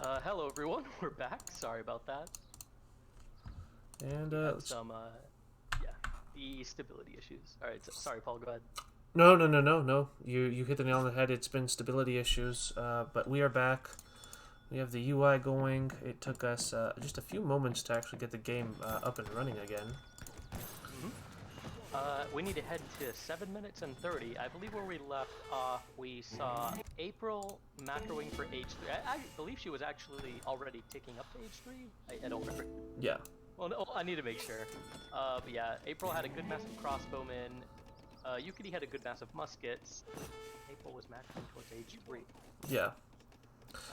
Hello everyone, we're back. Sorry about that. And Had some, yeah, the stability issues. All right, so, sorry, Paul. Go ahead. no. You hit the nail on the head. It's been stability issues, but we are back. We have the UI going. It took us just a few moments to actually get the game up and running again. We need to head to 7 minutes and 30. I believe where we left off, we saw April macroing for H3. I believe she was actually already ticking up to H3. I don't remember. Yeah. Well, no, I need to make sure. But yeah, April had a good mass of crossbowmen. Yukietty had a good mass of muskets. April was macroing towards H3. Yeah.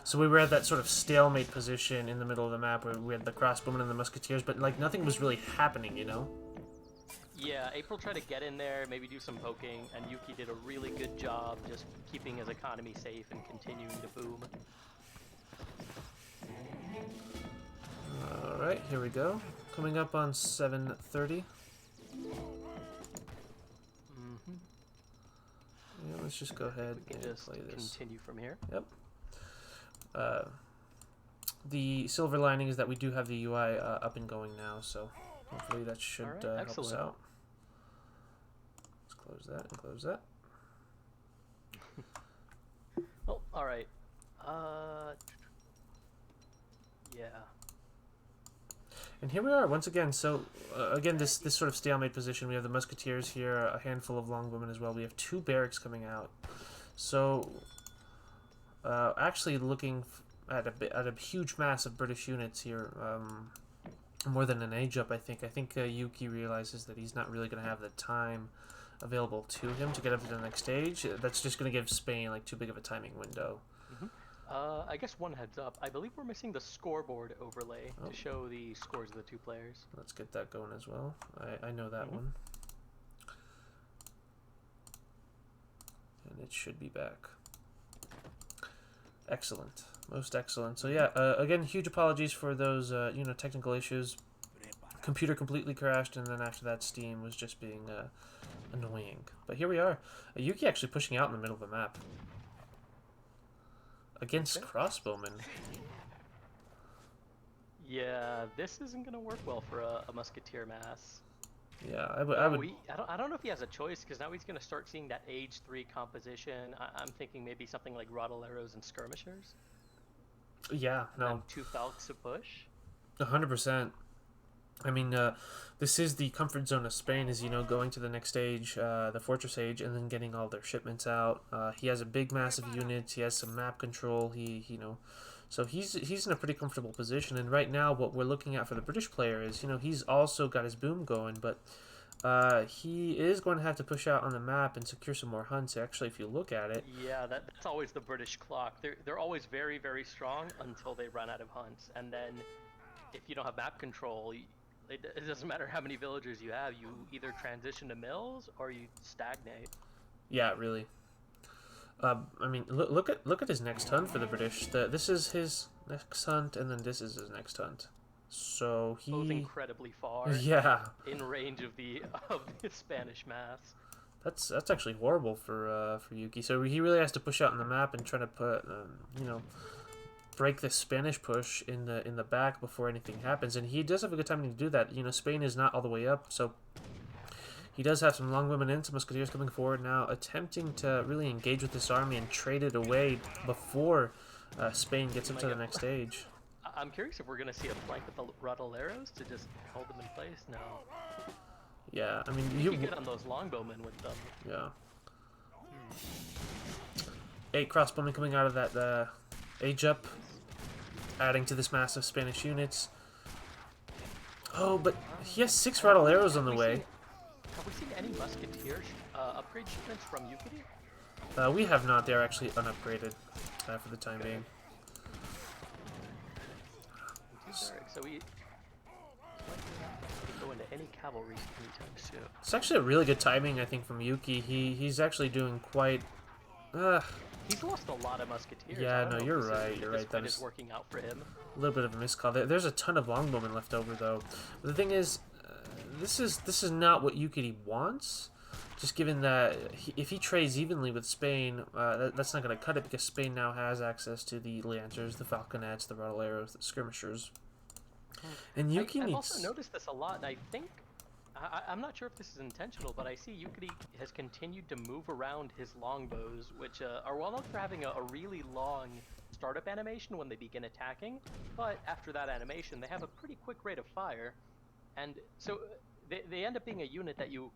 So we were at that sort of stalemate position in the middle of the map where we had the crossbowmen and the musketeers, but like nothing was really happening, you know? Yeah, April tried to get in there, maybe do some poking, and Yuki did a really good job just keeping his economy safe and continuing to boom. Alright, here we go. Coming up on 7:30. Yeah, let's just go ahead and just play this. Continue from here. Yep. The silver lining is that we do have the UI up and going now, so hopefully that should help us out. Let's close that and close that. Oh, all right. Yeah. And here we are once again. So again, this sort of stalemate position. We have the musketeers here, a handful of longbowmen as well. We have two barracks coming out. So actually looking at a huge mass of British units here. More than an age up, I think. I think Yuki realizes that he's not really going to have the time available to him to get up to the next stage. That's just going to give Spain like too big of a timing window. I guess one heads up. I believe we're missing the scoreboard overlay to show the scores of the two players. Let's get that going as well. I know that one. And it should be back. Excellent. Most excellent. So yeah, again, huge apologies for those technical issues. Computer completely crashed, and then after that, Steam was just being annoying. But here we are. Yuki actually pushing out in the middle of the map against crossbowmen. Yeah, this isn't gonna work well for a musketeer mass. Yeah, I would. I don't know if he has a choice, because now he's gonna start seeing that age 3 composition. I'm thinking maybe something like Rottleiros and skirmishers. Yeah, no. 2 Falcons to push. 100%. I mean, this is the comfort zone of Spain, is, going to the next stage, the Fortress Age, and then getting all their shipments out. He has a big, massive unit. He has some map control. So he's in a pretty comfortable position. And right now, what we're looking at for the British player is, he's also got his boom going, but he is going to have to push out on the map and secure some more hunts. Actually, if you look at it, yeah, that's always the British clock. They're always very, very strong until they run out of hunts, and then if you don't have map control, it doesn't matter how many villagers you have. You either transition to mills or you stagnate. Yeah, really. I mean, look at his next hunt for the British. This is his next hunt, and then this is his next hunt. So he both incredibly far. Yeah. In range of the Spanish mass. That's actually horrible for Yuki. So he really has to push out on the map and try to put break the Spanish push in the back before anything happens. And he does have a good time to do that. Spain is not all the way up, so he does have some longbowmen and some musketeers coming forward now, attempting to really engage with this army and trade it away before Spain gets up to the next stage. I'm curious if we're going to see a flank with the Rottleiros to just hold them in place now. Yeah, I mean, you can get on those longbowmen with them. Yeah. 8 crossbowmen coming out of that age up, adding to this massive Spanish units. Oh, but he has 6 Rottleiros on the way. Have we seen any musketeers upgrade shipments from Yukietty? We have not. They're actually unupgraded for the time being. So we go into any cavalry anytime soon. It's actually a really good timing, I think, from Yuki. He's actually doing quite. He's lost a lot of musketeers. Yeah, no, you're right. You're right. That is working out for him. A little bit of a miscall. There's a ton of longbowmen left over, though. But the thing is, this is not what Yukietty wants. Just given that if he trades evenly with Spain, that's not going to cut it because Spain now has access to the Lancers, the Falconets, the Arrows, the Skirmishers. And Yuki I've needs... also noticed this a lot, and I think I'm not sure if this is intentional, but I see Yukietty has continued to move around his longbows, which are well known for having a really long startup animation when they begin attacking, but after that animation, they have a pretty quick rate of fire, and so they end up being a unit that you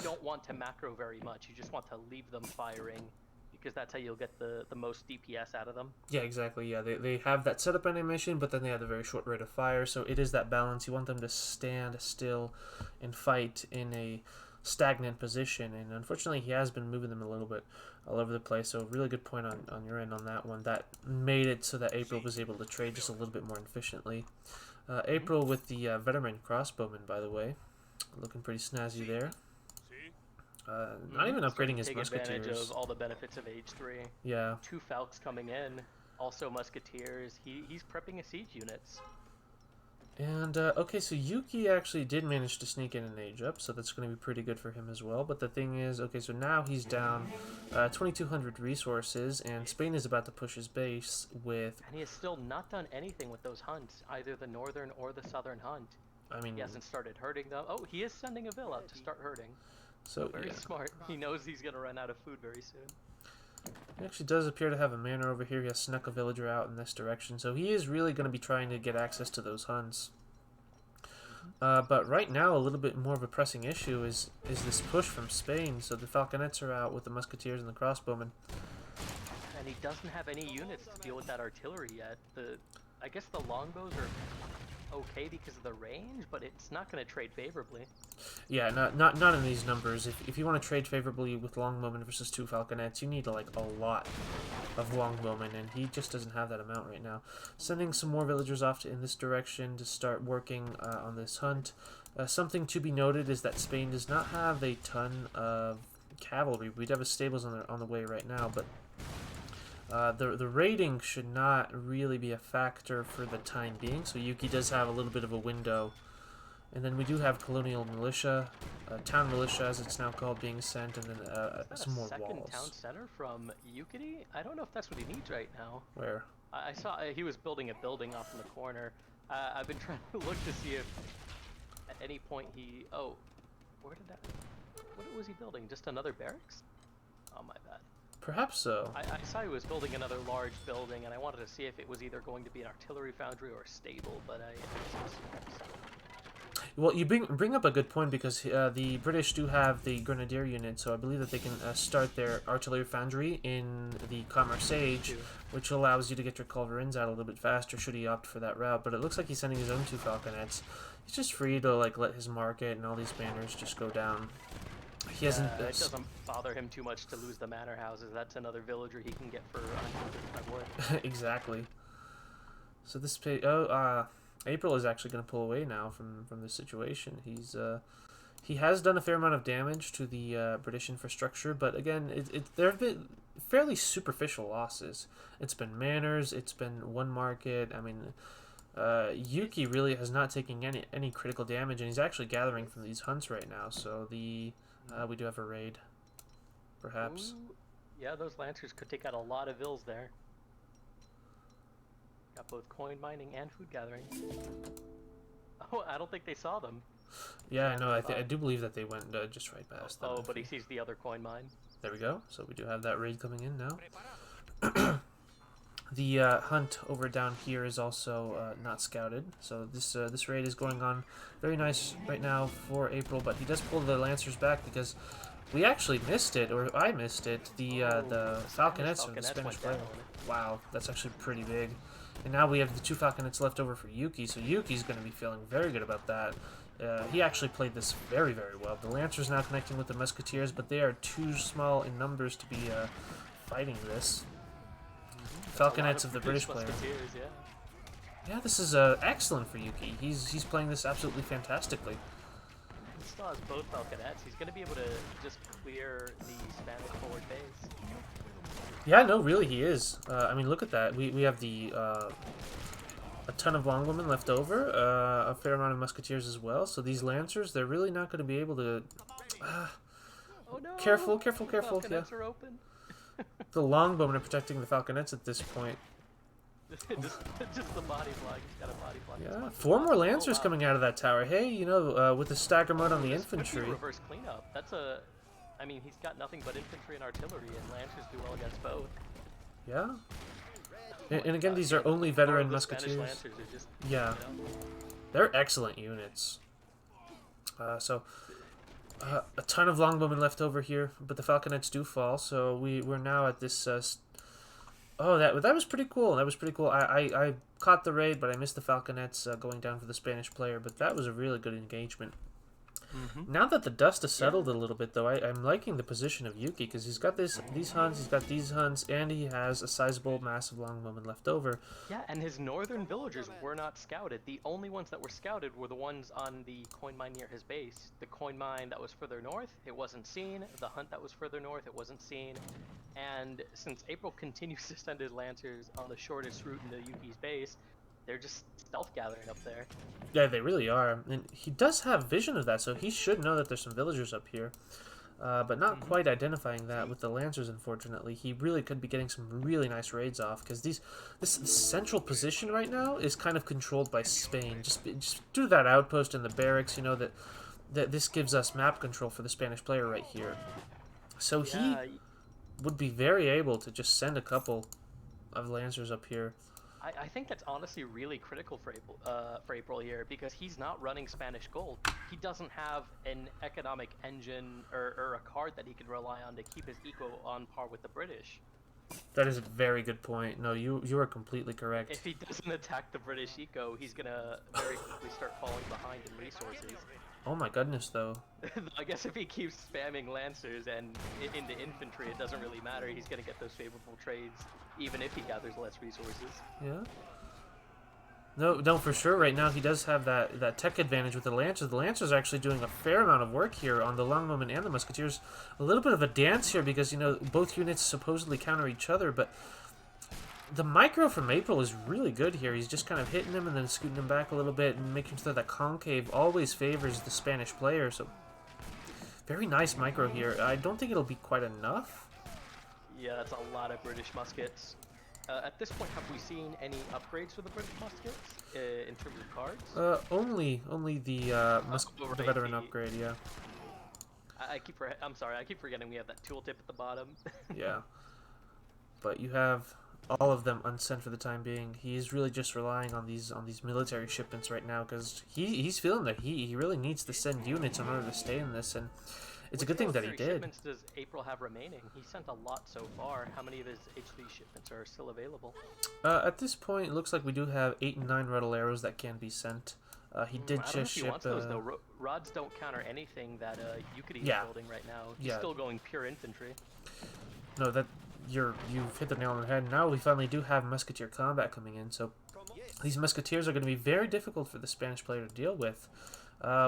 don't want to macro very much. You just want to leave them firing, because that's how you'll get the most DPS out of them. Yeah, exactly. Yeah, they have that setup animation, but then they have a very short rate of fire, so it is that balance. You want them to stand still and fight in a stagnant position, and unfortunately he has been moving them a little bit all over the place, so really good point on your end on that one. That made it so that April was able to trade just a little bit more efficiently. April with the veteran crossbowman, by the way, looking pretty snazzy there. Not even upgrading his musketeers. Take advantage of all the benefits of Age 3. Yeah. 2 Falcons coming in, also musketeers. He's prepping his siege units. And, okay, so Yuki actually did manage to sneak in an age up, so that's going to be pretty good for him as well. But the thing is, okay, so now he's down 2,200 resources, and Spain is about to push his base with... And he has still not done anything with those hunts, either the northern or the southern hunt. I mean... He hasn't started herding them. Oh, he is sending a Vil out to start herding. So, very smart. He knows he's going to run out of food very soon. He actually does appear to have a manor over here. He has snuck a villager out in this direction, so he is really going to be trying to get access to those hunts. But right now, a little bit more of a pressing issue is this push from Spain. So the Falconets are out with the musketeers and the crossbowmen. And he doesn't have any units to deal with that artillery yet. I guess the longbows are okay because of the range, but it's not going to trade favorably. Yeah, not in these numbers. If you want to trade favorably with longbowmen versus 2 falconets, you need like a lot of longbowmen, and he just doesn't have that amount right now. Sending some more villagers off in this direction to start working on this hunt. Something to be noted is that Spain does not have a ton of cavalry. We do have stables on the way right now, but the raiding should not really be a factor for the time being, so Yuki does have a little bit of a window. And then we do have colonial militia, town militia as it's now called, being sent, and then some more walls. Second town center from Yukietty? I don't know if that's what he needs right now. Where? I saw he was building a building off in the corner. I've been trying to look to see if at any point he... Oh, where did that... What was he building? Just another barracks? Oh, my bad. Perhaps so. I saw he was building another large building, and I wanted to see if it was either going to be an artillery foundry or a stable, but I didn't see it. Well, you bring up a good point, because the British do have the grenadier unit, so I believe that they can start their artillery foundry in the Commerce Age, which allows you to get your culverins out a little bit faster should he opt for that route. But it looks like he's sending his own 2 falconets. He's just free to like let his market and all these banners just go down. He hasn't. It doesn't bother him too much to lose the manor houses. That's another villager he can get for 155 wood. Exactly. So this April is actually going to pull away now from this situation. He has done a fair amount of damage to the British infrastructure, but again, there have been fairly superficial losses. It's been manors, it's been one market. I mean, Yuki really has not taken any critical damage, and he's actually gathering from these hunts right now. So we do have a raid, perhaps. Ooh, yeah, those lancers could take out a lot of vills there. Got both coin mining and food gathering. Oh, I don't think they saw them. Yeah, no, I do believe that they went just right past them. Oh, but he sees the other coin mine. There we go. So we do have that raid coming in now. The hunt over down here is also not scouted. So this raid is going on very nice right now for April, but he does pull the Lancers back because we actually missed it, or I missed it. The Falconets from the Spanish player. Wow, that's actually pretty big. And now we have the 2 falconets left over for Yuki, so Yuki's going to be feeling very good about that. He actually played this very, very well. The Lancers now connecting with the Musketeers, but they are too small in numbers to be fighting this. Falconets of the British player. Yeah, this is excellent for Yuki. He's playing this absolutely fantastically. He still has both falconets. He's going to be able to just clear the Spanish forward base. Yeah, no, really, he is. I mean, look at that. We have the a ton of longwomen left over, a fair amount of musketeers as well. So these lancers, they're really not going to be able to. Oh no! Careful, careful, careful. Yeah. Falconets are open. The longbowmen are protecting the falconets at this point. just the body block. He's got a body block. Yeah, 4 more lancers wow. coming out of that tower. Hey, you know, with the stagger mode on the This could be infantry. a reverse cleanup. That's a. I mean, he's got nothing but infantry and artillery, and lancers do well against both. Yeah. And again, these are only veteran The Spanish musketeers. lancers are just, Yeah. you know, They're excellent units. So, a ton of longbowmen left over here, but the falconets do fall. So we're now at this. Oh, that was pretty cool. That was pretty cool. I caught the raid, but I missed the falconets going down for the Spanish player. But that was a really good engagement. Now that the dust has settled a little bit, though, I'm liking the position of Yuki because he's got these hunts, he's got these hunts, and he has a sizable, massive longbowman left over. Yeah, and his northern villagers were not scouted. The only ones that were scouted were the ones on the coin mine near his base. The coin mine that was further north, it wasn't seen. The hunt that was further north, it wasn't seen. And since April continues to send his lancers on the shortest route into Yuki's base, they're just stealth gathering up there. Yeah, they really are. And he does have vision of that, so he should know that there's some villagers up here. But not quite identifying that with the lancers, unfortunately. He really could be getting some really nice raids off, because this central position right now is kind of controlled by Spain. Just do that outpost in the barracks, you know, that this gives us map control for the Spanish player right here. So he would be very able to just send a couple of lancers up here. I think that's honestly really critical for April here, because he's not running Spanish gold. He doesn't have an economic engine or a card that he can rely on to keep his eco on par with the British. That is a very good point. No, you are completely correct. If he doesn't attack the British eco, he's gonna very quickly start falling behind in resources. Oh my goodness, though. I guess if he keeps spamming lancers and into infantry, it doesn't really matter. He's gonna get those favorable trades, even if he gathers less resources. Yeah. No, for sure. Right now, he does have that tech advantage with the lancers. The lancers are actually doing a fair amount of work here on the longbowmen and the musketeers. A little bit of a dance here because, you know, both units supposedly counter each other, but the micro from April is really good here. He's just kind of hitting him and then scooting him back a little bit and making sure that concave always favors the Spanish player. So, very nice micro here. I don't think it'll be quite enough. Yeah, that's a lot of British muskets. At this point, have we seen any upgrades for the British muskets in terms of cards? Only the the veteran upgrade, yeah. I'm sorry, I keep forgetting we have that tooltip at the bottom. Yeah. But you have all of them unsent for the time being. He's really just relying on these military shipments right now because he's feeling that he really needs to send units in order to stay in this, and it's a good thing that he did. What shipments does April have remaining? He sent a lot so far. How many of his HV shipments are still available? At this point, it looks like we do have 8 and 9 Ruddle arrows that can be sent. He did I don't know if just he ship. wants those though. Rods don't counter anything that Yukietty is building right now. He's still going pure infantry. No, you've hit the nail on the head. Now we finally do have musketeer combat coming in, so these musketeers are going to be very difficult for the Spanish player to deal with.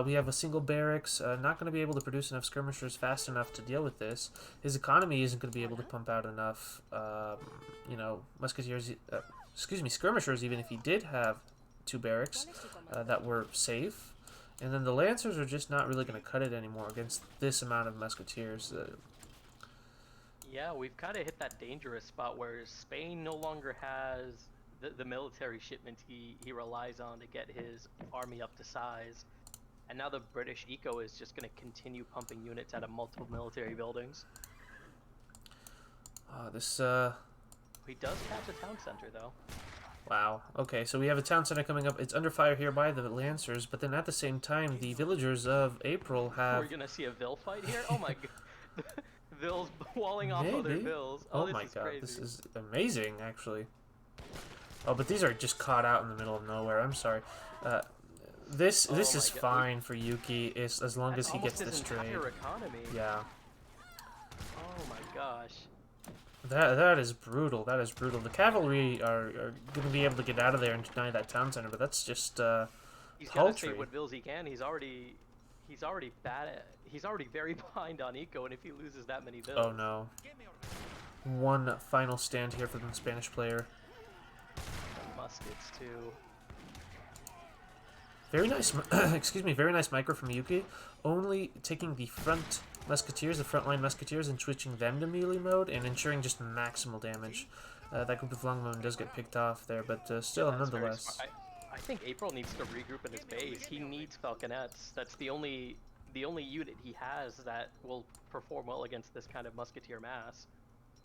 We have a single barracks, not going to be able to produce enough skirmishers fast enough to deal with this. His economy isn't going to be able to pump out enough, you know, musketeers, skirmishers, even if he did have 2 barracks that were safe. And then the lancers are just not really going to cut it anymore against this amount of musketeers. Yeah, we've kind of hit that dangerous spot where Spain no longer has the military shipment he relies on to get his army up to size. And now the British eco is just going to continue pumping units out of multiple military buildings. He does catch a town center, though. Wow. Okay, so we have a town center coming up. It's under fire here by the lancers, but then at the same time, the villagers of April have... We're going to see a Vil fight here? Oh my god. Vils walling off other Vils. Oh my god, crazy. This is amazing, actually. Oh, but these are just caught out in the middle of nowhere. I'm sorry. This is fine for Yuki as long as he gets this trade. Economy. Yeah. Oh my gosh. That is brutal. That is brutal. The cavalry are going to be able to get out of there and deny that town center, but that's just he's got to save what Vils he can. He's already bad. He's already very behind on eco, and if he loses that many Vils. Oh no. One final stand here for the Spanish player. And muskets too. Very nice, excuse me, very nice micro from Yuki. Only taking the front Musketeers, the frontline Musketeers, and switching them to melee mode and ensuring just maximal damage. That group of Longbone does get picked off there, but still, Yeah, that's very nonetheless. smart. I think April needs to regroup in his base. He needs Falconets. That's the only unit he has that will perform well against this kind of Musketeer mass.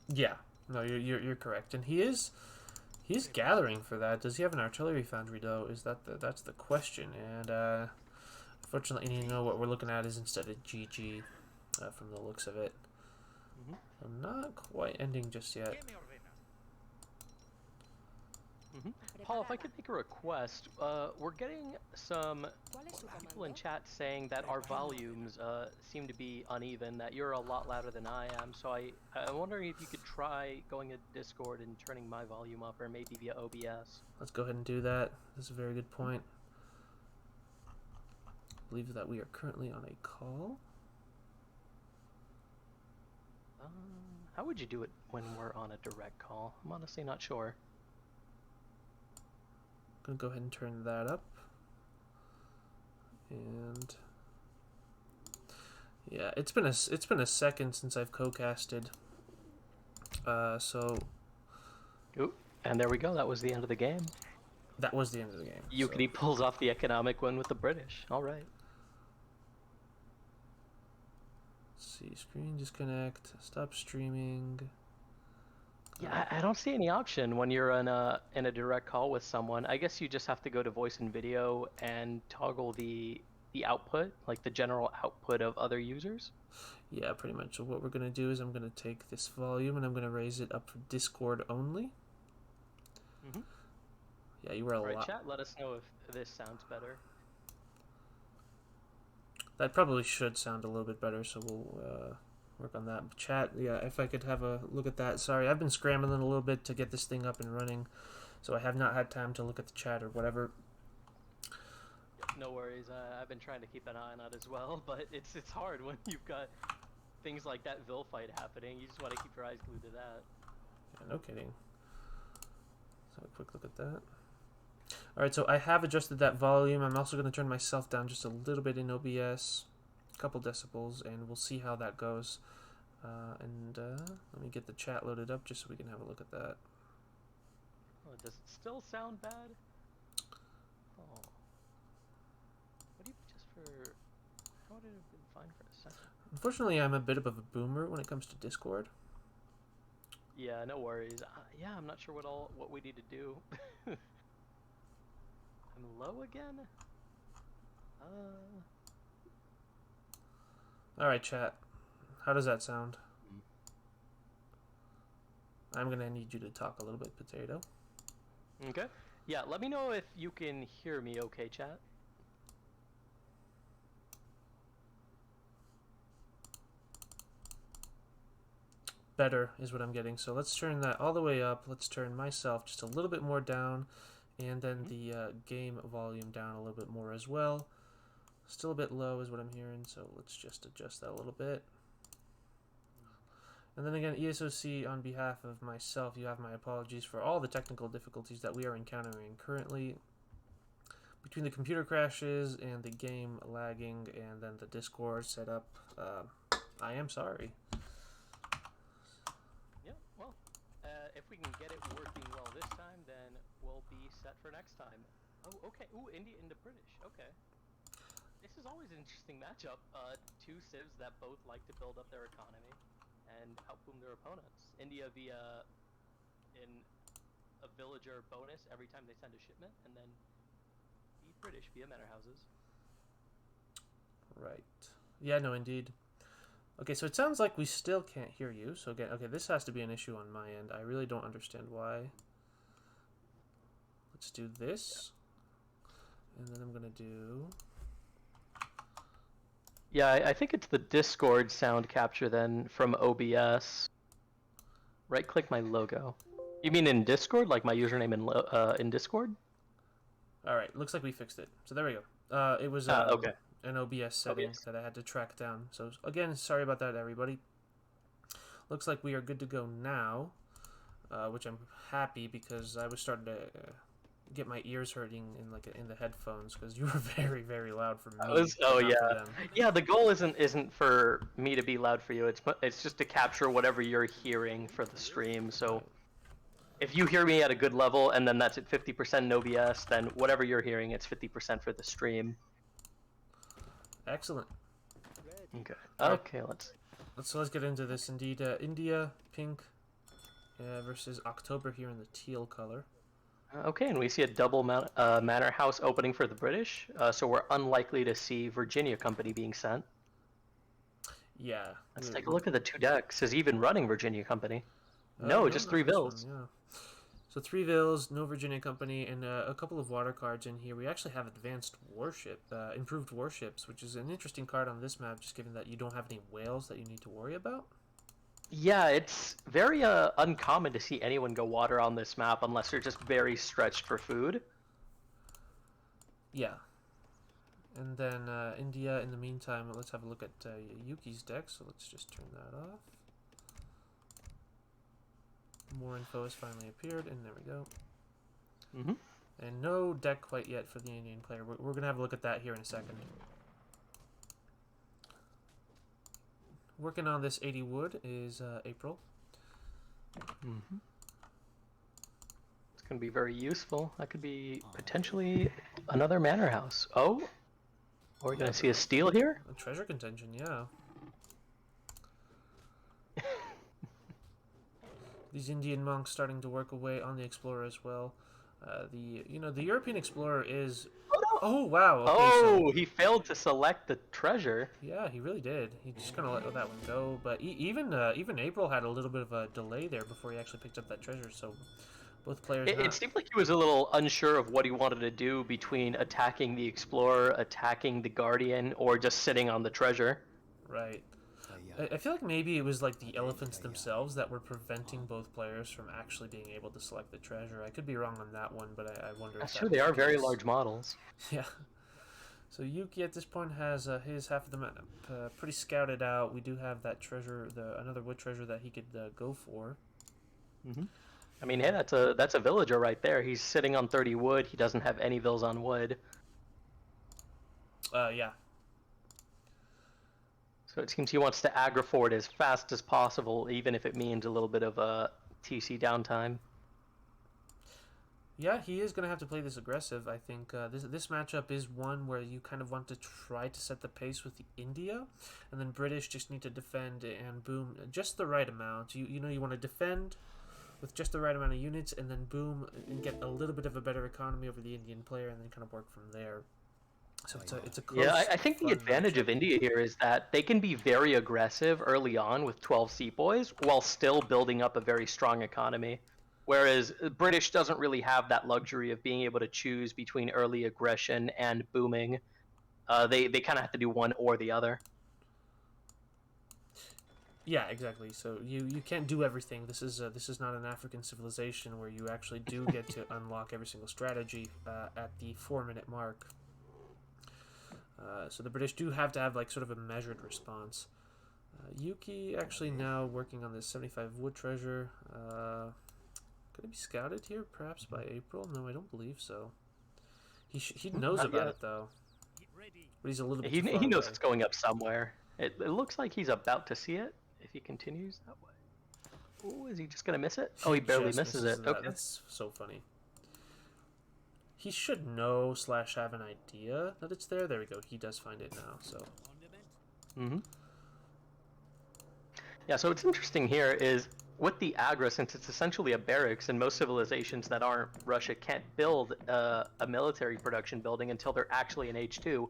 Yeah, no, you're correct, and he's gathering for that. Does he have an artillery foundry though? That's the question, and unfortunately, you know what we're looking at is instead a GG from the looks of it. I'm not quite ending just yet. Paul, if I could make a request, we're getting some people in chat saying that our volumes seem to be uneven, that you're a lot louder than I am, so I'm wondering if you could try going to Discord and turning my volume up, or maybe via OBS. Let's go ahead and do that. This is a very good point. I believe that we are currently on a call. How would you do it when we're on a direct call? I'm honestly not sure. Gonna go ahead and turn that up, and yeah, it's been a second since I've co-casted. So. Ooh, and there we go. That was the end of the game. That was the end of the game. Yukietty pulls off the economic win with the British. All right. Let's see, screen disconnect, stop streaming. Yeah, I don't see any option when you're in a direct call with someone. I guess you just have to go to voice and video and toggle the output, like the general output of other users. Yeah, pretty much. So what we're gonna do is I'm gonna take this volume and I'm gonna raise it up for Discord only. Yeah, you were a lot. Chat, let us know if this sounds better. That probably should sound a little bit better, so we'll work on that. Chat, yeah, if I could have a look at that. Sorry, I've been scrambling a little bit to get this thing up and running, so I have not had time to look at the chat or whatever. No worries. I've been trying to keep an eye on that as well, but it's hard when you've got things like that Vil fight happening. You just want to keep your eyes glued to that. Yeah, no kidding. So a quick look at that. Alright, so I have adjusted that volume. I'm also going to turn myself down just a little bit in OBS, a couple decibels, and we'll see how that goes. Let me get the chat loaded up just so we can have a look at that. Oh, does it still sound bad? Oh. What do you just for... How would it have been fine for a second? Unfortunately, I'm a bit of a boomer when it comes to Discord. Yeah, no worries. Yeah, I'm not sure what we need to do. I'm low again? Alright, chat. How does that sound? I'm gonna need you to talk a little bit, Potato. Okay. Yeah, let me know if you can hear me okay, chat. Better is what I'm getting. So let's turn that all the way up. Let's turn myself just a little bit more down. And then the game volume down a little bit more as well. Still a bit low is what I'm hearing, so let's just adjust that a little bit. And then again, ESOC, on behalf of myself, you have my apologies for all the technical difficulties that we are encountering currently. Between the computer crashes and the game lagging and then the Discord setup, I am sorry. Yeah, well, if we can get it working well this time, then we'll be set for next time. Oh, okay. Ooh, India into British. Okay. This is always an interesting matchup. Two civs that both like to build up their economy and outboom their opponents. India via a villager bonus every time they send a shipment, and then the British via manor houses. Right. Yeah, no, indeed. Okay, so it sounds like we still can't hear you. So again, okay, this has to be an issue on my end. I really don't understand why. Let's do this. And then I'm going to do... Yeah, I think it's the Discord sound capture then from OBS. Right-click my logo. You mean in Discord, like my username in Discord? All right, looks like we fixed it. So there we go. It was okay. an OBS setting that I had to track down. So again, sorry about that, everybody. Looks like we are good to go now, which I'm happy because I was starting to get my ears hurting in the headphones because you were very very loud for me. Oh not for yeah, them. yeah. The goal isn't for me to be loud for you. It's just to capture whatever you're hearing for the stream. So Right. if you hear me at a good level and then that's at 50% no BS, then whatever you're hearing, it's 50% for the stream. Excellent. Okay. All right. Okay. Let's get into this. Indeed, India pink versus October here in the teal color. Okay, and we see a double manor house opening for the British. So we're unlikely to see Virginia Company being sent. Yeah. Let's take a look at the 2 decks. Is he even running Virginia Company? No, No, just not 3 this one, vills. yeah. So 3 vills, no Virginia Company, and a couple of water cards in here. We actually have advanced warship, improved warships, which is an interesting card on this map, just given that you don't have any whales that you need to worry about. Yeah, it's very uncommon to see anyone go water on this map unless they're just very stretched for food. Yeah. And then India, in the meantime, let's have a look at Yuki's deck, so let's just turn that off. More info has finally appeared, and there we go. And no deck quite yet for the Indian player. We're going to have a look at that here in a second. Working on this 80 wood is April. It's going to be very useful. That could be potentially another manor house. Oh, we're going to see a steal here? A treasure contention, yeah. These Indian monks starting to work away on the explorer as well. The European explorer is. Oh wow! Okay, oh, he failed to select the treasure. Yeah, he really did. He just kind of let that one go. But even April had a little bit of a delay there before he actually picked up that treasure. So both players. It seemed like he was a little unsure of what he wanted to do between attacking the explorer, attacking the guardian, or just sitting on the treasure. Right. I feel like maybe it was like the elephants themselves that were preventing both players from actually being able to select the treasure. I could be wrong on that one, but I wonder. That's if true. that They was are the very case. large models. Yeah. So Yuki at this point has his half of the map pretty scouted out. We do have that treasure, another wood treasure that he could go for. I mean, hey, that's a villager right there. He's sitting on 30 wood. He doesn't have any vills on wood. Yeah. So it seems he wants to aggro forward as fast as possible, even if it means a little bit of a TC downtime. Yeah, he is going to have to play this aggressive. I think this matchup is one where you kind of want to try to set the pace with the India, and then British just need to defend and boom just the right amount. You want to defend with just the right amount of units, and then boom and get a little bit of a better economy over the Indian player, and then kind of work from there. So it's a close, yeah. I think the advantage matchup. of India here is that they can be very aggressive early on with 12 sepoys while still building up a very strong economy. Whereas British doesn't really have that luxury of being able to choose between early aggression and booming. They kind of have to do one or the other. Yeah, exactly. So you can't do everything. This is not an African civilization where you actually do get to unlock every single strategy at the 4-minute mark. So the British do have to have like sort of a measured response. Yuki actually now working on this 75 wood treasure. Could it be scouted here perhaps by April? No, I don't believe so. He knows Not about yet. it though. But he's a little bit He too far knows away. it's going up somewhere. It looks like he's about to see it if he continues that way. Oh, is he just gonna miss it? Oh, he barely just misses it. that. Okay. That's so funny. He should know / have an idea that it's there. There we go. He does find it now. So. Yeah. So what's interesting here is with the aggro, since it's essentially a barracks, and most civilizations that aren't Russia can't build a military production building until they're actually in H2.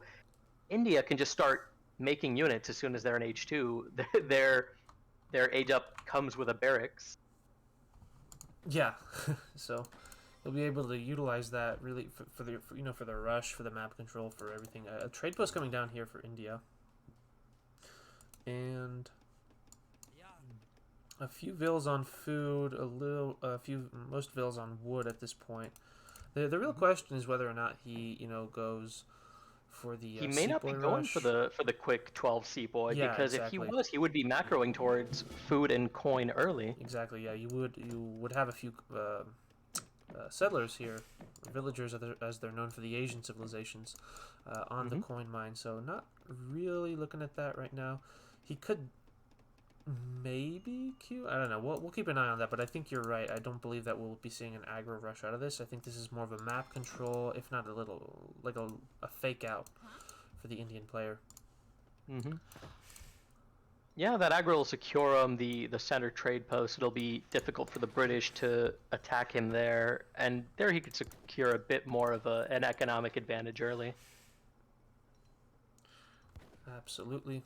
India can just start making units as soon as they're in H2. Their age up comes with a barracks. Yeah, so you'll be able to utilize that really for the rush, for the map control, for everything. A trade post coming down here for India, and a few vills on food, most vills on wood at this point. The real question is whether or not he goes for the He may not be seaboy going rush. for the quick 12 sepoy Yeah, because exactly. if he was, he would be macroing towards food and coin early. Exactly. Yeah, you would have a few settlers here villagers, as they're known for the Asian civilizations, on the coin mine. So not really looking at that right now. He could maybe queue. I don't know. We'll keep an eye on that. But I think you're right. I don't believe that we'll be seeing an aggro rush out of this. I think this is more of a map control, if not a little like a fake out for the Indian player. Yeah, that aggro will secure him, the center trade post. It'll be difficult for the British to attack him there, and there he could secure a bit more of an economic advantage early. Absolutely.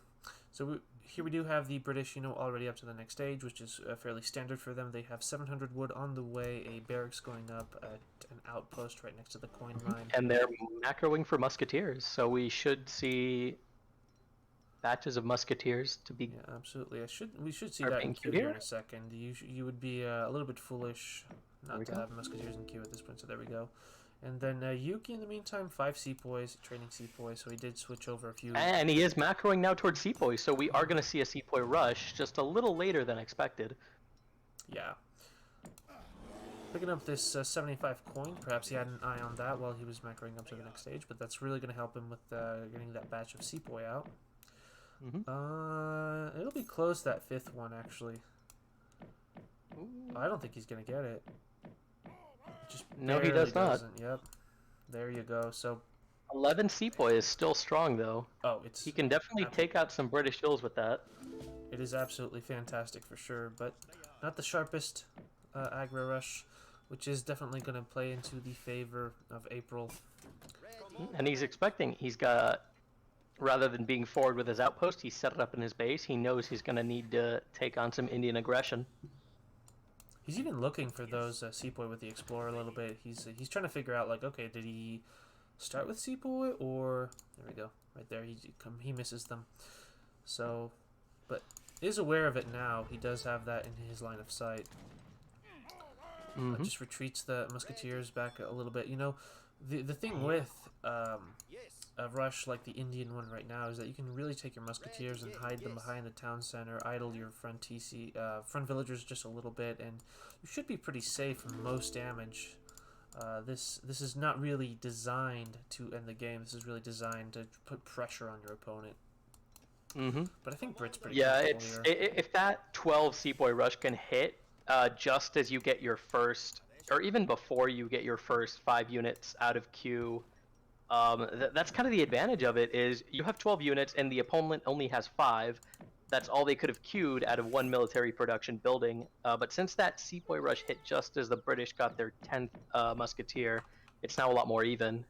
So here we do have the British, already up to the next stage, which is fairly standard for them. They have 700 wood on the way, a barracks going up, an outpost right next to the coin mine. And they're macroing for musketeers, so we should see batches of musketeers to be. Yeah, absolutely. We should see that in queue here in a second. You would be a little bit foolish not to have musketeers in queue at this point. So there we go. And then Yuki, in the meantime, 5 sepoys, training sepoys. So he did switch over a few. And he is macroing now towards sepoys, so we are going to see a sepoy rush just a little later than expected. Yeah. Picking up this 75 coin. Perhaps he had an eye on that while he was macroing up to the next stage, but that's really going to help him with getting that batch of sepoy out. It'll be close, that 5th one, actually. I don't think he's gonna get it. Just no, he does not. Doesn't. Yep. There you go. So 11 sepoy is still strong, though. Oh, he can definitely take out some British hills with that. It is absolutely fantastic for sure, but not the sharpest aggro rush, which is definitely going to play into the favor of April. And he's got, rather than being forward with his outpost, he's set it up in his base. He knows he's going to need to take on some Indian aggression. He's even looking for those sepoy with the explorer a little bit. He's trying to figure out, like, okay, did he start with sepoy, or there we go, right there. He misses them. So, but is aware of it now. He does have that in his line of sight. Just retreats the musketeers back a little bit. The thing with a rush like the Indian one right now is that you can really take your musketeers and hide them behind the town center, idle your front villagers just a little bit, and you should be pretty safe from most damage. This is not really designed to end the game. This is really designed to put pressure on your opponent. But I think Brit's pretty if that 12 sepoy rush can hit just as you get your first, or even before you get your first 5 units out of queue, that's kind of the advantage of it, is you have 12 units and the opponent only has 5. That's all they could have queued out of 1 military production building. But since that sepoy rush hit just as the British got their 10th musketeer, it's now a lot more even.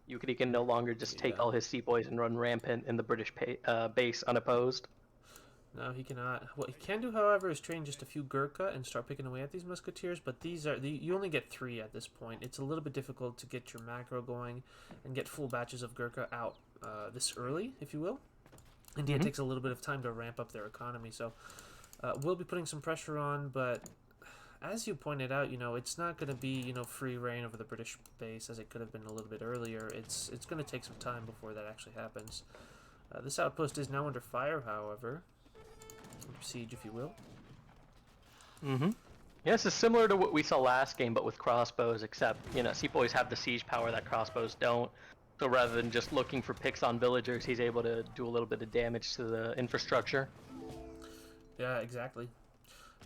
Yukietty can no longer just take all his sepoys and run rampant in the British base unopposed. No, he cannot. What he can do, however, is train just a few Gurkha and start picking away at these musketeers, but you only get 3 at this point. It's a little bit difficult to get your macro going and get full batches of Gurkha out this early, if you will. India takes a little bit of time to ramp up their economy, so we'll be putting some pressure on, but as you pointed out, it's not going to be, free reign over the British base as it could have been a little bit earlier. It's going to take some time before that actually happens. This outpost is now under fire, however. Siege, if you will. Yeah, this is similar to what we saw last game, but with crossbows, except, sepoys have the siege power that crossbows don't. So rather than just looking for picks on villagers, he's able to do a little bit of damage to the infrastructure. Yeah, exactly.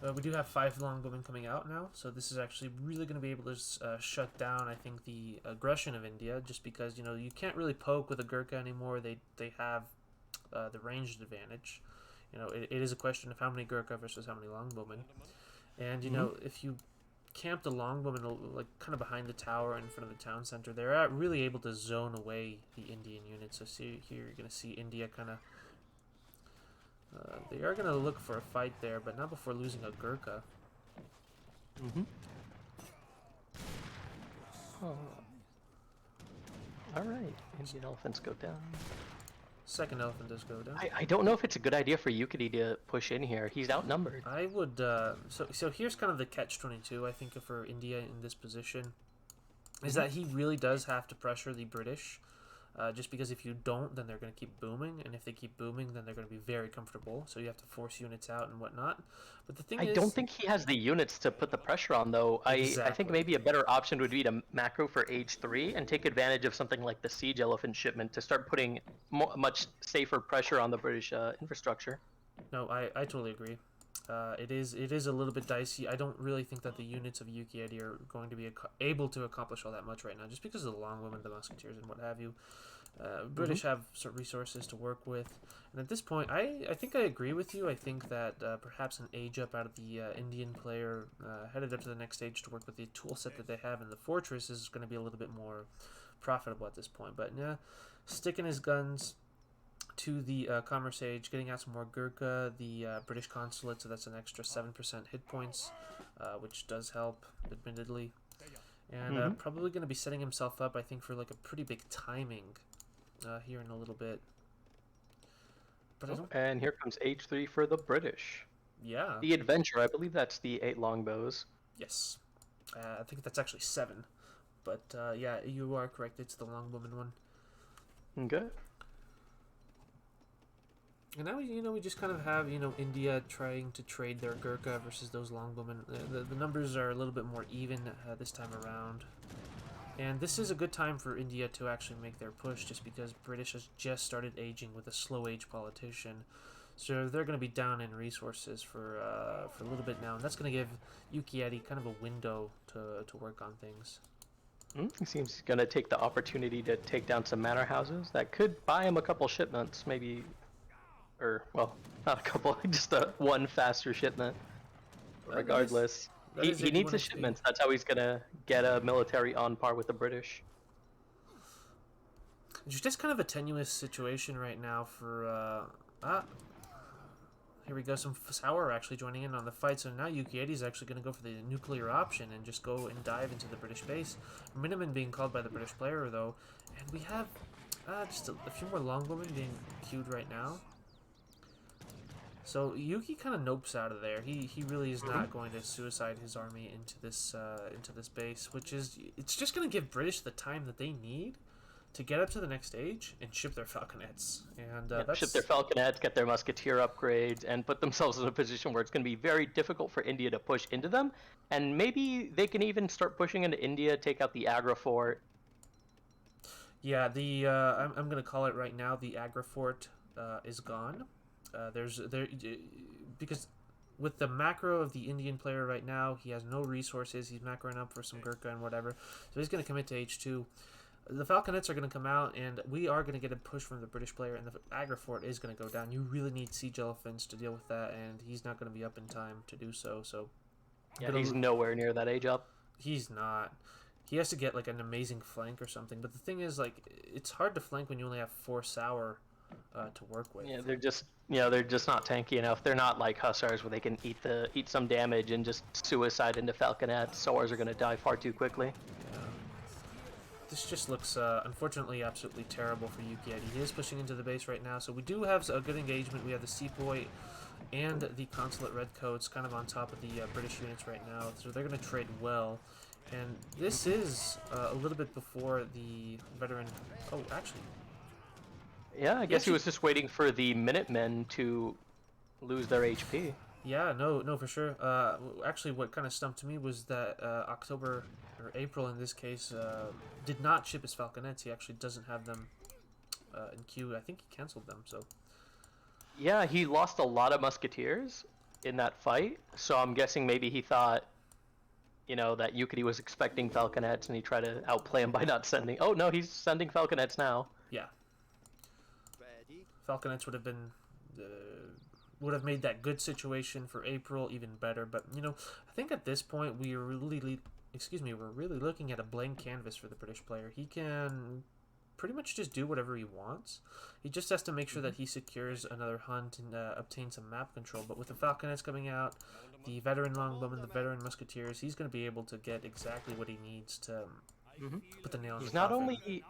We do have 5 longbowmen coming out now, so this is actually really going to be able to shut down, I think, the aggression of India, just because, you can't really poke with a Gurkha anymore. They have the ranged advantage. It is a question of how many Gurkha versus how many longbowmen. And, if you camp the longbowmen like kind of behind the tower in front of the town center, they're really able to zone away the Indian units. So here you're going to see India kind of... they are going to look for a fight there, but not before losing a Gurkha. Alright, Indian elephants go down. Second elephant does go down. I don't know if it's a good idea for Yukietty to push in here. He's outnumbered. I would, so here's kind of the catch-22, I think, for India in this position, is that he really does have to pressure the British Just because if you don't, then they're going to keep booming, and if they keep booming, then they're going to be very comfortable. So you have to force units out and whatnot. But the thing I is, don't think he has the units to put the pressure on, though. I think exactly. maybe a better option would be to macro for age 3 and take advantage of something like the siege elephant shipment to start putting much safer pressure on the British infrastructure. No, I totally agree. It is a little bit dicey. I don't really think that the units of Yukietty are going to be able to accomplish all that much right now, just because of the longwomen, the musketeers, and what have you. British have some resources to work with, and at this point, I think I agree with you. I think that perhaps an age up out of the Indian player headed up to the next stage to work with the tool set that they have in the fortress is going to be a little bit more profitable at this point. But yeah, sticking his guns to the Commerce Age, getting out some more Gurkha, the British consulate, so that's an extra 7% hit points, which does help, admittedly. And probably going to be setting himself up, I think, for like a pretty big timing here in a little bit. But I don't... And here comes H3 for the British. Yeah. The Adventure, I believe that's the 8 longbows. Yes. I think that's actually 7. But yeah, you are correct. It's the longwoman one. Good. And now, we just kind of have, India trying to trade their Gurkha versus those longwomen. The numbers are a little bit more even this time around. And this is a good time for India to actually make their push, just because British has just started aging with a slow age politician. So they're going to be down in resources for a little bit now. And that's going to give Yukietty kind of a window to work on things. He seems going to take the opportunity to take down some manor houses. That could buy him a couple shipments, maybe... Or, well, not a couple, just one faster shipment. Regardless, he needs the shipments. That's how he's gonna get a military on par with the British. It's just kind of a tenuous situation right now for, here we go, some Sour actually joining in on the fight, so now Yukietty's actually going to go for the nuclear option and just go and dive into the British base. Minimum being called by the British player, though, and we have just a few more longwomen being queued right now. So Yuki kind of nopes out of there. He really is not going to suicide his army into this base, which is, it's just going to give British the time that they need to get up to the next stage and ship their falconets. And ship their falconets, get their musketeer upgrades, and put themselves in a position where it's going to be very difficult for India to push into them. And maybe they can even start pushing into India, take out the Agra fort. Yeah, I'm going to call it right now. The Agra fort is gone. Because with the macro of the Indian player right now, he has no resources. He's macroing up for some Gurkha and whatever, so he's going to commit to H2. The falconets are going to come out, and we are going to get a push from the British player, and the Agra fort is going to go down. You really need siege elephants to deal with that, and he's not going to be up in time to do so. So yeah, he's nowhere near that age up. He's not. He has to get like an amazing flank or something. But the thing is, like, it's hard to flank when you only have 4 Sour to work with. Yeah, they're just not tanky enough. They're not like hussars where they can eat some damage and just suicide into falconets. Soars are going to die far too quickly. Yeah. This just looks unfortunately absolutely terrible for Yukietty. He is pushing into the base right now, so we do have a good engagement. We have the Sepoy and the Consulate Redcoats kind of on top of the British units right now, so they're going to trade well. And this is a little bit before the veteran... Oh, actually... Yeah, I guess he was just waiting for the Minutemen to lose their HP. Yeah, no, for sure. Actually, what kind of stumped me was that October, or April in this case, did not ship his falconets. He actually doesn't have them in queue. I think he canceled them, so... Yeah, he lost a lot of musketeers in that fight, so I'm guessing maybe he thought, that Yukietty was expecting falconets, and he tried to outplay him by not sending... Oh, no, he's sending falconets now. Yeah. Falconets would have been... would have made that good situation for April even better, but, I think at this point we're really looking at a blank canvas for the British player. He can pretty much just do whatever he wants. He just has to make sure that he secures another hunt and obtain some map control, but with the falconets coming out, the veteran longbowmen, the veteran musketeers, he's going to be able to get exactly what he needs to put the nail in the coffin. He's not only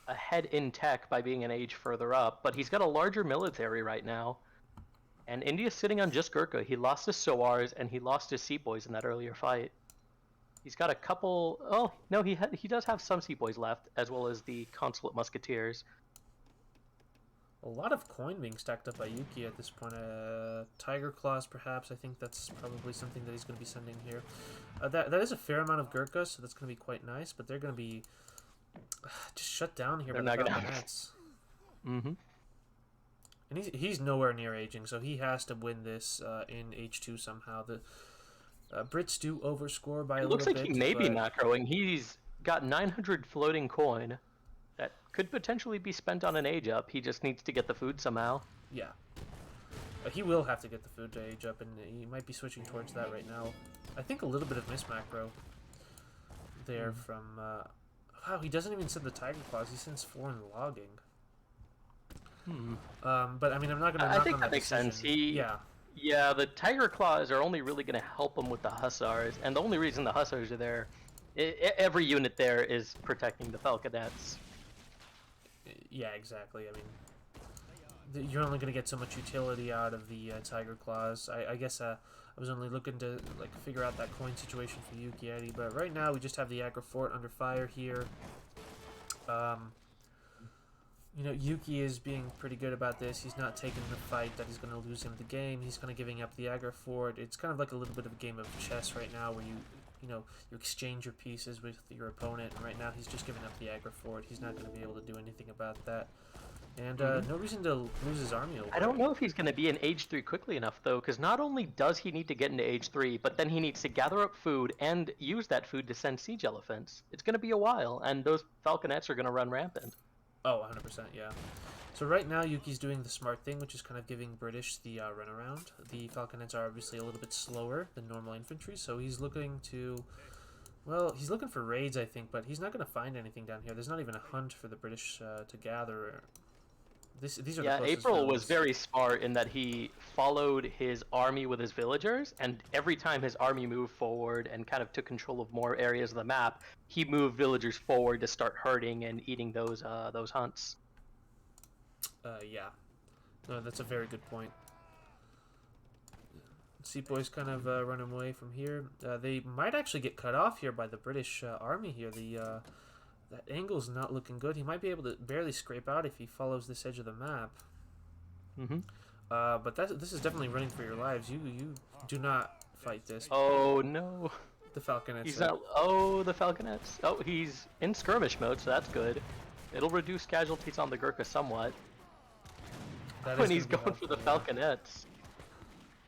ahead in tech by being an age further up, but he's got a larger military right now. And India's sitting on just Gurkha. He lost his Sowars and he lost his Sepoys in that earlier fight. He's got a couple. Oh no, he does have some sepoys left, as well as the consulate musketeers. A lot of coin being stacked up by Yuki at this point. Tiger Claws, perhaps. I think that's probably something that he's going to be sending here. That is a fair amount of Gurkha, so that's going to be quite nice. But they're going to be just shut down here They're by not the gonna- Falconets. Mm-hmm. And he's nowhere near aging, so he has to win this in H2 somehow. The Brits do overscore by a It looks little like bit. he may be but- macroing. He's got 900 floating coin that could potentially be spent on an age up. He just needs to get the food somehow. Yeah. He will have to get the food to age up, and he might be switching towards that right now. I think a little bit of miss macro there from... wow, he doesn't even send the Tiger Claws. He sends foreign logging. But, I mean, I'm not going to I think that makes sense. Yeah, the Tiger Claws are only really going to help him with the Hussars, and the only reason the Hussars are there, every unit there is protecting the Falconets. Yeah, exactly. I mean, you're only going to get so much utility out of the Tiger Claws. I guess I was only looking to like figure out that coin situation for Yukietty, but right now we just have the Agra Fort under fire here. You know, Yuki is being pretty good about this. He's not taking the fight that is going to lose him the game. He's kind of giving up the Agra Fort. It's kind of like a little bit of a game of chess right now where you exchange your pieces with your opponent. And right now he's just giving up the Agra Fort. He's not going to be able to do anything about that. And no reason to lose his army over I don't know if he's going to be in Age 3 quickly enough, though, because not only does he need to get into Age 3, but then he needs to gather up food and use that food to send siege elephants. It's going to be a while, and those Falconets are going to run rampant. Oh, 100%, yeah. So right now, Yuki's doing the smart thing, which is kind of giving British the runaround. The Falconets are obviously a little bit slower than normal infantry, so he's looking to... Well, he's looking for raids, I think, but he's not going to find anything down here. There's not even a hunt for the British to gather. These are Yeah, the closest April was villages. very smart in that he followed his army with his villagers, and every time his army moved forward and kind of took control of more areas of the map, he moved villagers forward to start herding and eating those hunts. Yeah. No, that's a very good point. Sepoys kind of running away from here. They might actually get cut off here by the British army here. That angle's not looking good. He might be able to barely scrape out if he follows this edge of the map. But this is definitely running for your lives. You do not fight this. Oh no. The Falconets. He's not. Oh, the Falconets. Oh, he's in skirmish mode, so that's good. It'll reduce casualties on the Gurkha somewhat. When he's going for the Falconets.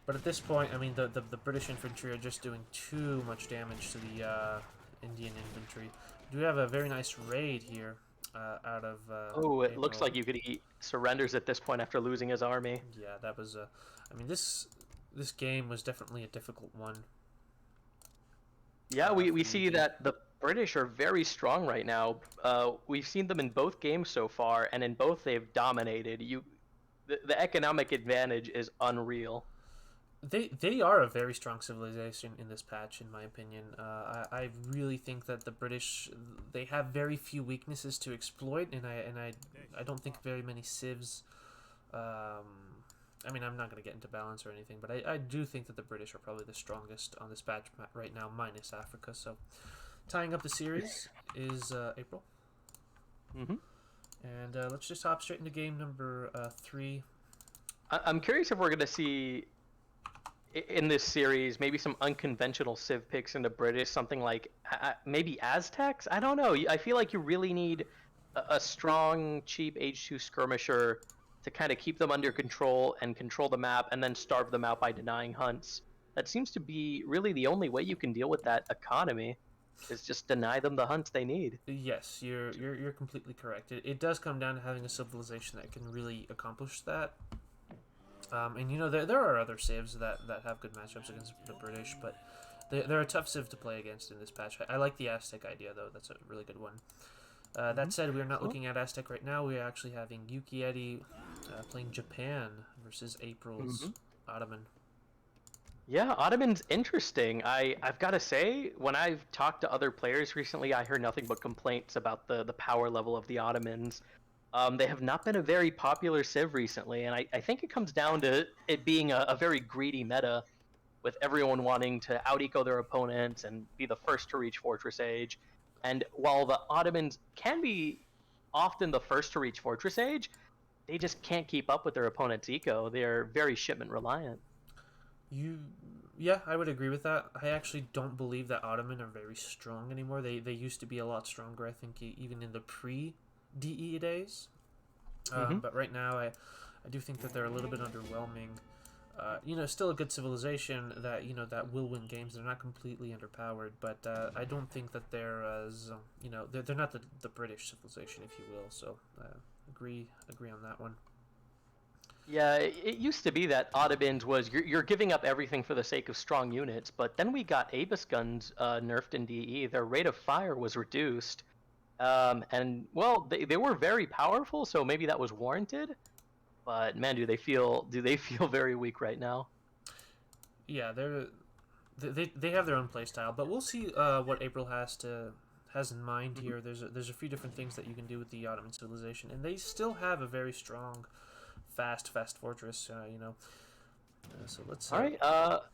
But at this point, I mean, the British infantry are just doing too much damage to the Indian infantry. We do have a very nice raid here out of... oh, it looks April. like Yukietty surrenders at this point after losing his army. Yeah, that was... I mean, this game was definitely a difficult one. Yeah, we see that the British are very strong right now. We've seen them in both games so far, and in both they've dominated. The economic advantage is unreal. They are a very strong civilization in this patch, in my opinion. I really think that the British, they have very few weaknesses to exploit, and I don't think very many civs. I mean, I'm not going to get into balance or anything, but I do think that the British are probably the strongest on this patch right now, minus Africa. So, tying up the series is April. And let's just hop straight into game number 3. I'm curious if we're going to see in this series maybe some unconventional civ picks into British, something like maybe Aztecs. I don't know. I feel like you really need a strong, cheap H2 skirmisher to kind of keep them under control and control the map, and then starve them out by denying hunts. That seems to be really the only way you can deal with that economy, is just deny them the hunts they need. Yes, you're completely correct. It does come down to having a civilization that can really accomplish that. And you know, there are other civs that have good matchups against the British, but they're a tough civ to play against in this patch. I like the Aztec idea, though. That's a really good one. That said, we are not looking at Aztec right now. We are actually having Yukietty playing Japan versus April's Ottoman. Yeah, Ottoman's interesting. I've got to say, when I've talked to other players recently, I heard nothing but complaints about the power level of the Ottomans. They have not been a very popular civ recently, and I think it comes down to it being a very greedy meta. with everyone wanting to out-eco their opponents and be the first to reach Fortress Age. And while the Ottomans can be often the first to reach Fortress Age, they just can't keep up with their opponent's eco. They're very shipment reliant. Yeah, I would agree with that. I actually don't believe that Ottoman are very strong anymore. They used to be a lot stronger, I think, even in the pre-DE days. But right now, I do think that they're a little bit underwhelming. Still a good civilization that that will win games. They're not completely underpowered, but I don't think that they're as they're not the British civilization, if you will. So agree on that one. Yeah, it used to be that Ottomans was you're giving up everything for the sake of strong units, but then we got Abyss guns nerfed in DE. Their rate of fire was reduced, and well, they were very powerful, so maybe that was warranted. But man, do they feel very weak right now? Yeah, they have their own playstyle, but we'll see what April has in mind here. There's a few different things that you can do with the Ottoman civilization, and they still have a very strong fast fortress. So let's. All right.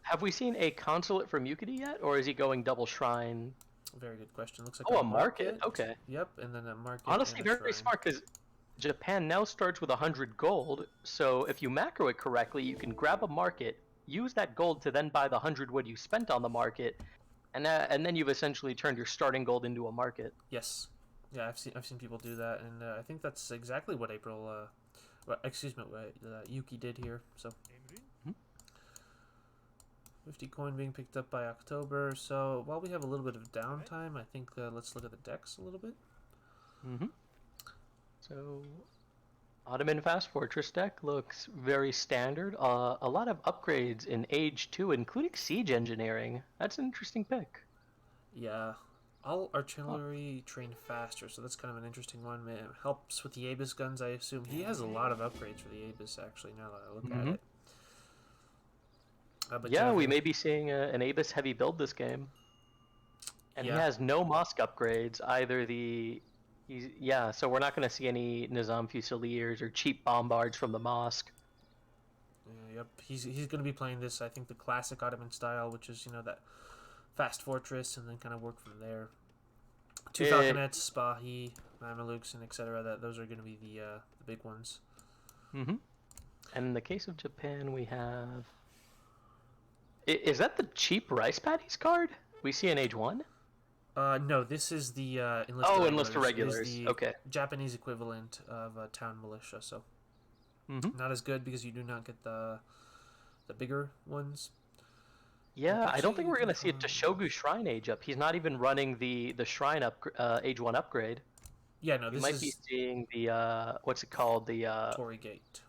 Have we seen a consulate from Yukietty yet, or is he going double shrine? Very good question. Looks like Oh, a market. Okay. Yep, and then a market. Honestly, and a very shrine. smart because Japan now starts with 100 gold. So if you macro it correctly, you can grab a market, use that gold to then buy the 100 wood you spent on the market, and then you've essentially turned your starting gold into a market. Yes. Yeah, I've seen people do that, and I think that's exactly what what Yuki did here. So. 50 coin being picked up by October. So while we have a little bit of downtime, I think let's look at the decks a little bit. So, Ottoman Fast Fortress deck looks very standard. A lot of upgrades in Age 2, including Siege Engineering. That's an interesting pick. Yeah. All artillery train faster, so that's kind of an interesting one. It helps with the Abyss guns, I assume. He has a lot of upgrades for the Abyss, actually, now that I look at it. But yeah, we may be seeing an Abyss heavy build this game. And he has no mosque upgrades, either so we're not going to see any Nizam Fusiliers or cheap bombards from the mosque. Yep, he's going to be playing this, I think, the classic Ottoman style, which is, that fast fortress, and then kind of work from there. Two Falconets, Spahi, Mamelukes, and etc. Those are going to be the big ones. And in the case of Japan, we have... Is that the cheap rice patties card we see in Age 1? No, this is the Enlisted Regulars. Okay. Japanese equivalent of Town Militia, so not as good because you do not get the bigger ones. Yeah, I don't think we're going to see a Toshogu Shrine age up. He's not even running the Shrine Age 1 upgrade. Yeah, no, we might be seeing the, what's it called? The Torii Gate.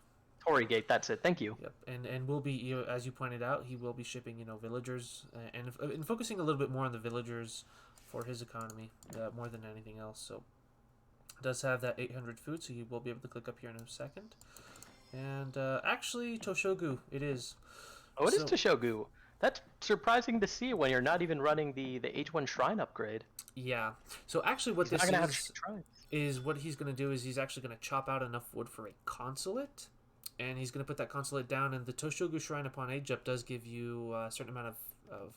Torii Gate, that's it. Thank you. Yep, and we'll be, as you pointed out, he will be shipping, villagers and focusing a little bit more on the villagers for his economy, more than anything else. So, it does have that 800 food, so you will be able to click up here in a second. And actually, Toshogu, it is. Oh, it is Toshogu. That's surprising to see when you're not even running the H1 Shrine upgrade. Yeah. So actually, what this is what he's going to do is he's actually going to chop out enough wood for a consulate. And he's going to put that consulate down, and the Toshogu Shrine upon age up does give you a certain amount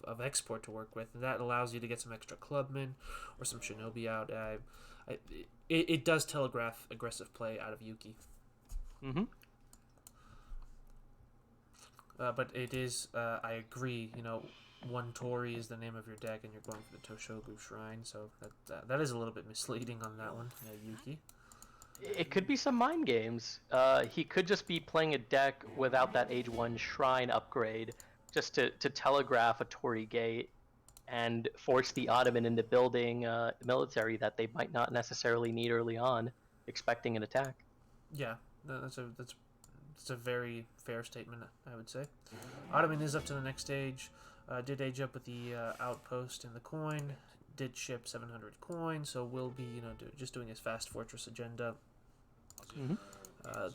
of export to work with, and that allows you to get some extra clubmen or some shinobi out. It does telegraph aggressive play out of Yuki. But it is, I agree, one Torii is the name of your deck, and you're going for the Toshogu Shrine, so that is a little bit misleading on that one, Yuki. It could be some mind games. He could just be playing a deck without that Age 1 Shrine upgrade, just to telegraph a Torii Gate and force the Ottoman into building military that they might not necessarily need early on, expecting an attack. Yeah, that's a very fair statement, I would say. Ottoman is up to the next stage. Did age up with the outpost and the coin. Did ship 700 coin, so will be just doing his fast fortress agenda.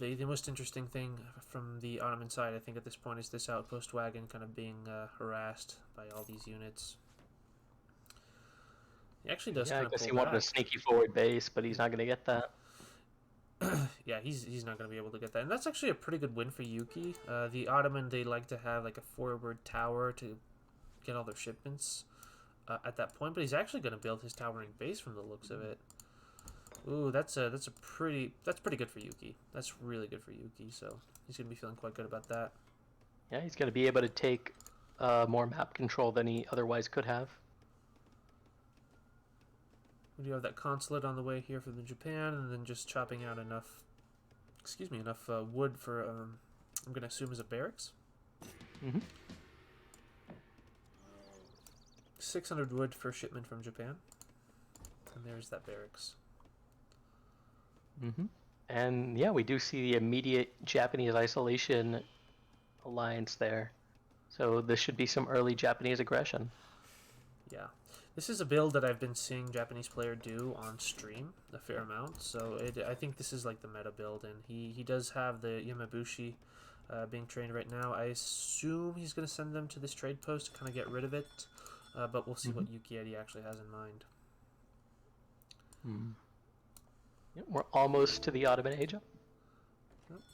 The most interesting thing from the Ottoman side, I think, at this point, is this outpost wagon kind of being harassed by all these units. He actually does. Yeah, I guess he wanted a sneaky forward base, but he's not going to get that. Yeah, he's not going to be able to get that. And that's actually a pretty good win for Yuki. The Ottoman, they like to have like a forward tower to get all their shipments at that point. But he's actually going to build his towering base from the looks of it. Ooh, that's pretty good for Yuki. That's really good for Yuki. So he's going to be feeling quite good about that. Yeah, he's going to be able to take more map control than he otherwise could have. We do have that consulate on the way here from Japan, and then just chopping out enough wood for, I'm going to assume is a barracks. 600 wood for shipment from Japan. And there's that barracks. And yeah, we do see the immediate Japanese isolation alliance there. So this should be some early Japanese aggression. Yeah. This is a build that I've been seeing Japanese player do on stream a fair amount. So I think this is like the meta build, and he does have the Yamabushi being trained right now. I assume he's going to send them to this trade post to kind of get rid of it. But we'll see what Yukietty actually has in mind. Yeah, we're almost to the Ottoman age up.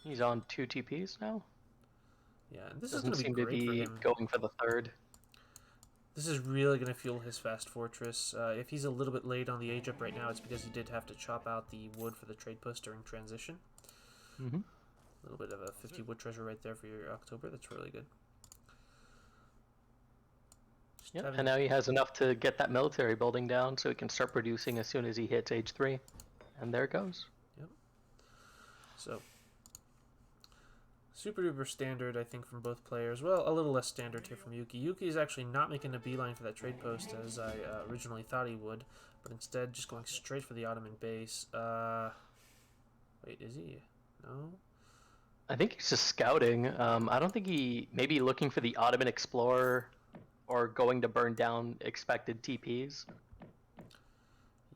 He's on 2 TPs now. Yeah, and this Doesn't is seem going to be great for him. Going for the 3rd. This is really going to fuel his fast fortress. If he's a little bit late on the age up right now, it's because he did have to chop out the wood for the trade post during transition. A little bit of a 50 wood treasure right there for your October. That's really good. Yep, and now he has enough to get that military building down so he can start producing as soon as he hits age 3. And there it goes. Yep. So, super duper standard, I think, from both players. Well, a little less standard here from Yuki. Yuki is actually not making a beeline for that trade post as I originally thought he would, but instead just going straight for the Ottoman base. Wait, is he? No? I think he's just scouting. I don't think maybe looking for the Ottoman explorer or going to burn down expected TPs.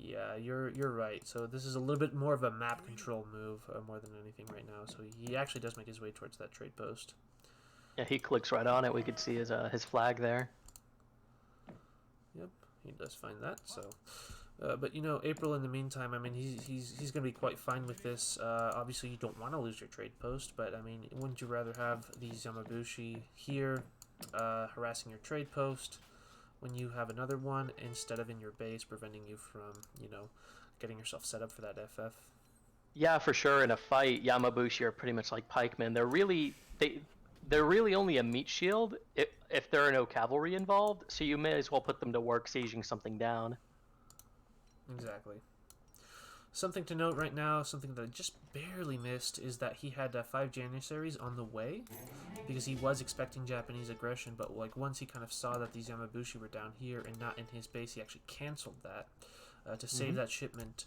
Yeah, you're right. So this is a little bit more of a map control move more than anything right now. So he actually does make his way towards that trade post. Yeah, he clicks right on it. We could see his flag there. Yep, he does find that. So, but you know, April in the meantime, I mean, he's going to be quite fine with this. Obviously, you don't want to lose your trade post, but I mean, wouldn't you rather have these Yamabushi here harassing your trade post when you have another one instead of in your base, preventing you from, you know, getting yourself set up for that FF? Yeah, for sure. In a fight, Yamabushi are pretty much like pikemen. They're really only a meat shield if there are no cavalry involved. So you may as well put them to work sieging something down. Exactly. Something to note right now, something that I just barely missed, is that he had 5 Janissaries on the way because he was expecting Japanese aggression, but like once he kind of saw that these Yamabushi were down here and not in his base, he actually canceled that to save that shipment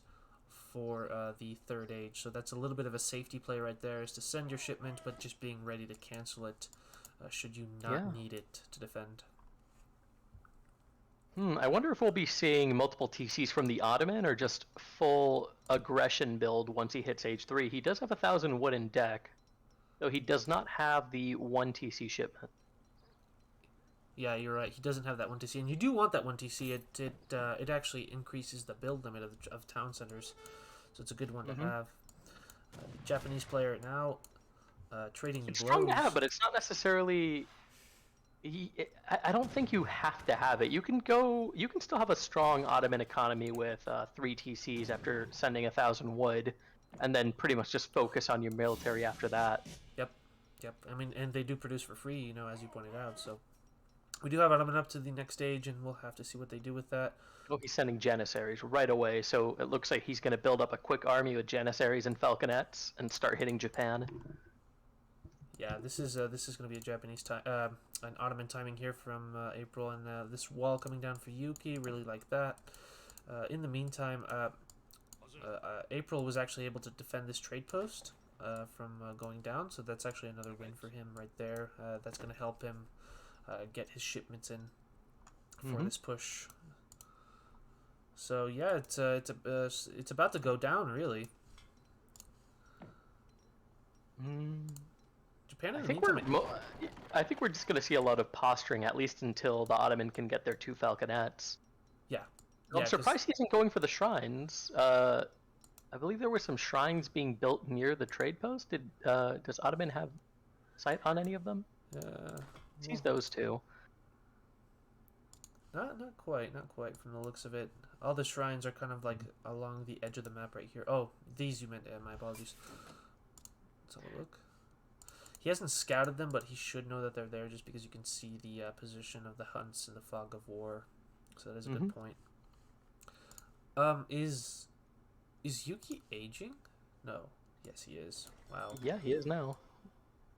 for the 3rd age. So that's a little bit of a safety play right there, is to send your shipment but just being ready to cancel it should you not need it to defend. I wonder if we'll be seeing multiple TCs from the Ottoman or just full aggression build once he hits age 3. He does have 1,000 wood in deck, though he does not have the 1 TC shipment. Yeah, you're right. He doesn't have that 1 TC, and you do want that 1 TC. It actually increases the build limit of town centers, so it's a good one to have. Japanese player now trading It's blows. strong to have, but it's not necessarily. I don't think you have to have it. You can still have a strong Ottoman economy with 3 TCs after sending 1,000 wood, and then pretty much just focus on your military after that. Yep. I mean, and they do produce for free, you know, as you pointed out. So we do have Ottoman up to the next stage, and we'll have to see what they do with that. Oh, he's sending Janissaries right away, so it looks like he's going to build up a quick army with Janissaries and Falconets and start hitting Japan. Yeah, this is going to be a Japanese an Ottoman timing here from April, and this wall coming down for Yuki, really like that. In the meantime, April was actually able to defend this trade post from going down, so that's actually another win for him right there. That's going to help him get his shipments in for this push. So yeah, it's about to go down, really. Japan in the meantime, I think we're just going to see a lot of posturing, at least until the Ottoman can get their 2 Falconets. Yeah. I'm surprised he isn't going for the shrines. I believe there were some shrines being built near the trade post. Does Ottoman have sight on any of them? Sees those two. Not quite from the looks of it. All the shrines are kind of like along the edge of the map right here. Oh, these you meant. My apologies. Let's have a look. He hasn't scouted them, but he should know that they're there just because you can see the position of the hunts in the fog of war. So that is a good point. Is Yuki aging? No. Yes, he is. Wow. Yeah, he is now.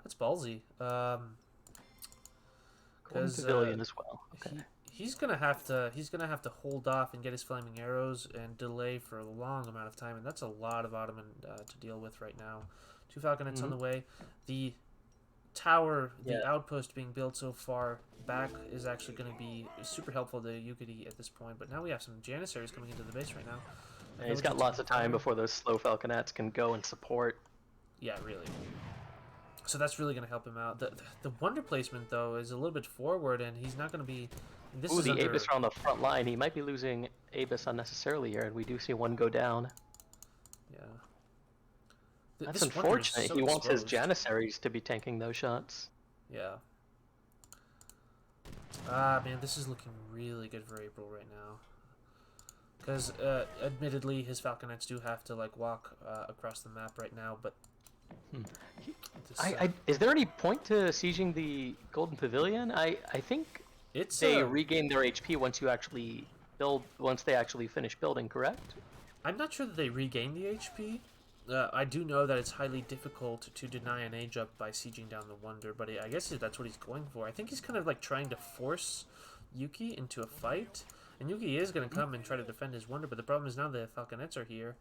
That's ballsy. Pavilion as well. Okay. He's gonna have to hold off and get his flaming arrows and delay for a long amount of time, and that's a lot of Ottoman to deal with right now. 2 falconets on the way. The tower, the outpost being built so far back is actually going to be super helpful to Yukietty at this point. But now we have some Janissaries coming into the base right now. And he's got lots of time before those slow falconets can go and support. Yeah, really. So that's really going to help him out. The wonder placement though is a little bit forward, and he's not going to be. This Ooh, is the under... Abus are on the front line. He might be losing Abus unnecessarily here, and we do see one go down. Yeah. That's unfortunate. He wants his Janissaries to be tanking those shots. Yeah. Ah, man, this is looking really good for April right now. Because, admittedly, his falconets do have to, like, walk across the map right now, but... Is there any point to sieging the Golden Pavilion? I think they regain their HP once you actually once they actually finish building, correct? I'm not sure that they regain the HP. I do know that it's highly difficult to deny an age up by sieging down the Wonder, but I guess that's what he's going for. I think he's kind of like trying to force Yuki into a fight, and Yuki is going to come and try to defend his Wonder, but the problem is now the falconets are here.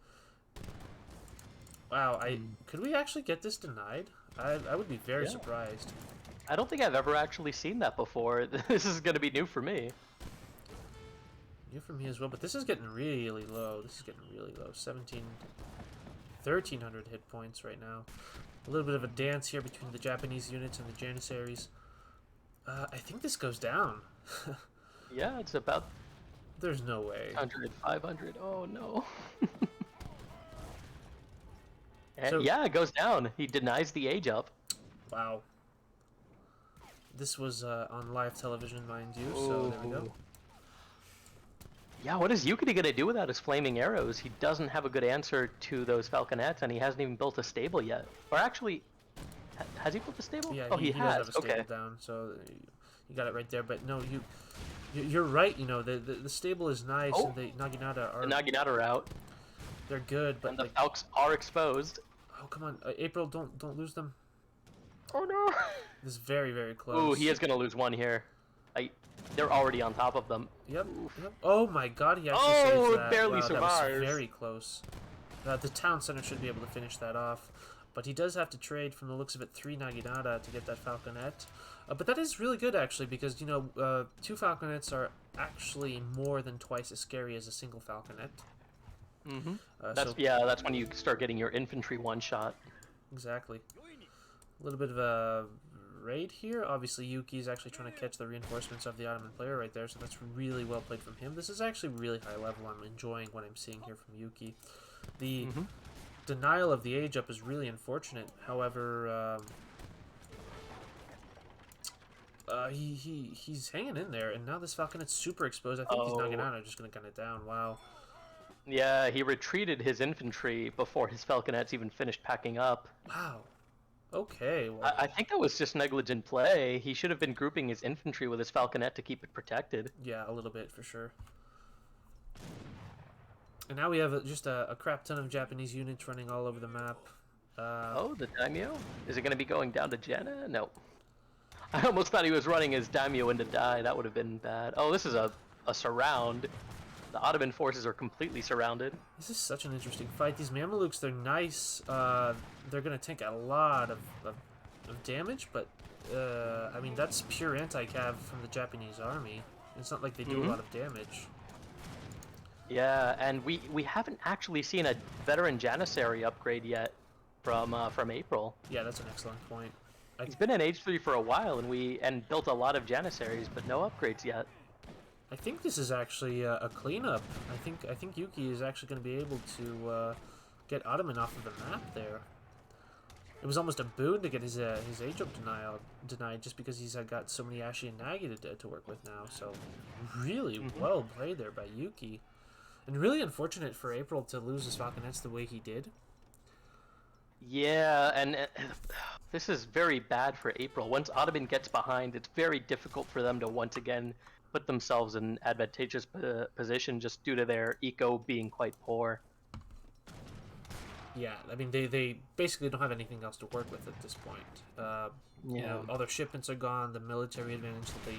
Wow, could we actually get this denied? I would be very surprised. I don't think I've ever actually seen that before. This is going to be new for me. New for me as well, but this is getting really low. 1,300 hit points right now. A little bit of a dance here between the Japanese units and the Janissaries. I think this goes down. Yeah, it's about... There's no way. 100, 500. Oh, no. So, yeah, it goes down. He denies the age up. Wow. This was on live television, mind you, so there we go. Yeah, what is Yukietty going to do without his flaming arrows? He doesn't have a good answer to those falconets, and he hasn't even built a stable yet. Or actually, has he built a stable? Yeah, he does has. have a stable down, so you got it right there. But no, you're right. You know, the stable is nice, and the Naginata are... The Naginata are out. They're good, but... And the Falcons are exposed. Oh, come on. April, don't lose them. Oh, no. This is very, very close. Ooh, he is going to lose one here. They're already on top of them. Yep. Oh my god, he actually saves that. Barely wow, survives. That was very close. The town center should be able to finish that off. But he does have to trade, from the looks of it, 3 Naginata to get that falconet. But that is really good, actually, because, you know, 2 falconets are actually more than twice as scary as a single falconet. Mm-hmm. That's when you start getting your infantry one-shot. Exactly. A little bit of a raid here. Obviously, Yuki is actually trying to catch the reinforcements of the Ottoman player right there, so that's really well played from him. This is actually really high level. I'm enjoying what I'm seeing here from Yuki. The denial of the age up is really unfortunate. However, he's hanging in there, and now this falconet's super exposed. I think these Naginata are just going to gun it down. Wow. Yeah, he retreated his infantry before his falconets even finished packing up. Wow. Okay. Well, I think that was just negligent play. He should have been grouping his infantry with his falconet to keep it protected. Yeah, a little bit for sure. And now we have just a crap ton of Japanese units running all over the map. Oh, the daimyo? Is it going to be going down to Jena? No. I almost thought he was running his daimyo into Dai. That would have been bad. Oh, this is a surround. The Ottoman forces are completely surrounded. This is such an interesting fight. These Mamelukes, they're nice. They're going to take a lot of damage, but, I mean, that's pure anti-cav from the Japanese army. It's not like they do a lot of damage. Yeah, and we haven't actually seen a veteran Janissary upgrade yet from April. Yeah, that's an excellent point. He's been in H3 for a while, and built a lot of Janissaries, but no upgrades yet. I think this is actually a cleanup. I think Yuki is actually going to be able to get Ottoman off of the map there. It was almost a boon to get his age up denied just because he's got so many Ashy and Nagi to work with now. So really well played there by Yuki. And really unfortunate for April to lose his Falconets the way he did. Yeah, and this is very bad for April. Once Ottoman gets behind, it's very difficult for them to once again put themselves in advantageous position just due to their eco being quite poor. Yeah, I mean, they basically don't have anything else to work with at this point. You know, all their shipments are gone, the military advantage that they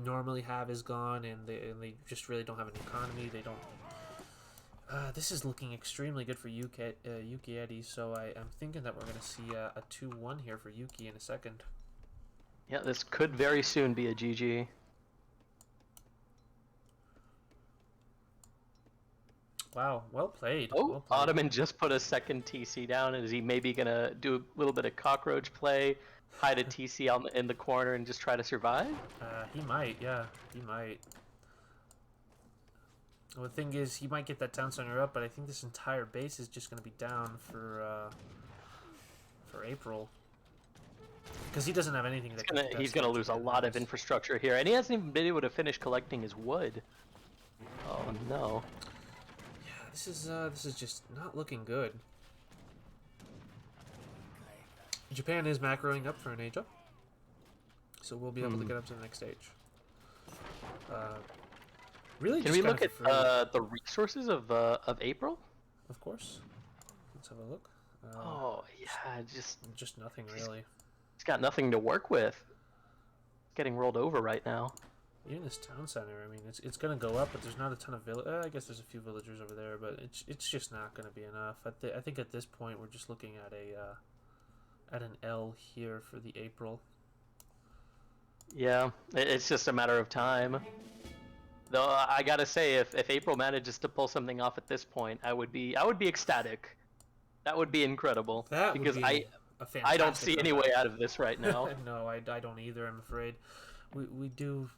normally have is gone, and they just really don't have an economy. They don't... this is looking extremely good for Yukietty, so I'm thinking that we're going to see a 2-1 here for Yuki in a second. Yeah, this could very soon be a GG. Wow, well played. Oh, well played. Ottoman just put a second TC down. Is he maybe going to do a little bit of cockroach play, hide a TC in the corner, and just try to survive? He might, yeah, he might. Well, the thing is, he might get that town center up, but I think this entire base is just going to be down for April. Because he doesn't have anything that he's gonna lose a lot of infrastructure here, and he hasn't even been able to finish collecting his wood. Oh no. This is just not looking good. Japan is macroing up for an age up, so we'll be able to get up to the next stage. Really, can we look at the resources of April? Of course. Let's have a look. Oh yeah, just nothing really. He's got nothing to work with. It's getting rolled over right now. Even this town center, I mean, it's gonna go up, but there's not a ton of I guess there's a few villagers over there, but it's just not gonna be enough. I think at this point we're just looking at an L here for the April. Yeah, it's just a matter of time. Though I gotta say, if April manages to pull something off at this point, I would be ecstatic. That would be incredible. Because I don't see any way out of this right now. No, I don't either. I'm afraid. We do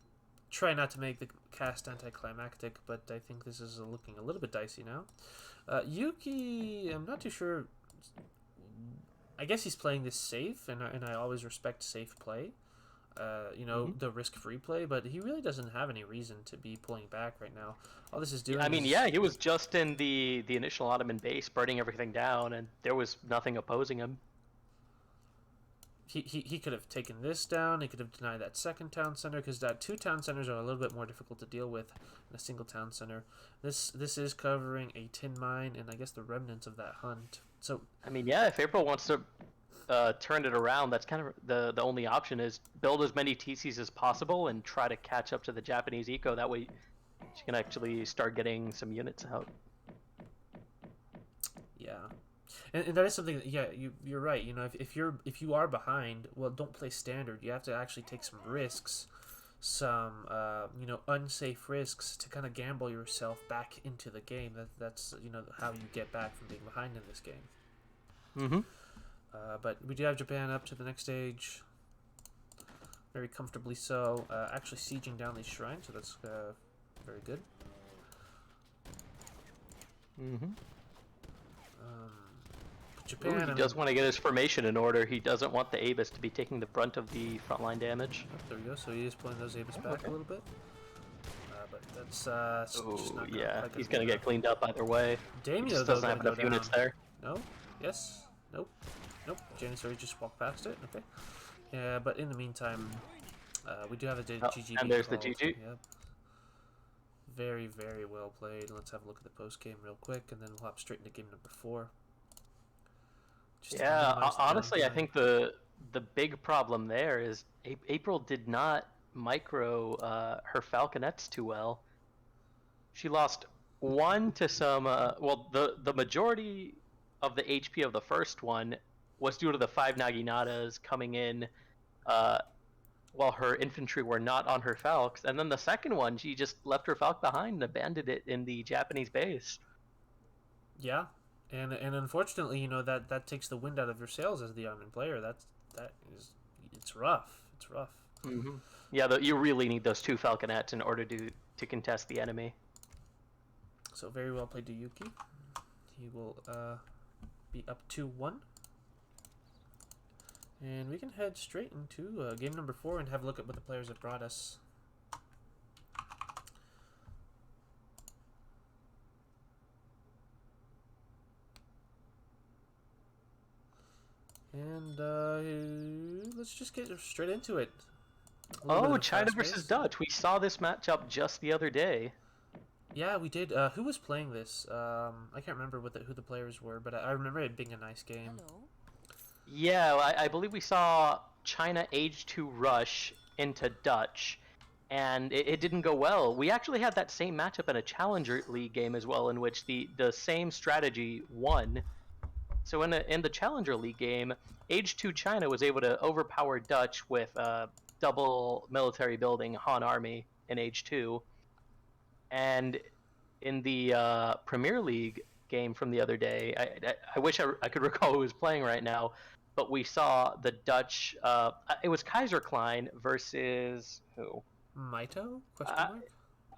try not to make the cast anticlimactic, but I think this is looking a little bit dicey now. Yuki, I'm not too sure. I guess he's playing this safe, and I always respect safe play. You know, the risk-free play, but he really doesn't have any reason to be pulling back right now. All this is doing I mean, yeah, he was just in the initial Ottoman base, burning everything down, and there was nothing opposing him. He could have taken this down. He could have denied that second town center, because that 2 town centers are a little bit more difficult to deal with than a single town center. This is covering a tin mine and I guess the remnants of that hunt. So I mean, yeah, if April wants to turn it around, that's kind of the only option is build as many TCs as possible and try to catch up to the Japanese eco. That way, she can actually start getting some units out. Yeah. And that is something that, yeah, you're right. You know, if you are behind, well, don't play standard. You have to actually take some risks, some you know, unsafe risks to kind of gamble yourself back into the game. That's you know, how you get back from being behind in this game. But we do have Japan up to the next stage, very comfortably so. Actually sieging down these shrines, so that's very good. Japan. He does want to get his formation in order. He doesn't want the Avis to be taking the brunt of the frontline damage. There we go. So he is pulling those Avis back a little bit. But that's just not yeah, he's gonna get cleaned up either way. Daimyo, he just doesn't have enough units there. No. Yes. Nope. Nope. Janissary just walked past it. Okay. Yeah, but in the meantime, we do have a GG. And there's the GG. Yep. Very, very well played. Let's have a look at the post game real quick, and then we'll hop straight into game number 4. Yeah, honestly, I think the big problem there is April did not micro her falconets too well. She lost 1 to some. Well, the majority of the HP of the first one was due to the 5 Naginatas coming in while her infantry were not on her falcs, and then the second one, she just left her falc behind and abandoned it in the Japanese base. Yeah. And unfortunately, you know, that takes the wind out of your sails as the Ottoman player. It's rough. It's rough. Yeah, you really need those 2 falconets in order to contest the enemy. So very well played to Yuki. He will be up 2-1. And we can head straight into game number 4 and have a look at what the players have brought us. And let's just get straight into it. Oh, China versus Dutch. We saw this matchup just the other day. Yeah, we did. Who was playing this? I can't remember who the players were, but I remember it being a nice game. Hello. Yeah, I believe we saw China Age 2 rush into Dutch, and it didn't go well. We actually had that same matchup in a Challenger League game as well, in which the same strategy won. So in the Challenger League game, Age 2 China was able to overpower Dutch with double military building Han Army in Age 2. And in the Premier League game from the other day, I wish I could recall who was playing right now, but we saw the Dutch. It was Kaiser Klein versus who? Maito?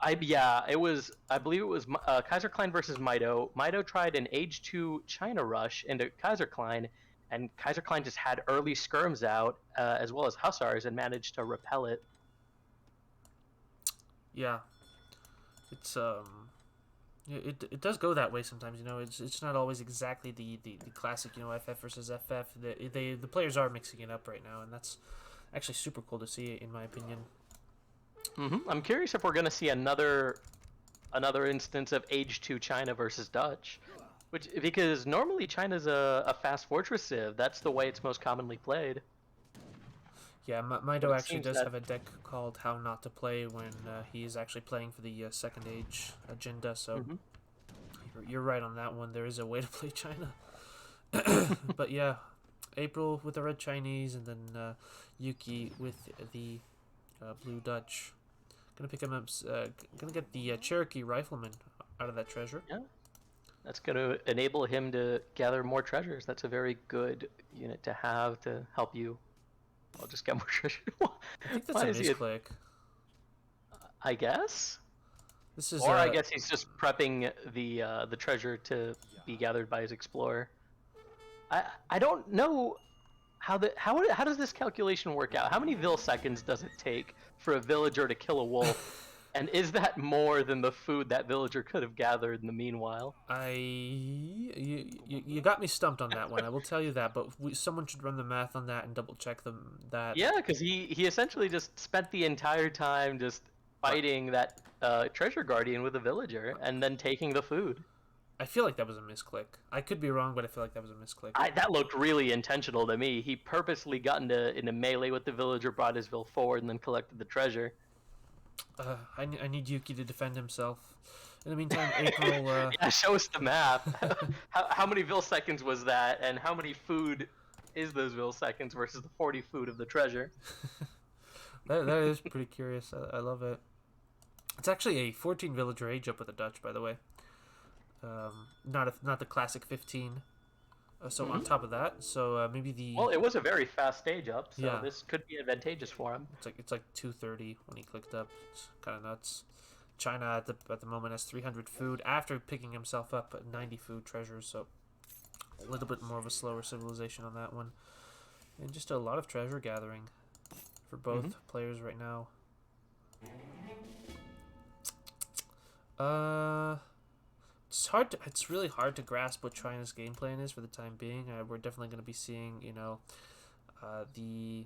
It was. I believe it was Kaiser Klein versus Maito. Maito tried an Age 2 China rush into Kaiser Klein, and Kaiser Klein just had early skirms out as well as hussars and managed to repel it. Yeah. It's it does go that way sometimes, you know. It's not always exactly the classic, you know, FF versus FF. The players are mixing it up right now, and that's actually super cool to see, in my opinion. I'm curious if we're going to see another instance of Age 2 China versus Dutch, because normally China's a fast fortress civ. That's the way it's most commonly played. Yeah, Maito actually does have a deck called How Not to Play when he is actually playing for the Second Age agenda, so you're right on that one. There is a way to play China. But yeah, April with the Red Chinese, and then Yuki with the Blue Dutch. Gonna pick him up, gonna get the Cherokee Rifleman out of that treasure. Yeah, that's gonna enable him to gather more treasures. That's a very good unit to have to help you. I'll just get more treasure. I think that's a misclick. I guess. This is, or I guess he's just prepping the treasure to be gathered by his explorer. I don't know how does this calculation work out? How many seconds does it take for a villager to kill a wolf? And is that more than the food that villager could have gathered in the meanwhile? You got me stumped on that one. I will tell you that, but someone should run the math on that and double check that. Yeah, because he essentially just spent the entire time just fighting that treasure guardian with a villager and then taking the food. I feel like that was a misclick. I could be wrong, but I feel like that was a misclick. That looked really intentional to me. He purposely got into melee with the villager, brought his vil forward, and then collected the treasure. I need Yuki to defend himself. In the meantime, April... Yeah, show us the map. How many seconds was that, and how many food is those seconds versus the 40 food of the treasure? that is pretty curious. I love it. It's actually a 14 villager age up with the Dutch, by the way. Not the classic 15. So on top of that, so maybe the... Well, it was a very fast stage up, so yeah. This could be advantageous for him. It's like 230 when he clicked up. It's kind of nuts. China at the moment has 300 food after picking himself up at 90 food treasures, so a little bit more of a slower civilization on that one. And just a lot of treasure gathering for both players right now. It's really hard to grasp what China's game plan is for the time being. We're definitely going to be seeing, the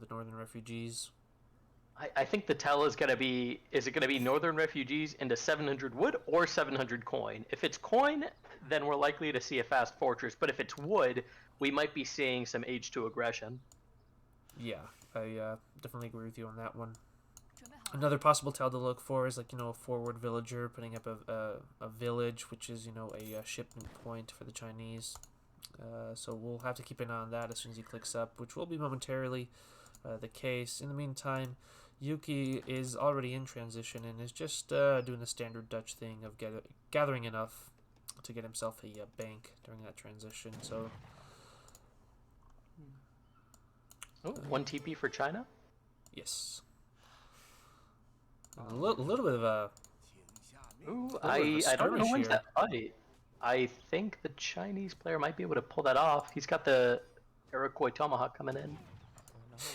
northern refugees. I think the tell is going to be, is it going to be northern refugees into 700 wood or 700 coin? If it's coin, then we're likely to see a fast fortress. But if it's wood, we might be seeing some Age 2 aggression. Yeah, I definitely agree with you on that one. Another possible tell to look for is, like, a forward villager putting up a village, which is, a shipment point for the Chinese. So we'll have to keep an eye on that as soon as he clicks up, which will be momentarily the case. In the meantime, Yuki is already in transition and is just doing the standard Dutch thing of gathering enough to get himself a bank during that transition. So, one TP for China? Yes. A little bit of a... Ooh, I don't know when's that fight. I think the Chinese player might be able to pull that off. He's got the Iroquois Tomahawk coming in.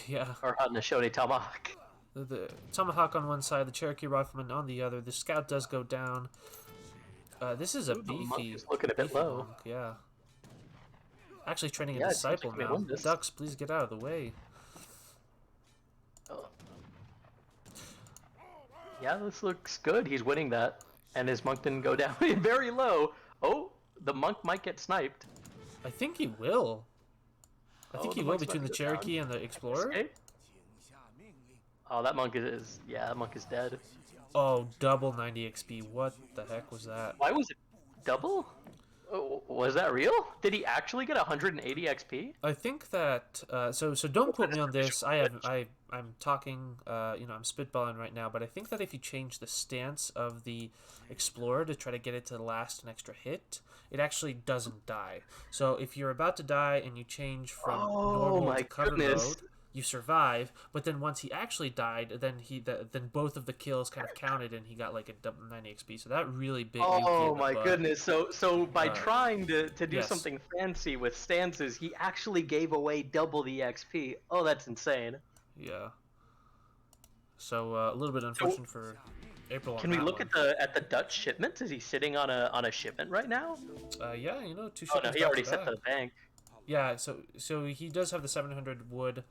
Yeah. Or Haudenosaunee Tomahawk. The Tomahawk on one side, the Cherokee Rifleman on the other. The Scout does go down. This is a Ooh, the monk beefy, is looking a bit beefy low. monk, yeah. Actually training a Yeah, it seems disciple like we now. won this. Ducks, please get out of the way. Oh. Yeah, this looks good. He's winning that. And his monk didn't go down very low. Oh, the monk might get sniped. I think he will. I think the he will monk's about between the to go down. Cherokee and the Explorer. Escape? Oh, that monk is... Yeah, that monk is dead. Oh, double 90 XP. What the heck was that? Why was it double? Oh, was that real? Did he actually get 180 XP? I think that so don't quote me on this. I'm talking I'm spitballing right now, but I think that if you change the stance of the Explorer to try to get it to last an extra hit, it actually doesn't die. So if you're about to die and you change from normal to cover mode, you survive. But then once he actually died, then then both of the kills kind of counted, and he got like a double 90 XP. So that really bit Yuki Oh in the my butt. goodness! So by trying to do yes. something fancy with stances, he actually gave away double the XP. Oh, that's insane. Yeah. So a little bit unfortunate for April. Can we look at the Dutch shipments? Is he sitting on a shipment right now? Yeah, you know, 2 Oh shipments. no, he already sent to the bank. Yeah, so he does have the 700 wood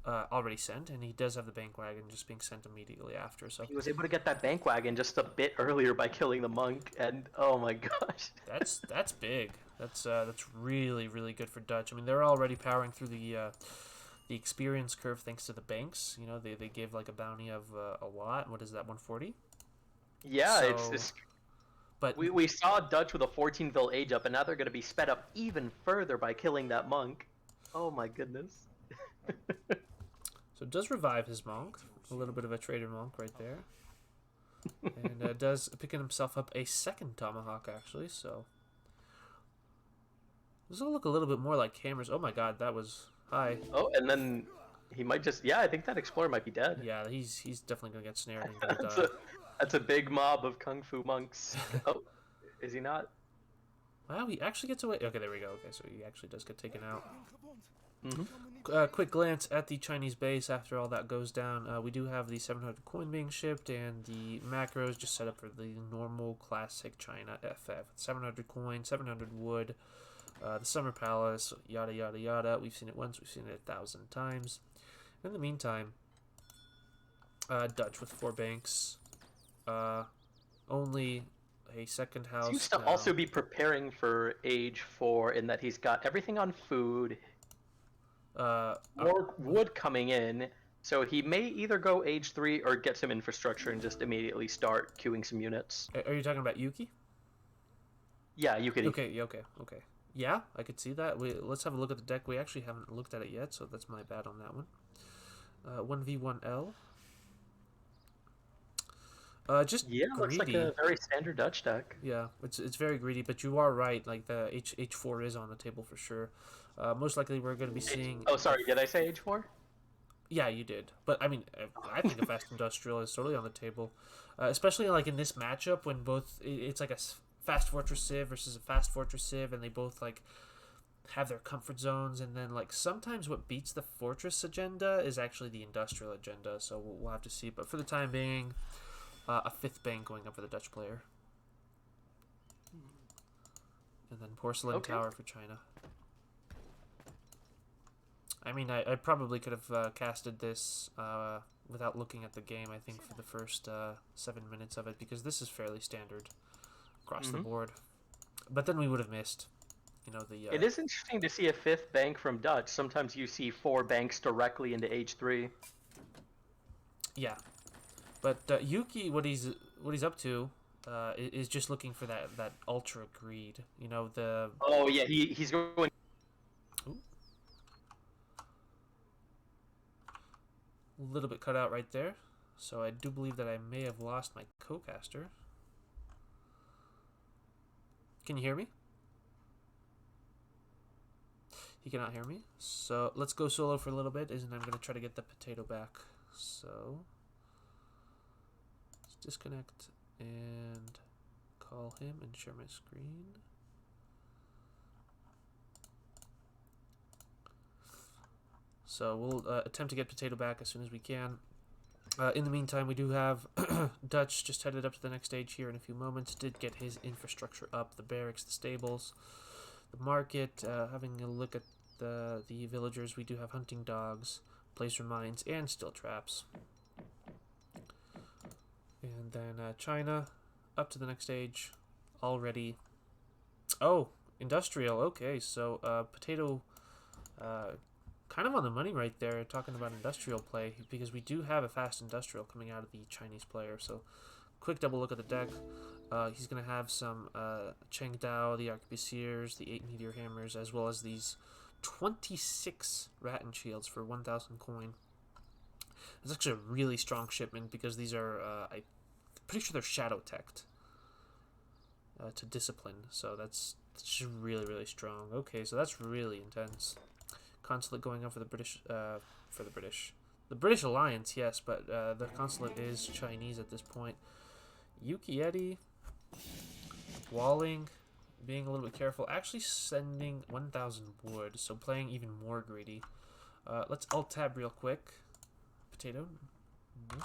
already sent, and he does have the bank wagon just being sent immediately after. So he was able to get that bank wagon just a bit earlier by killing the monk, and oh my gosh. that's big. That's really good for Dutch. I mean, they're already powering through the experience curve thanks to the banks. You know, they gave like a bounty of a lot. What is that, 140? Yeah, so, it's but we saw Dutch with a 14 age up, and now they're going to be sped up even further by killing that monk. Oh my goodness. So it does revive his monk, a little bit of a trader monk right there, and does picking himself up a second tomahawk actually. So this will look a little bit more like hammers. Oh my god, that was high. Oh, and then he might just I think that explorer might be dead. Yeah, he's definitely gonna get snared and gonna die. That's a big mob of kung fu monks. Oh, is he not? Wow, he actually gets away. Okay, there we go. Okay, so he actually does get taken out. Mm-hmm. Quick glance at the Chinese base after all that goes down. We do have the 700 coin being shipped, and the macros just set up for the normal classic China FF. 700 coin, 700 wood, the Summer Palace, yada yada yada. We've seen it once, we've seen it 1,000 times. In the meantime, Dutch with 4 banks. Only a second house. Seems to also be preparing for age 4 in that he's got everything on food. More wood coming in, so he may either go age 3 or get some infrastructure and just immediately start queuing some units. Are you talking about Yuki? Yeah, Yukietty. Okay. Yeah, I could see that. Let's have a look at the deck. We actually haven't looked at it yet, so that's my bad on that one. 1v1L. Just yeah, greedy. Looks like a very standard Dutch deck. Yeah, it's very greedy, but you are right. Like the H4 is on the table for sure. Most likely we're going to be seeing. Oh, sorry, did I say age 4? Yeah, you did. But I mean, I think a fast industrial is totally on the table, especially like in this matchup when both it's like a fast fortress civ versus a fast fortress civ, and they both like have their comfort zones, and then like sometimes what beats the fortress agenda is actually the industrial agenda. So we'll have to see. But for the time being. A 5th bank going up for the Dutch player. And then Porcelain Tower for China. I mean, I probably could have casted this without looking at the game, I think, for the first 7 minutes of it, because this is fairly standard across the board. But then we would have missed, you know, the... It is interesting to see a 5th bank from Dutch. Sometimes you see 4 banks directly into age 3. Yeah. But Yuki, what he's up to, is just looking for that ultra greed. You know, the. Oh yeah, he's going. Ooh. A little bit cut out right there, so I do believe that I may have lost my co-caster. Can you hear me? He cannot hear me. So let's go solo for a little bit, and I'm going to try to get the potato back. So. Disconnect and call him and share my screen. So we'll attempt to get Potato back as soon as we can. In the meantime, we do have Dutch just headed up to the next stage here in a few moments. Did get his infrastructure up, the barracks, the stables, the market. Having a look at the villagers, we do have hunting dogs, placer mines, and steel traps. And then China up to the next stage already. Oh, industrial. Okay, so Potato kind of on the money right there, talking about industrial play, because we do have a fast industrial coming out of the Chinese player. So quick double look at the deck. He's going to have some Cheng Dao, the Arquebusiers, the 8 Meteor Hammers, as well as these 26 Rattan Shields for 1,000 coin. It's actually a really strong shipment because these are, I'm pretty sure they're Shadow Teched to Discipline. So that's just really, really strong. Okay, so that's really intense. Consulate going on for the British Alliance, yes, but the consulate is Chinese at this point. Yukietty, walling, being a little bit careful, actually sending 1,000 wood, so playing even more greedy. Let's alt tab real quick. Potato. Nope.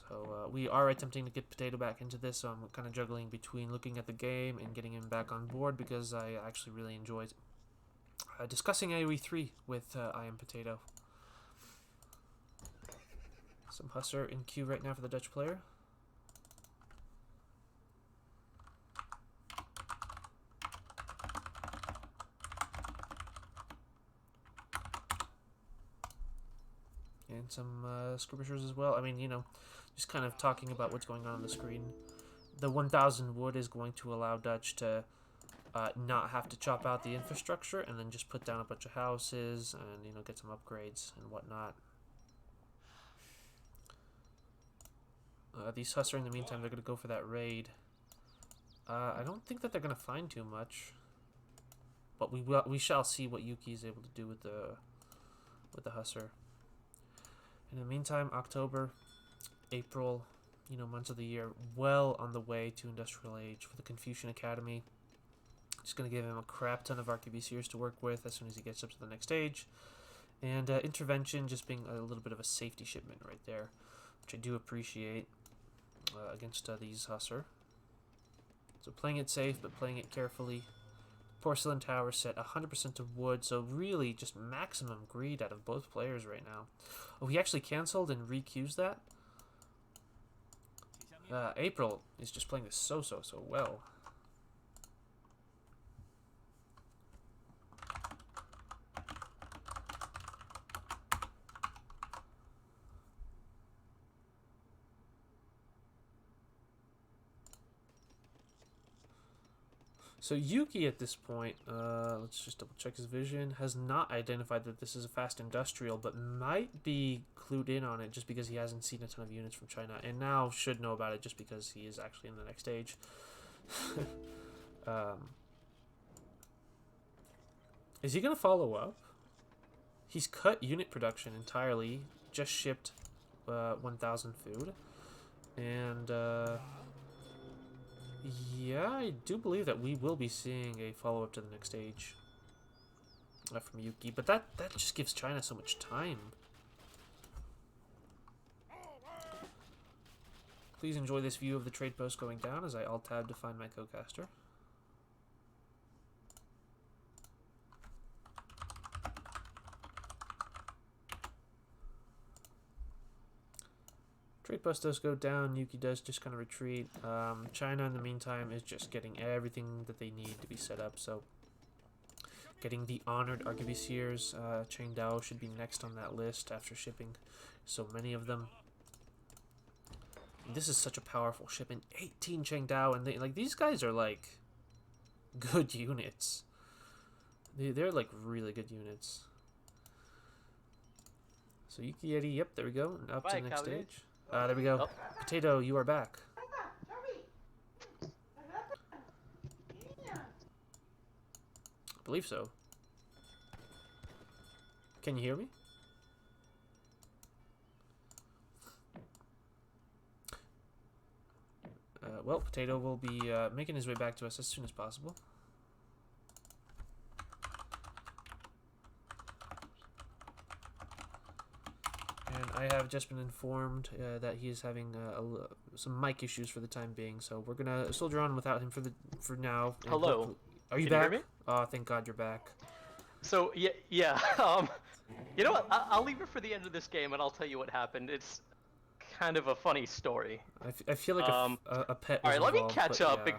So we are attempting to get Potato back into this, so I'm kind of juggling between looking at the game and getting him back on board because I actually really enjoyed discussing AoE 3 with I Am Potato. Some Hussar in queue right now for the Dutch player. And some skirmishers as well. I mean, you know, just kind of talking about what's going on the screen. The 1,000 wood is going to allow Dutch to not have to chop out the infrastructure and then just put down a bunch of houses and, you know, get some upgrades and whatnot. These Hussar, in the meantime, they're going to go for that raid. I don't think that they're going to find too much, but we shall see what Yuki is able to do with the Hussar. In the meantime, October, April, you know, months of the year, well on the way to Industrial Age for the Confucian Academy. Just going to give him a crap ton of Arquebusiers to work with as soon as he gets up to the next stage. And Intervention just being a little bit of a safety shipment right there, which I do appreciate against these Hussar. So playing it safe, but playing it carefully. Porcelain Tower set 100% of wood, so really just maximum greed out of both players right now. Oh, he actually cancelled and re-queues that? April is just playing this so well. So Yuki at this point, let's just double check his vision, has not identified that this is a fast industrial, but might be clued in on it just because he hasn't seen a ton of units from China, and now should know about it just because he is actually in the next stage. Is he going to follow up? He's cut unit production entirely, just shipped 1,000 food, and yeah, I do believe that we will be seeing a follow-up to the next stage from Yuki, but that just gives China so much time. Please enjoy this view of the trade post going down as I alt-tab to find my co-caster. Trade post does go down, Yuki does just kind of retreat. China, in the meantime, is just getting everything that they need to be set up. So, getting the honored Arquebusiers. Cheng Dao should be next on that list after shipping so many of them. And this is such a powerful shipment. 18 Cheng Dao, and they, like, these guys are like good units. They're like really good units. So Yukietty, yep, there we go. And up to the next stage. There we go. Oh. Potato, you are back. I believe so. Can you hear me? well, Potato will be making his way back to us as soon as possible. And I have just been informed that he is having some mic issues for the time being, so we're gonna soldier on without him for now. And Hello. are you Can you back? hear me? Oh, thank God you're back. So yeah. You know what? I'll leave it for the end of this game, and I'll tell you what happened. It's kind of a funny story. I feel like a pet All was right, let me involved, catch but up.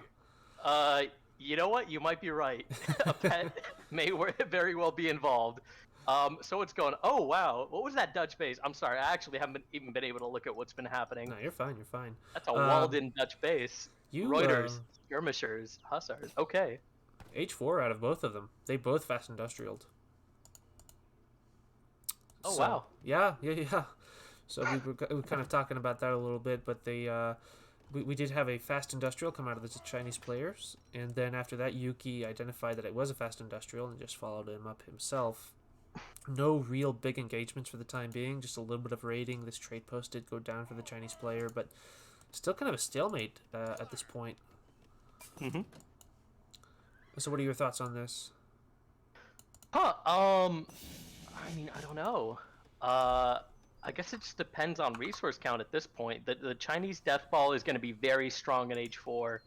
yeah. You know what? You might be right. A pet may very well be involved. So it's going. Oh wow, what was that Dutch base? I'm sorry, I actually haven't even been able to look at what's been happening. No, you're fine. You're fine. That's a walled-in Dutch base. You Reuters, skirmishers, hussars. Okay. H4 out of both of them. They both fast industrialed. Oh So, wow. Yeah. So we were kind of talking about that a little bit, but we did have a fast industrial come out of the Chinese players, and then after that, Yuki identified that it was a fast industrial and just followed him up himself. No real big engagements for the time being, just a little bit of raiding. This trade post did go down for the Chinese player, but still kind of a stalemate at this point. Mm-hmm. So what are your thoughts on this? Huh. I mean, I don't know. I guess it just depends on resource count at this point. The Chinese death ball is going to be very strong in H4.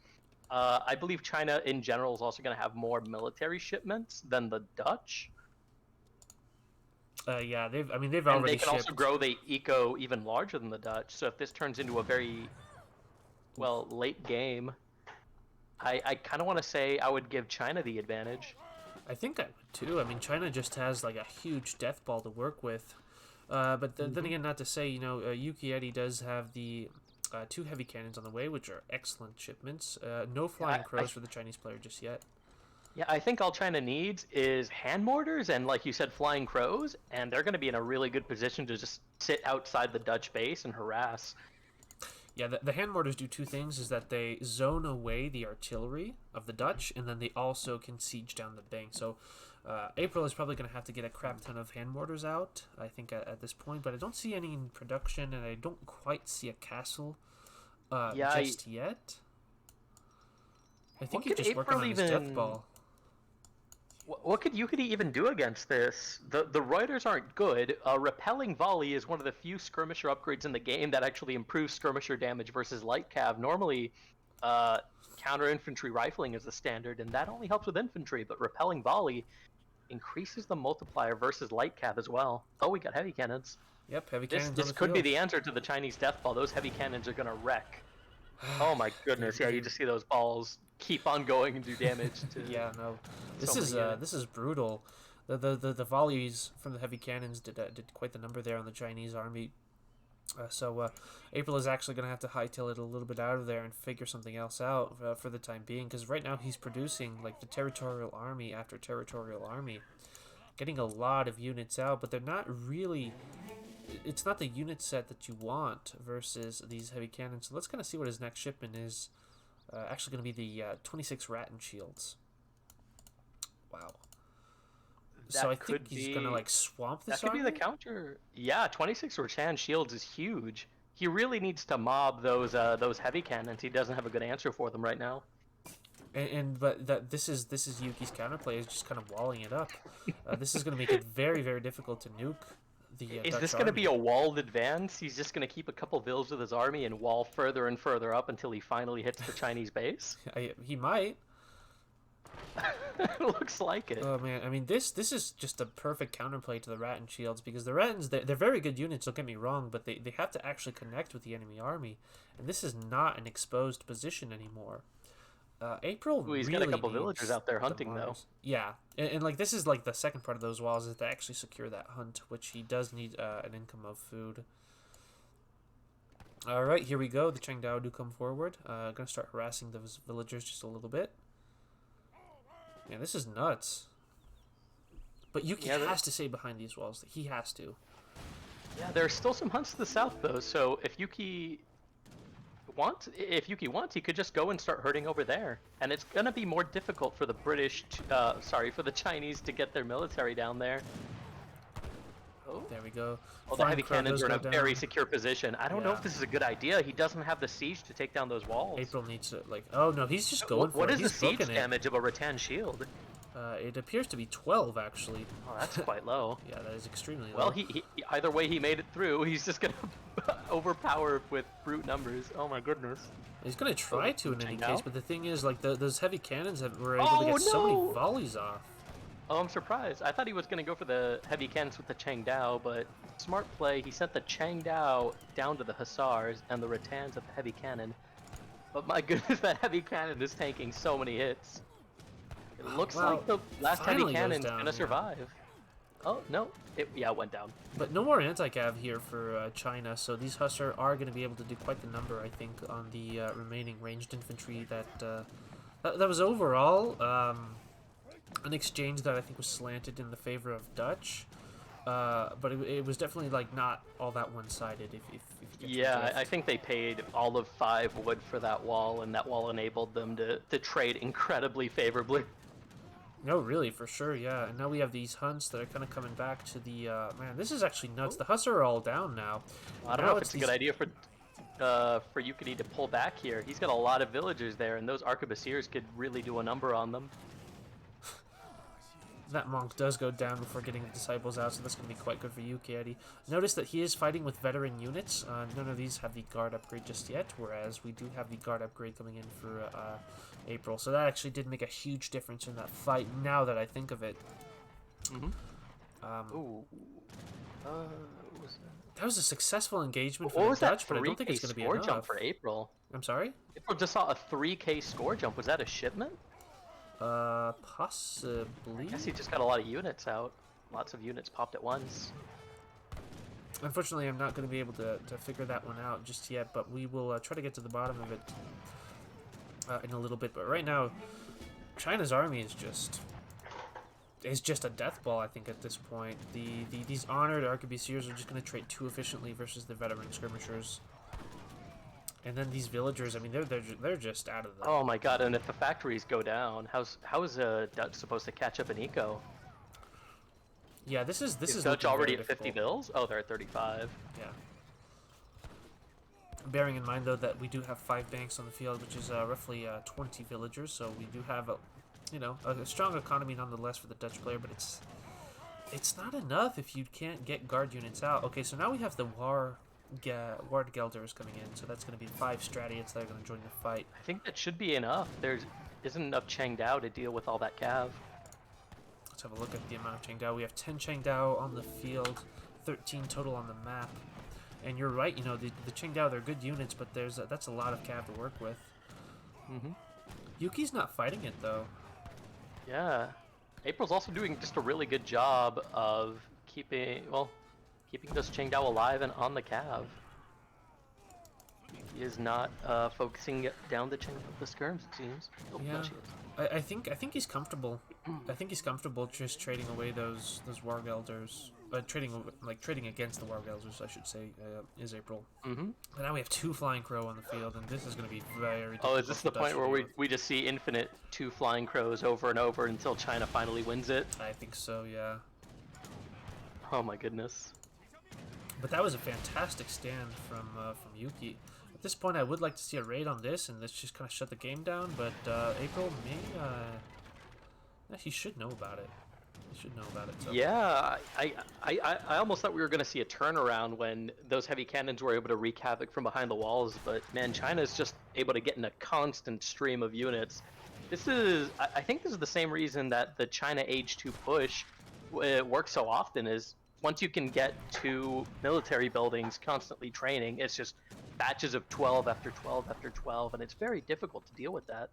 I believe China in general is also going to have more military shipments than the Dutch. Yeah, they've And already they can also shipped. grow the eco even larger than the Dutch. So if this turns into a very, well, late game, I kind of want to say I would give China the advantage. I think I would too. I mean, China just has like a huge death ball to work with. But then again, not to say, Yukietty does have the 2 heavy cannons on the way, which are excellent shipments. No flying crows for the Chinese player just yet. Yeah, I think all China needs is hand mortars and, like you said, flying crows, and they're going to be in a really good position to just sit outside the Dutch base and harass. Yeah, the hand mortars do 2 things, is that they zone away the artillery of the Dutch, and then they also can siege down the bank. So April is probably going to have to get a crap ton of hand mortars out, I think, at this point, but I don't see any in production, and I don't quite see a castle just yet. I think he's just working on his death ball. What could Yukietty even do against this? The Reuters aren't good. Repelling volley is one of the few skirmisher upgrades in the game that actually improves skirmisher damage versus light cav. Normally, counter infantry rifling is the standard, and that only helps with infantry. But repelling volley increases the multiplier versus light cav as well. Oh, we got heavy cannons. Yep, heavy cannons. This could be the answer to the Chinese death ball. Those heavy cannons are gonna wreck. Oh my goodness! Yeah, you just see those balls keep on going and do damage to. Yeah, no, this is brutal. The volleys from the heavy cannons did quite the number there on the Chinese army. So April is actually going to have to hightail it a little bit out of there and figure something else out for the time being, because right now he's producing like the territorial army after territorial army, getting a lot of units out, but they're not really. It's not the unit set that you want versus these heavy cannons. So let's kind of see what his next shipment is. Actually going to be the 26 Rattan shields. Wow. So I think he's going to like swamp this That could be the counter. Yeah, 26 Rattan shields is huge. He really needs to mob those heavy cannons. He doesn't have a good answer for them right now. But this is Yuki's counterplay, is just kind of walling it up. This is going to make it very, very difficult to nuke. Is this going to be a walled advance? He's just going to keep a couple vills with his army and wall further and further up until he finally hits the Chinese base? He might. Looks like it. Oh man, I mean this is just a perfect counterplay to the Rattan shields, because the Rattans, they're very good units, don't get me wrong, but they have to actually connect with the enemy army, and this is not an exposed position anymore. April. Ooh, he's really got a couple villagers out there hunting though. Yeah, and like this is like the second part of those walls, is to actually secure that hunt, which he does need an income of food. All right, here we go. The Chengdao do come forward. Gonna start harassing those villagers just a little bit. Man, this is nuts. But Yuki has to stay behind these walls. He has to. Yeah, there's still some hunts to the south though. So if Yuki wants, he could just go and start herding over there. And it's gonna be more difficult for the for the Chinese to get their military down there. Oh, There we go. oh, the Flying heavy Crow cannons does are in go a very down. secure position. I don't know Yeah. if this is a good idea. He doesn't have the siege to take down those walls. April needs to, like... Oh, no, he's just going for What it. is the He's siege booking it. damage of a rattan shield? It appears to be 12, actually. Oh, that's quite low. Yeah, that is extremely Well, low. he either way he made it through. He's just gonna overpower with brute numbers. Oh my goodness. He's going to try to in any case, but the thing is, like, those heavy cannons were able to Oh, get so many no! volleys off. Oh, I'm surprised. I thought he was gonna go for the heavy cannons with the Changdao, but smart play. He sent the Changdao down to the Hussars and the Rattans at the heavy cannon. But my goodness, that heavy cannon is tanking so many hits. It looks Well, like the last heavy finally goes cannon's down, gonna yeah. survive. Oh no, it went down. But no more anti-cav here for China, so these Hussar are going to be able to do quite the number, I think, on the remaining ranged infantry that was overall an exchange that I think was slanted in the favor of Dutch. But it was definitely like not all that one-sided. If you get the Yeah, drift. I think they paid all of 5 wood for that wall, and that wall enabled them to trade incredibly favorably. No, really, for sure, yeah. And now we have these Hunts that are kind of coming back to the... man, this is actually nuts. The Hussar are all down now. I don't know if it's a good idea for Yukietty to pull back here. He's got a lot of villagers there, and those arquebusiers could really do a number on them. That monk does go down before getting the disciples out, so that's going to be quite good for Yukietty. Notice that he is fighting with veteran units. None of these have the guard upgrade just yet, whereas we do have the guard upgrade coming in for April. So that actually did make a huge difference in that fight, now that I think of it. Ooh. That was a successful engagement for What the was that Dutch, but I don't think 3K it's going to be score enough. jump for April? I'm sorry? April just saw a 3K score jump. Was that a shipment? Possibly. I guess he just got a lot of units out. Lots of units popped at once. Unfortunately, I'm not going to be able to figure that one out just yet, but we will try to get to the bottom of it in a little bit. But right now, China's army is just a death ball, I think, at this point. These honored arquebusiers are just going to trade too efficiently versus the veteran skirmishers. And then these villagers, I mean, they're just out of the... Oh my god, and if the factories go down, how is Dutch supposed to catch up in eco? Yeah, this is Dutch looking already very at 50 difficult. bills? Oh, they're at 35. Yeah. Bearing in mind, though, that we do have 5 banks on the field, which is roughly 20 villagers, so we do have a strong economy nonetheless for the Dutch player, but it's not enough if you can't get guard units out. Okay, so now we have the Wardgelders coming in, so that's going to be 5 Stratiots that are going to join the fight. I think that should be enough. There isn't enough Changdao to deal with all that cav. Let's have a look at the amount of Changdao. We have 10 Changdao on the field, 13 total on the map. And you're right, the Changdao, they're good units, but that's a lot of cav to work with. Yuki's not fighting it, though. Yeah. April's also doing just a really good job of keeping those Changdao alive and on the cav. He is not focusing down the skirms, it seems. Oh, Yeah. no, she is. I think he's comfortable. I think he's comfortable just trading away those Wargelders. Trading against the Wargelders, I should say, is April. And now we have 2 Flying Crow on the field, and this is going to be very difficult. Oh, is this for the Dutch point to where deal with. we just see infinite 2 flying crows over and over until China finally wins it? I think so, yeah. Oh my goodness. But that was a fantastic stand from Yuki. At this point, I would like to see a raid on this, and let's just kind of shut the game down. But April he should know about it. He should know about it. So. Yeah, I almost thought we were going to see a turnaround when those heavy cannons were able to wreak havoc from behind the walls, but man, China's just able to get in a constant stream of units. I think this is the same reason that the China Age 2 push works so often, is once you can get 2 military buildings constantly training, it's just batches of 12 after 12 after 12, and it's very difficult to deal with that.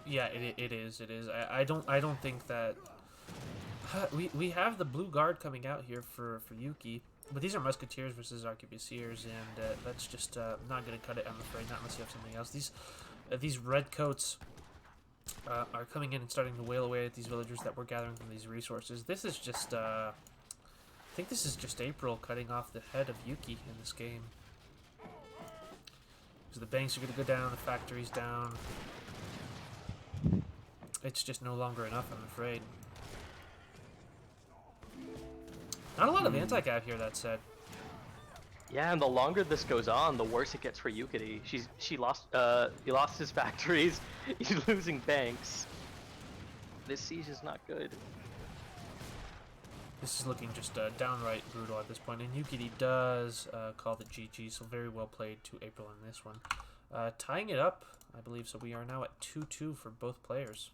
Yeah, it is. I don't think that we have the blue guard coming out here for Yuki, but these are musketeers versus arquebusiers, and that's just not going to cut it, I'm afraid. Not unless you have something else. These red coats are coming in and starting to wail away at these villagers that we're gathering from these resources. This is just I think this is just April cutting off the head of Yuki in this game. So the banks are going to go down, the factory's down. It's just no longer enough, I'm afraid. Not a lot of anti-cav here, that said. Yeah, and the longer this goes on, the worse it gets for Yukietty. He lost his factories. He's losing banks. This siege is not good. This is looking just downright brutal at this point, and Yukietty does call the GG, so very well played to April in this one. Tying it up, I believe, so we are now at 2-2 for both players.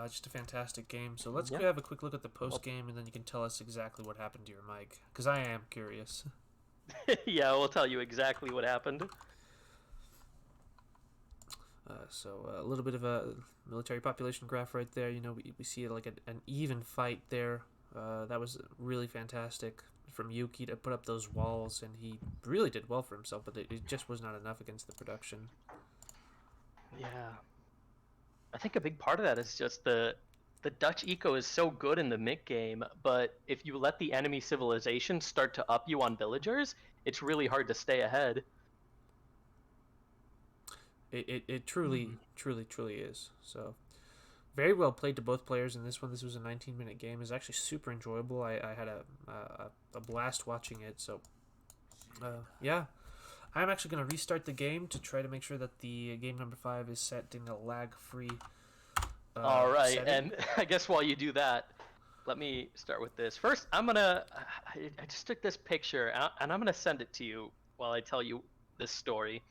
Just a fantastic game. So let's go have a quick look at the post-game, and then you can tell us exactly what happened to your mic, because I am curious. Yeah, we'll tell you exactly what happened. So a little bit of a military population graph right there. You know, we see like an even fight there. That was really fantastic from Yuki to put up those walls, and he really did well for himself, but it just was not enough against the production. Yeah. I think a big part of that is just the Dutch eco is so good in the mid game, but if you let the enemy civilization start to up you on villagers, it's really hard to stay ahead. It truly is. So very well played to both players in this one. This was a 19-minute game. It was actually super enjoyable. I had a blast watching it. So yeah, I'm actually going to restart the game to try to make sure that the game number 5 is set in a lag-free all right, setting. and I guess while you do that, let me start with this. First, I just took this picture, and I'm gonna send it to you while I tell you this story.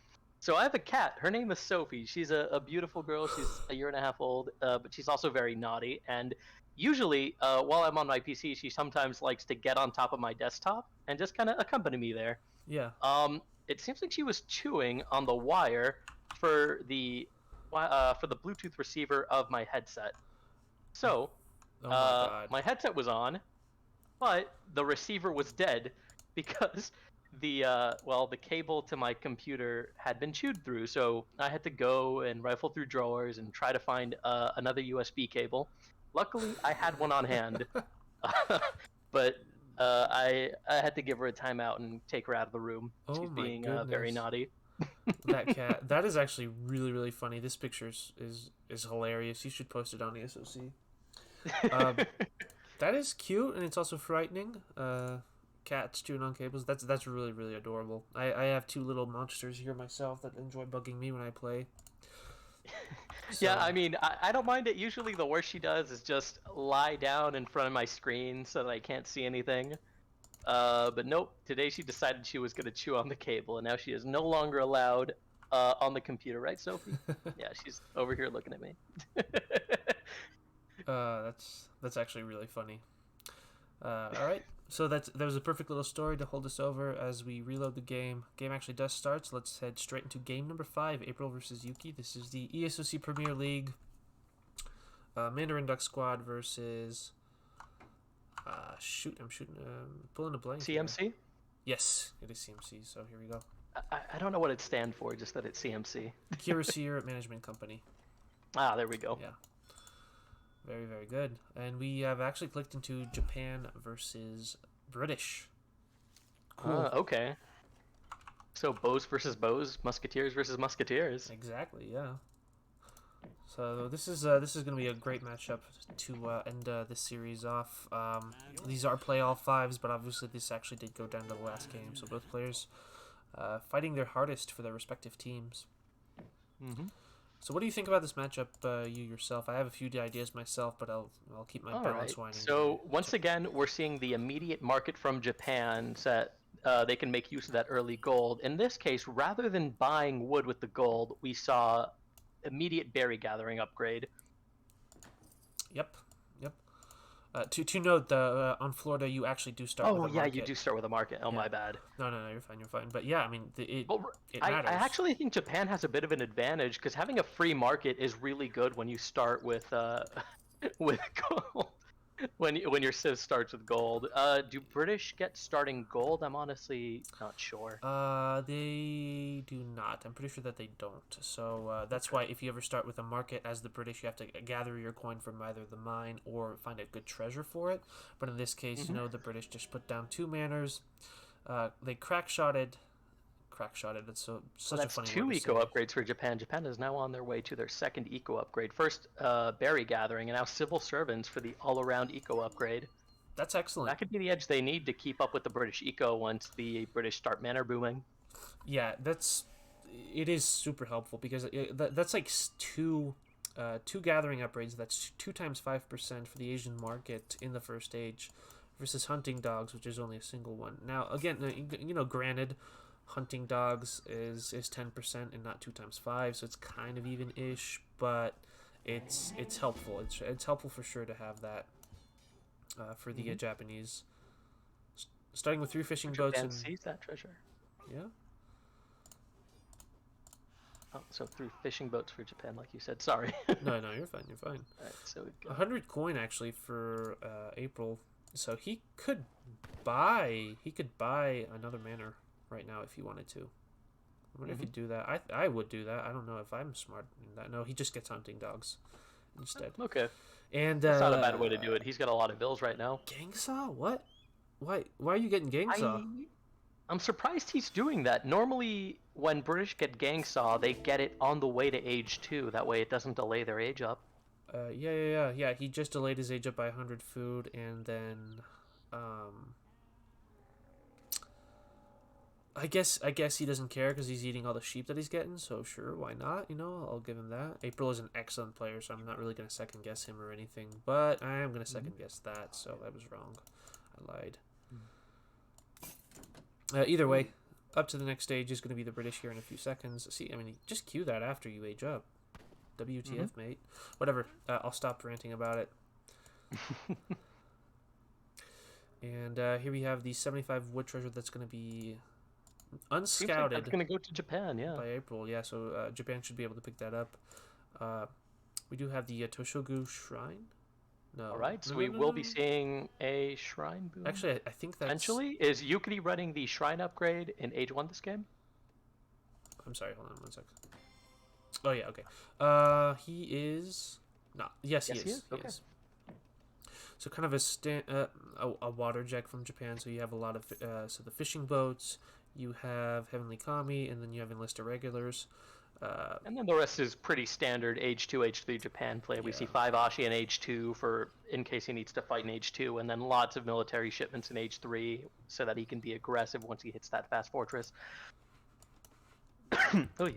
So I have a cat. Her name is Sophie. She's a beautiful girl. She's a year and a half old, but she's also very naughty. And usually, while I'm on my PC, she sometimes likes to get on top of my desktop and just kind of accompany me there. Yeah. It seems like she was chewing on the wire for the Bluetooth receiver of my headset. So, Oh my God. my headset was on, but the receiver was dead because the cable to my computer had been chewed through. So I had to go and rifle through drawers and try to find another USB cable. Luckily, I had one on hand, but I had to give her a timeout and take her out of the room. Oh She's my being goodness. very naughty. That cat. That is actually really funny. This picture is hilarious. You should post it on ESOC. That is cute, and it's also frightening. Cats chewing on cables. That's really adorable. I have 2 little monsters here myself that enjoy bugging me when I play. So, yeah, I mean, I don't mind it. Usually the worst she does is just lie down in front of my screen so that I can't see anything. But nope, today she decided she was going to chew on the cable, and now she is no longer allowed on the computer, right, Sophie? Yeah, she's over here looking at me. that's actually really funny. All right, so that was a perfect little story to hold us over as we reload the game. Game actually does start, so let's head straight into game number 5, April versus Yuki. This is the ESOC Premier League Mandarin Duck Squad versus... I'm pulling a blank. CMC? Here. Yes, it is CMC, so here we go. I don't know what it stands for, just that it's CMC. Kirasier Management Company. Ah, there we go. Yeah. Very good. And we have actually clicked into Japan versus British. Cool. Okay. So bows versus bows, musketeers versus musketeers. Exactly, yeah. So this is going to be a great matchup to end this series off. These are play all 5s, but obviously this actually did go down to the last game. So both players fighting their hardest for their respective teams. Mm-hmm. So what do you think about this matchup, you yourself? I have a few ideas myself, but I'll keep my balance winding. So once again, we're seeing the immediate market from Japan that they can make use of that early gold. In this case, rather than buying wood with the gold, we saw immediate berry gathering upgrade. Yep. To note, on Florida, you actually do start with a market. Oh, yeah, you do start with a market. Oh, yeah. My bad. No, you're fine. But yeah, I mean, it I matters. actually think Japan has a bit of an advantage because having a free market is really good when you start with gold. When your civ starts with gold. Do British get starting gold? I'm honestly not sure. They do not. I'm pretty sure that they don't. So that's why if you ever start with a market as the British, you have to gather your coin from either the mine or find a good treasure for it. But in this case, the British just put down 2 manners. They crack-shotted. That's such a funny word to 2 eco say. upgrades for Japan. Japan is now on their way to their 2nd eco upgrade. First, berry gathering, and now civil servants for the all-around eco upgrade. That's excellent. That could be the edge they need to keep up with the British eco once the British start manor booming. Yeah, it is super helpful because that's like two gathering upgrades. That's 2 times 5% for the Asian market in the first stage, versus hunting dogs, which is only a single one. Now, again, granted, hunting dogs is 10% and not 2 times 5, so it's kind of even-ish, but it's helpful. It's helpful for sure to have that for the Japanese. Starting with 3 fishing boats Japan and sees that treasure. yeah. Oh, so through fishing boats for Japan, like you said. Sorry. No, you're fine. You're fine. All right, so we've got 100 coin actually for April, so he could buy another manor right now if he wanted to. I wonder if he'd do that. I would do that. I don't know if I'm smart in that. No, he just gets hunting dogs instead. Okay. And That's not a bad way to do it. He's got a lot of bills right now. Gang saw? What? Why are you getting gang saw? I'm surprised he's doing that. Normally, when British get gang saw, they get it on the way to age 2. That way it doesn't delay their age up. Yeah. He just delayed his age up by 100 food, and then, I guess he doesn't care because he's eating all the sheep that he's getting. So sure, why not? I'll give him that. April is an excellent player, so I'm not really gonna second guess him or anything. But I am gonna second guess that. So I was wrong. I lied. Either way, up to the next stage is going to be the British here in a few seconds. See, I mean, just cue that after you age up. WTF, mate. Whatever. I'll stop ranting about it. And here we have the 75 wood treasure that's going to be unscouted. It's going to go to Japan, yeah. By April, yeah. So Japan should be able to pick that up. We do have the Toshogu Shrine. No. All right, so we will be seeing a shrine boom. Actually, I think that's... Potentially? Is Yukietty running the shrine upgrade in Age 1 this game? I'm sorry, hold on 1 sec. Oh, yeah, okay. He is... No, yes, he is. Okay. He is. So kind of a water jet from Japan, so you have a lot of... so the fishing boats, you have Heavenly Kami, and then you have Enlisted Regulars. And then the rest is pretty standard Age 2, Age 3 Japan play. We see 5 Ashi in Age 2 for in case he needs to fight in Age 2, and then lots of military shipments in Age 3 so that he can be aggressive once he hits that fast fortress. Oh yeah.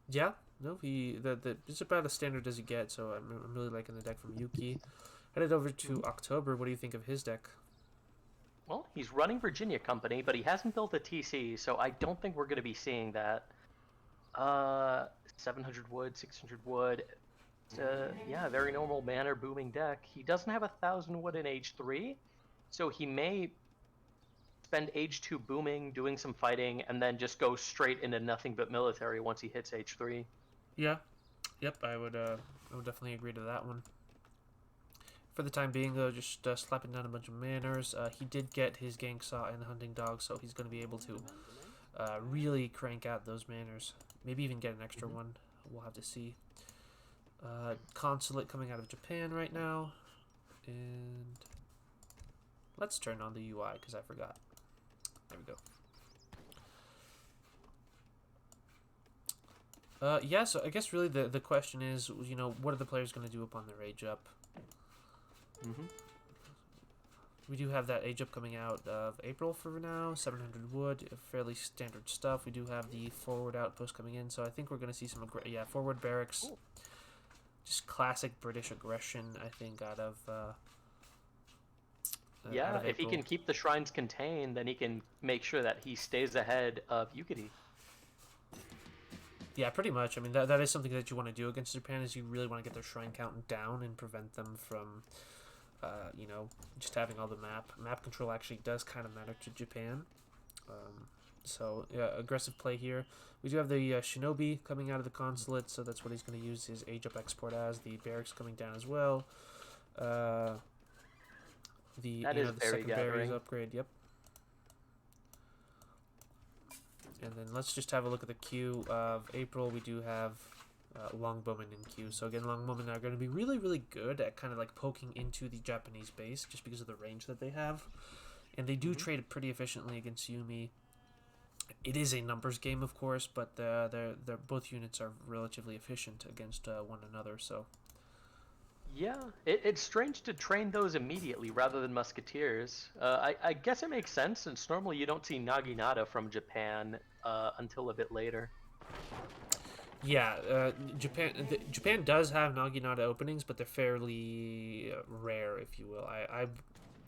Yeah, no, it's about as standard as you get, so I'm really liking the deck from Yuki. Headed over to October, what do you think of his deck? Well, he's running Virginia Company, but he hasn't built a TC, so I don't think we're going to be seeing that. 700 wood, 600 wood. Yeah, very normal manor booming deck. He doesn't have 1,000 wood in Age 3, so he may spend Age 2 booming, doing some fighting, and then just go straight into nothing but military once he hits Age 3. Yeah, yep, I would definitely agree to that one. For the time being, though, just slapping down a bunch of manors. He did get his gang saw and hunting dog, so he's going to be able to really crank out those manors. Maybe even get an extra one. We'll have to see. Consulate coming out of Japan right now. And let's turn on the UI because I forgot. There we go. Yeah, so I guess really the question is, what are the players going to do upon their age up? We do have that age up coming out of April for now, 700 wood, fairly standard stuff. We do have the forward outpost coming in, so I think we're going to see some, forward barracks. Ooh. Just classic British aggression, I think, out of if he can keep the shrines contained, then he can make sure that he stays ahead of Yukietty. Yeah, pretty much. I mean, that is something that you want to do against Japan, is you really want to get their shrine count down and prevent them from... just having all the map control actually does kind of matter to Japan. So yeah, aggressive play here. We do have the Shinobi coming out of the consulate, so that's what he's going to use his age up export as. The barracks coming down as well. The second barracks upgrade. Yep. And then let's just have a look at the queue of April. We do have Longbowmen in queue. So again, Longbowmen are going to be really, really good at kind of like poking into the Japanese base just because of the range that they have. And they do trade pretty efficiently against Yumi. It is a numbers game, of course, but they're both units are relatively efficient against one another. So Yeah, it's strange to train those immediately rather than musketeers. I guess it makes sense since normally you don't see naginata from Japan until a bit later. Yeah, Japan does have naginata openings, but they're fairly rare, if you will.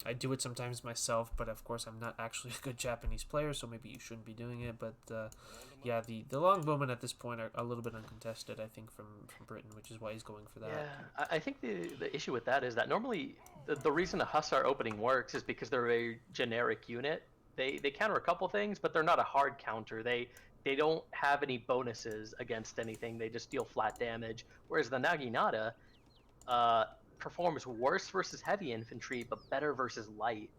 I do it sometimes myself, but of course I'm not actually a good Japanese player, so maybe you shouldn't be doing it. But yeah, the longbowmen at this point are a little bit uncontested, I think, from Britain, which is why he's going for that. Yeah, I think the issue with that is that normally the reason a hussar opening works is because they're a generic unit. They counter a couple things, but they're not a hard counter. They don't have any bonuses against anything. They just deal flat damage. Whereas the Naginata uh, performs worse versus heavy infantry, but better versus light.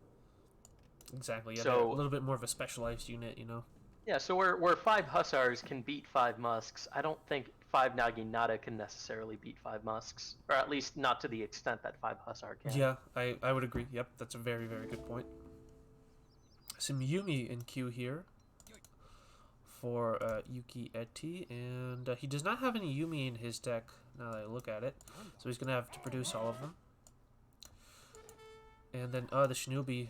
Exactly. Yeah, they're a So little bit more of a specialized unit, you know. yeah, so where five hussars can beat five musks, I don't think five Naginata can necessarily beat five musks, or at least not to the extent that five hussar can. Yeah, I would agree. Yep, that's a very, very good point. Some Yumi in queue here for Yukietty, and he does not have any Yumi in his deck, now that I look at it, so he's going to have to produce all of them. And then, the Shinobi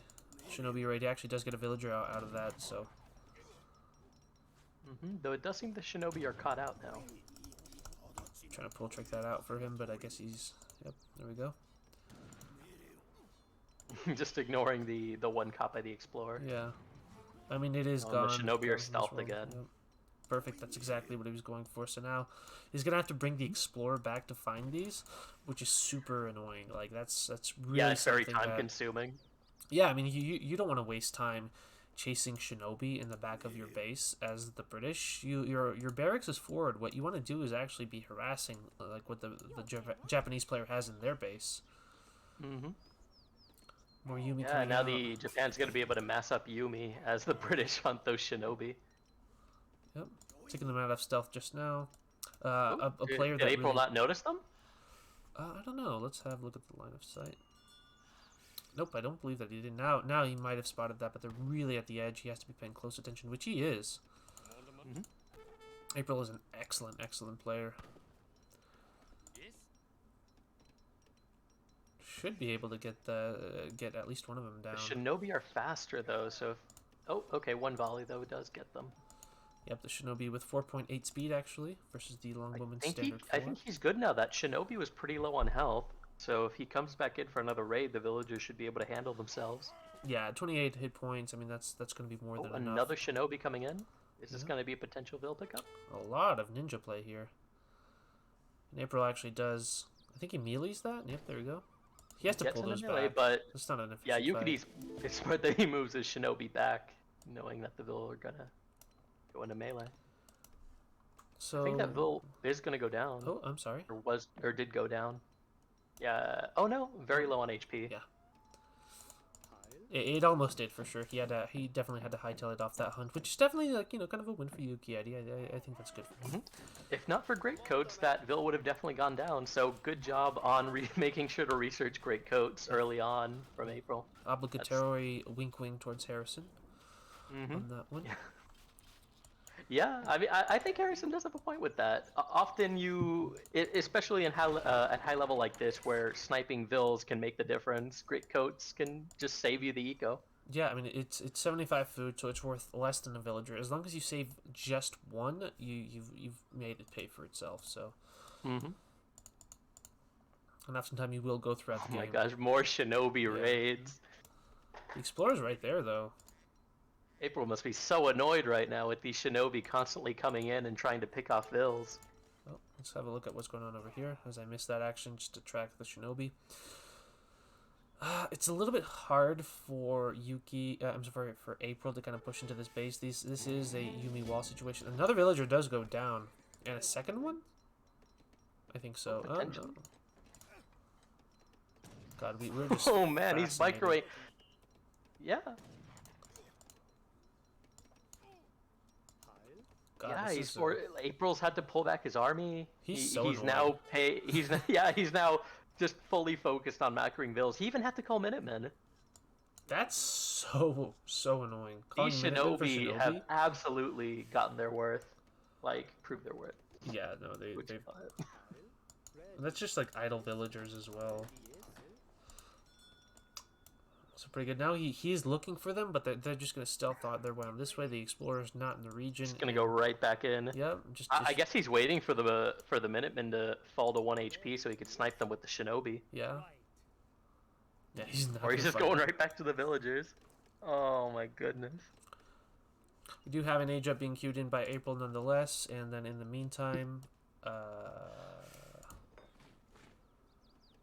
raid, he actually does get a villager out of that, so... Though it does seem the shinobi are caught out now. Trying to pull trick that out for him, but I guess he's... Yep, there we go. Just ignoring the one caught by the explorer. Yeah. I mean, it is gone. The shinobi are Gone from this stealthed world. again. Yep. Perfect, that's exactly what he was going for. So now he's gonna have to bring the explorer back to find these, which is super annoying. Like that's really Yeah, it's very something time that... consuming. Yeah, I mean you don't want to waste time chasing shinobi in the back of your base as the British. Your barracks is forward. What you want to do is actually be harassing like what the Japanese player has in their base. More Yumi Yeah, coming now out. the Japan's gonna be able to mass up Yumi as the British hunt those shinobi. Yep, taking them out of stealth just now. Ooh, A player did that April really... not notice them? I don't know. Let's have a look at the line of sight. Nope, I don't believe that he did. Now he might have spotted that, but they're really at the edge. He has to be paying close attention, which he is. April is an excellent, excellent player. Should be able to get at least one of them down. The shinobi are faster though, so if... Oh, okay, one volley though does get them. Yep, the shinobi with 4.8 speed actually versus the longbowman standard 4. I think he's good now. That shinobi was pretty low on health, so if he comes back in for another raid, the villagers should be able to handle themselves. Yeah, 28 hit points. I mean, that's going to be more than enough. Another shinobi coming in. Is this going to be a potential Vil pickup? A lot of ninja play here. And April actually does... I think he melees that. Yep, there we go. He has to pull those melee, back. but it's not an efficient yeah, Yukietty's... It's smart that he moves his shinobi back, knowing that the Vil are going to go into melee. So... I think that Vil is going to go down. Oh, I'm sorry. Or did go down. Yeah. Oh no, very low on HP. Yeah. It almost did for sure. He definitely had to hightail it off that hunt, which is definitely like kind of a win for Yukietty. I think that's good for him. If not for great coats, that Vil would have definitely gone down. So good job on making sure to research great coats early on from April. Obligatory wink towards Harrison on that one. Yeah, I mean, I think Harrison does have a point with that. Often especially at high level like this, where sniping Vils can make the difference, great coats can just save you the eco. Yeah, I mean, it's 75 food, so it's worth less than a villager. As long as you save just one, you've made it pay for itself. So. And oftentimes you will go throughout the game. Oh my gosh, more shinobi raids. The explorer's right there, though. April must be so annoyed right now with these shinobi constantly coming in and trying to pick off Vils. Oh, let's have a look at what's going on over here as I missed that action just to track the shinobi. It's a little bit hard for for April to kind of push into this base. This is a Yumi wall situation. Another villager does go down. And a second one? I think so. Potentially. No. God, we're just Oh man, he's microwave. Yeah. God, yeah, April's had to pull back his army. He's now just fully focused on macroing Vils. He even had to call Minutemen. That's so annoying. These shinobi have absolutely gotten their worth, like proved their worth. Yeah, no, they've That's just like idle villagers as well. So pretty good. Now he's looking for them, but they're just gonna stealth out their way on this way. The explorer's not in the region. Just gonna go right back in. Yep. I guess he's waiting for the Minutemen to fall to 1 HP so he could snipe them with the Shinobi. Yeah. Yeah, he's not. Or he's just going right back to the villagers. Oh my goodness. We do have an age up being queued in by April nonetheless, and then in the meantime,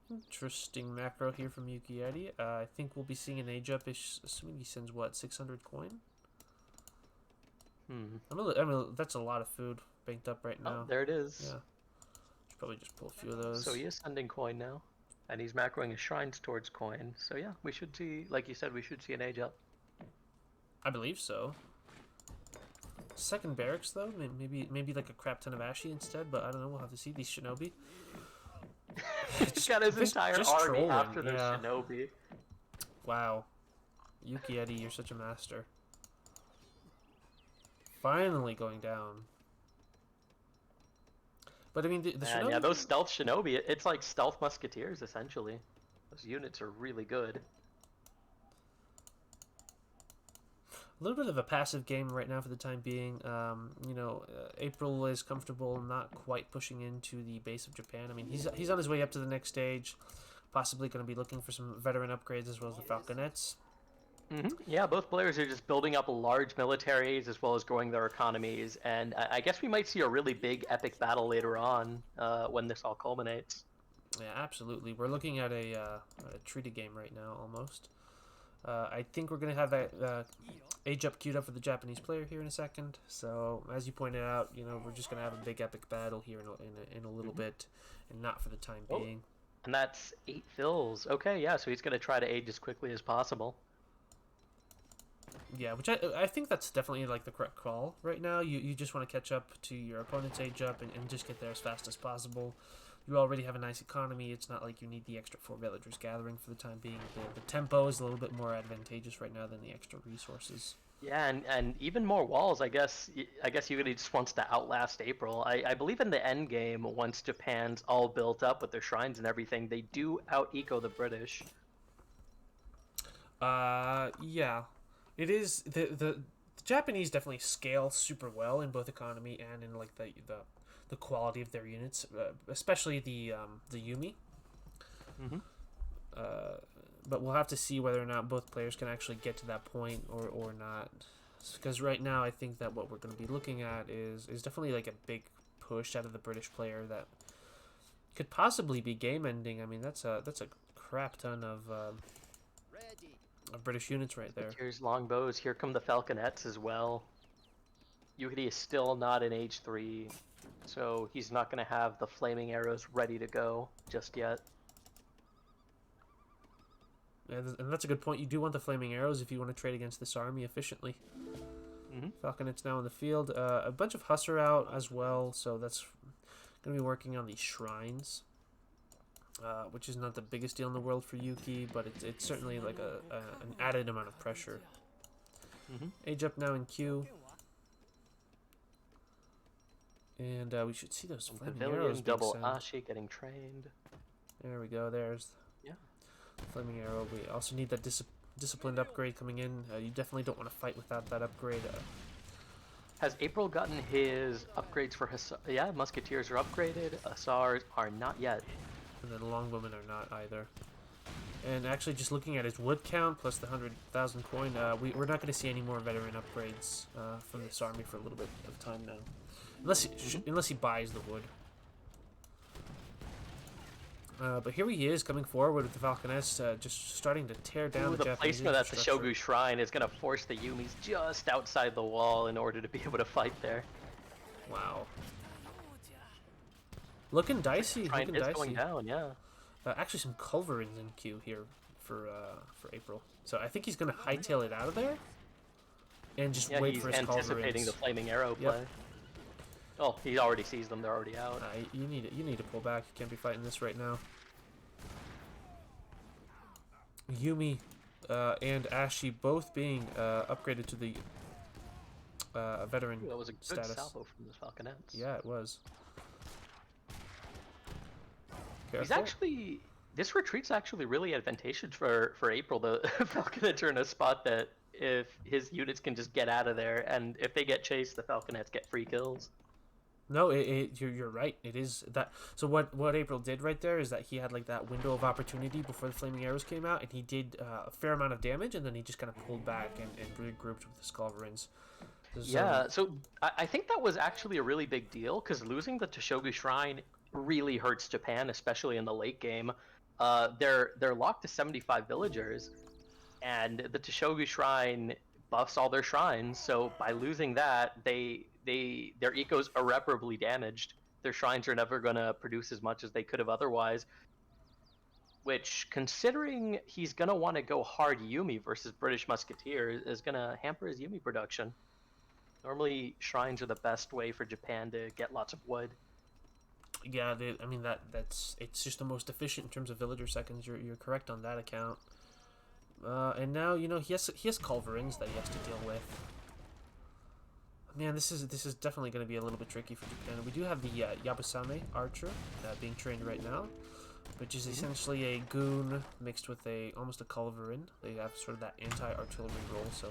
interesting macro here from Yukietty. I think we'll be seeing an age up, assuming he sends what, 600 coin? I mean, that's a lot of food banked up right now. Oh, there it is. Yeah. Should probably just pull a few of those. So he is sending coin now, and he's macroing his shrines towards coin. So yeah, we should see, like you said, we should see an age up. I believe so. Second barracks though, maybe like a crap ton of Ashy instead, but I don't know. We'll have to see. These Shinobi. He's got his entire army trolling, after the yeah. Shinobi. Wow, Yukietty, you're such a master. Finally going down. But I mean, the Shinobi... Yeah, those stealth Shinobi, it's like stealth musketeers essentially. Those units are really good. A little bit of a passive game right now for the time being. You know, April is comfortable, not quite pushing into the base of Japan. I mean, he's on his way up to the next stage, possibly going to be looking for some veteran upgrades as well as the Falconets. Yeah, both players are just building up large militaries as well as growing their economies, and I guess we might see a really big epic battle later on when this all culminates. Yeah, absolutely. We're looking at a treaty game right now, almost. I think we're going to have that age up queued up for the Japanese player here in a second. So, as you pointed out, you know, we're just going to have a big epic battle here in a little bit, and not for the time being. And that's 8 fills. Okay, yeah, so he's going to try to age as quickly as possible. Yeah, which I think that's definitely like the correct call right now. You just want to catch up to your opponent's age up and just get there as fast as possible. You already have a nice economy. It's not like you need the extra 4 villagers gathering for the time being. The tempo is a little bit more advantageous right now than the extra resources. Yeah, and even more walls. I guess Yukietty just wants to outlast April. I believe in the end game, once Japan's all built up with their shrines and everything, they do out-eco the British. Yeah. It is the Japanese definitely scale super well in both economy and in like the quality of their units, especially the Yumi. But we'll have to see whether or not both players can actually get to that point or not. Because right now I think that what we're going to be looking at is definitely like a big push out of the British player that could possibly be game ending. I mean, that's a crap ton of British units right there. Here's longbows. Here come the falconets as well. Yukietty is still not in age 3, so he's not going to have the flaming arrows ready to go just yet. And that's a good point. You do want the flaming arrows if you want to trade against this army efficiently. Falconets now in the field. A bunch of Hussar out as well, so that's going to be working on these shrines. Which is not the biggest deal in the world for Yuki, but it's certainly like an added amount of pressure. Age up now in queue. And we should see those flaming arrows being double sent. Ashi getting trained. There we go, there's flaming arrow. We also need that disciplined upgrade coming in. You definitely don't want to fight without that upgrade. Has April gotten his upgrades for Hussar? Yeah, Musketeers are upgraded. Hussars are not yet. And then longbowmen are not either. And actually, just looking at his wood count plus the 100,000 coin, we're not going to see any more veteran upgrades from this army for a little bit of time now, unless he buys the wood. But here he is coming forward with the Falconets, just starting to tear down the Japanese placement at the Shogu Shrine is going to force the Yumis just outside the wall in order to be able to fight there. Wow. Looking dicey. Looking dicey. Going down, yeah. Actually, some culverins in queue here for April. So I think he's going to hightail it out of there and just wait for his culverins. He's anticipating the flaming arrow play. Yep. Oh, he already sees them. They're already out. You need to pull back. You can't be fighting this right now. Yumi and Ashi both being upgraded to the veteran status. That was a good salvo from the Falconets. Yeah, it was. He's Careful. actually this retreat's actually really advantageous for April. The Falconets are in a spot that if his units can just get out of there, and if they get chased, the Falconets get free kills. No, you're right. It is that. So what April did right there is that he had like that window of opportunity before the flaming arrows came out, and he did a fair amount of damage, and then he just kind of pulled back and regrouped with his culverins. Yeah, so I think that was actually a really big deal because losing the Toshogu Shrine really hurts Japan, especially in the late game. They're locked to 75 villagers, and the Toshogu Shrine buffs all their shrines. So by losing that, their eco's irreparably damaged. Their shrines are never gonna produce as much as they could have otherwise. Which, considering he's gonna want to go hard Yumi versus British Musketeer, is gonna hamper his Yumi production. Normally, shrines are the best way for Japan to get lots of wood. Yeah, I mean that's it's just the most efficient in terms of villager seconds. You're correct on that account. And now he has culverins that he has to deal with. Man, this is definitely going to be a little bit tricky for Japan. We do have the Yabusame archer being trained right now, which is essentially a goon mixed with almost a culverin. They have sort of that anti-artillery role, so.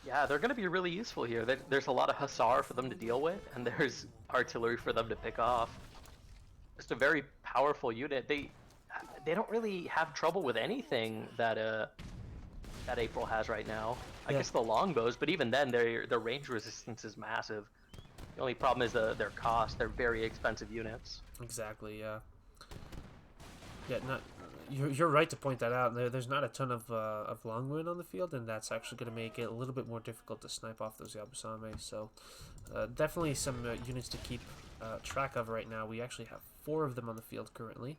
Yeah, they're going to be really useful here. There's a lot of hussar for them to deal with, and there's artillery for them to pick off. Just a very powerful unit. They don't really have trouble with anything that April has right now. I guess the longbows, but even then, their range resistance is massive. The only problem is their cost. They're very expensive units. Exactly. Yeah. Yeah. You're right to point that out. There's not a ton of Longwind on the field, and that's actually going to make it a little bit more difficult to snipe off those Yabusame. So, definitely some units to keep track of right now. We actually have 4 of them on the field currently.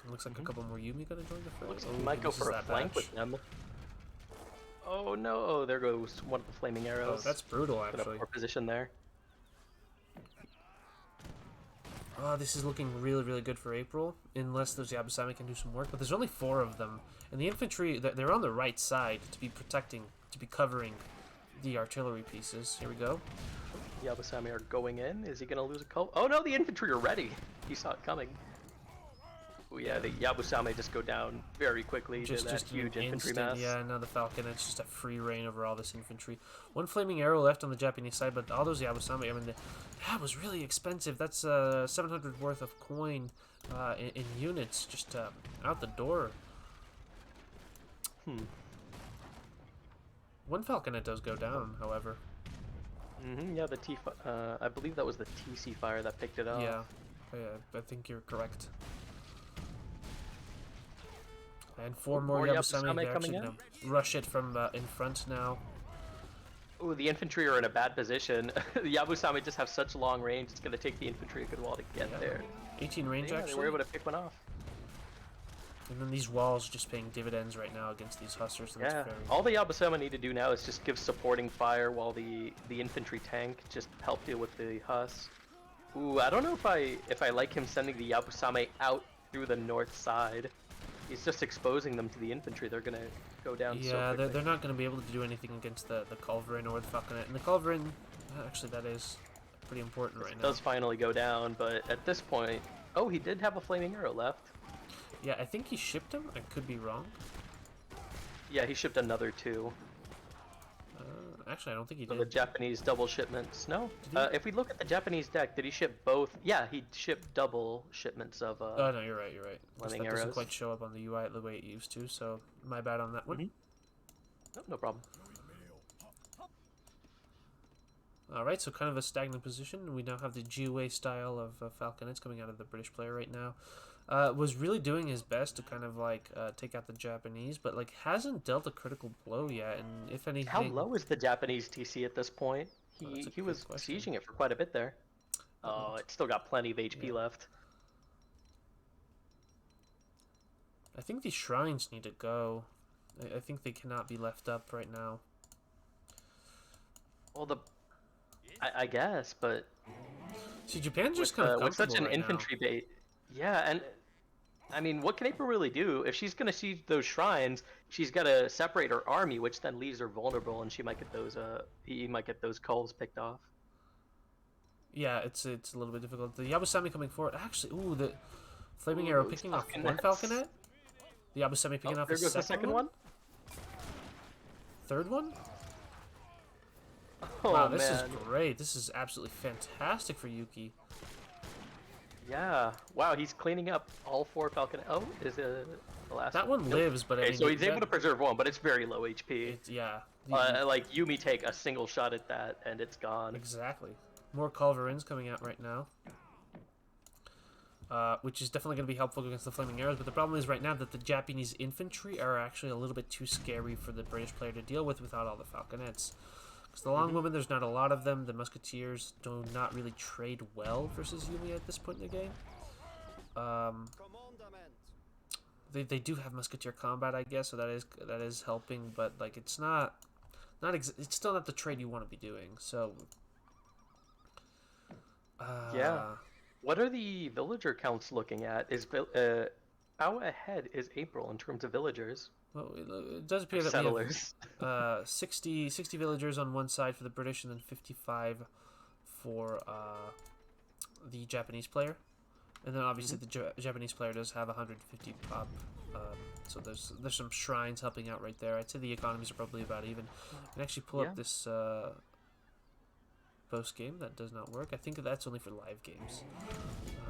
It looks like a couple more Yumi going to join the fray. Looks like we might go for a flank with them. Oh no! There goes one of the flaming arrows. Oh, that's brutal, actually. Poor position there. Oh, this is looking really, really good for April, unless those Yabusame can do some work. But there's only 4 of them, and the infantry, they're on the right side to be protecting, to be covering the artillery pieces. Here we go. Yabusame are going in. Is he going to lose a cult? Oh no, the infantry are ready. He saw it coming. Oh yeah, the Yabusame just go down very quickly to that huge infantry mass. Yeah, now the Falcon, it's just a free reign over all this infantry. 1 flaming arrow left on the Japanese side, but all those Yabusame, I mean, that was really expensive. That's 700 worth of coin in units just out the door. 1 Falconet does go down, however. Yeah, I believe that was the TC fire that picked it up. Yeah, I think you're correct. And 4 more Yabusame, they're actually going to rush it from in front now. Ooh, the infantry are in a bad position. The Yabusame just have such long range, it's going to take the infantry a good while to get there. 18 range, yeah, actually. They were able to pick one off. And then these walls just paying dividends right now against these hussars. So yeah, all the Yabusame need to do now is just give supporting fire while the infantry tank just help deal with the Huss. Ooh, I don't know if I like him sending the Yabusame out through the north side. He's just exposing them to the infantry. They're gonna go down. Yeah, so they're not gonna be able to do anything against the Culverin or the Falconet. And the Culverin, actually, that is pretty important right now. It does finally go down, but at this point, oh, he did have a flaming arrow left. Yeah, I think he shipped him. I could be wrong. Yeah, he shipped another 2. Actually, I don't think he So did. the Japanese double shipments. No. If we look at the Japanese deck, did he ship both? Yeah, he shipped double shipments of. Oh no, you're right. You're right. Flaming That arrows. doesn't quite show up on the UI the way it used to. So my bad on that one. No problem. All right, so kind of a stagnant position. We now have the GUA style of Falconets coming out of the British player right now. Was really doing his best to kind of like take out the Japanese, but like hasn't dealt a critical blow yet. And if anything, How low is the Japanese TC at this point? He was sieging it for quite a bit there. Oh, it's still got plenty of HP left. I think these shrines need to go. I think they cannot be left up right now. Well, I guess, but see, Japan's just kind of with such an right infantry base. Yeah, and I mean, what can April really do? If she's gonna siege those shrines, she's gotta separate her army, which then leaves her vulnerable, and she might get those he might get those culls picked off. Yeah, it's a little bit difficult. The Yabusame coming forward. Actually, ooh, Flaming Ooh, Arrow those picking off one falconets. Falconet. The Abusami picking off There the goes the second second one. one. Third one. Oh Wow, this man. is great. This is absolutely fantastic for Yuki. Yeah. Wow, he's cleaning up all 4 falcon. Oh, is it the last That one? one Nope. lives, but I Okay, mean, so he's able that, to preserve one, but it's very low HP. yeah, Like Yumi take a single shot at that and it's gone. exactly. More Culverins coming out right now. Which is definitely going to be helpful against the Flaming Arrows, but the problem is right now that the Japanese infantry are actually a little bit too scary for the British player to deal with without all the Falconets. Because the Longwomen, there's not a lot of them. The Musketeers do not really trade well versus Yumi at this point in the game. They do have Musketeer combat, I guess, so that is helping, but like it's it's still not the trade you want to be doing. So Yeah. What are the villager counts looking at? How ahead is April in terms of villagers? well, it does appear Or that settlers. we have 60 villagers on one side for the British, and then 55 for the Japanese player. And then obviously the Japanese player does have 150 pop. So there's some shrines helping out right there. I'd say the economies are probably about even. I can actually pull up this post game. That does not work. I think that's only for live games.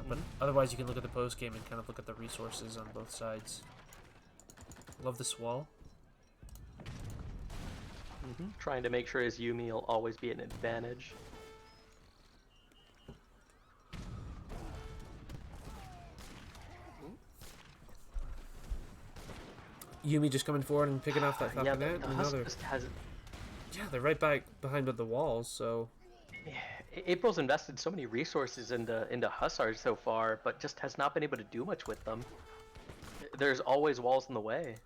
But otherwise you can look at the post game and kind of look at the resources on both sides. Love this wall. Trying to make sure his Yumi will always be an advantage. Yumi just coming forward and picking off that Falconet. Yeah, they're right back behind the walls, so... April's invested so many resources into Hussars so far, but just has not been able to do much with them. There's always walls in the way.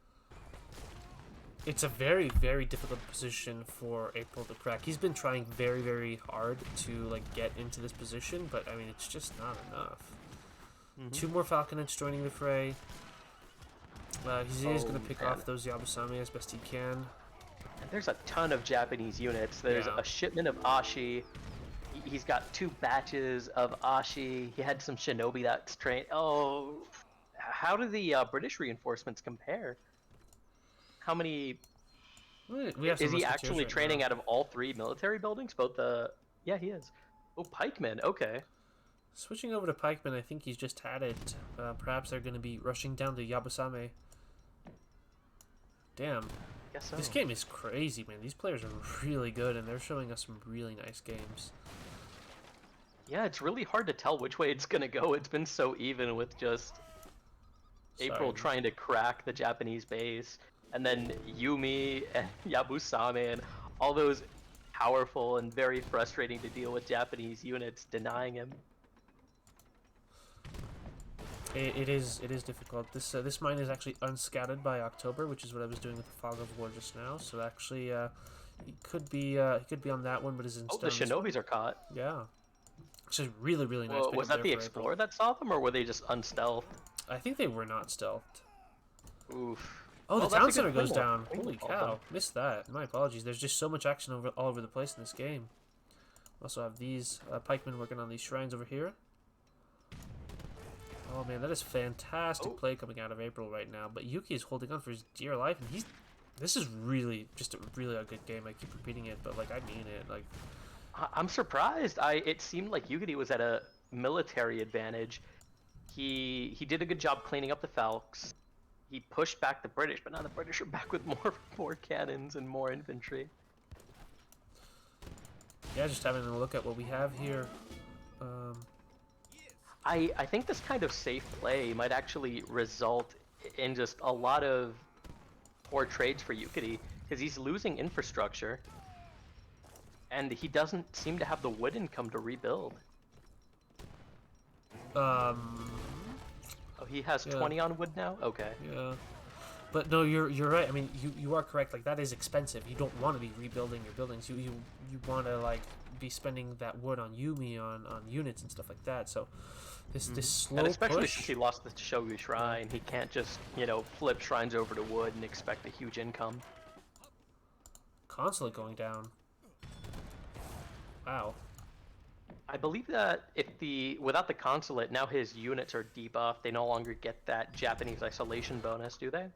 It's a very, very difficult position for April to crack. He's been trying very, very hard to like get into this position, but I mean, it's just not enough. 2 more Falconets joining the fray. He is going to pick off those Yabusame as best he can. And there's a ton of Japanese units. There's a shipment of Ashi. He's got 2 batches of Ashi. He had some Shinobi that's trained. Oh, how do the British reinforcements compare? How many? Is he actually training out of all 3 military buildings? Both the... Yeah, he is. Oh, pikemen. Okay. Switching over to pikemen, I think he's just had it. Perhaps they're going to be rushing down to Yabusame. Damn. Guess so. This game is crazy, man. These players are really good, and they're showing us some really nice games. Yeah, it's really hard to tell which way it's going to go. It's been so even with just April trying to crack the Japanese base, and then Yumi and Yabusame and all those powerful and very frustrating to deal with Japanese units denying him. It is difficult. This mine is actually unscattered by October, which is what I was doing with the Fog of War just now. So actually, he could be on that one, but is instead. Oh, the Shinobis are caught. Yeah, which is really, really nice. Well, was that the Explorer that saw them, or were they just unstealthed? I think they were not stealthed. Oof. Oh, well, the town center goes Claymore. down. Holy cow, missed that. My apologies. There's just so much action all over the place in this game. Also have these pikemen working on these shrines over here. Oh man, that is fantastic play coming out of April right now. But Yuki is holding on for his dear life, and this is really just a good game. I keep repeating it, but like I mean it. Like I'm surprised. It seemed like Yukietty was at a military advantage. He did a good job cleaning up the Falks. He pushed back the British, but now the British are back with more cannons and more infantry. Yeah, just having a look at what we have here. I think this kind of safe play might actually result in just a lot of poor trades for Yukietty, because he's losing infrastructure, and he doesn't seem to have the wood income to rebuild. Oh, he has 20 on wood now? Okay. Yeah. But no, you're right. I mean, you are correct. Like that is expensive. You don't want to be rebuilding your buildings. You want to like be spending that wood on Yumi on units and stuff like that. So this slow and especially push. since he lost the Shogu Shrine, he can't just flip shrines over to wood and expect a huge income. Consulate going down. Wow. I believe that without the consulate, now his units are debuffed. They no longer get that Japanese isolation bonus, do they?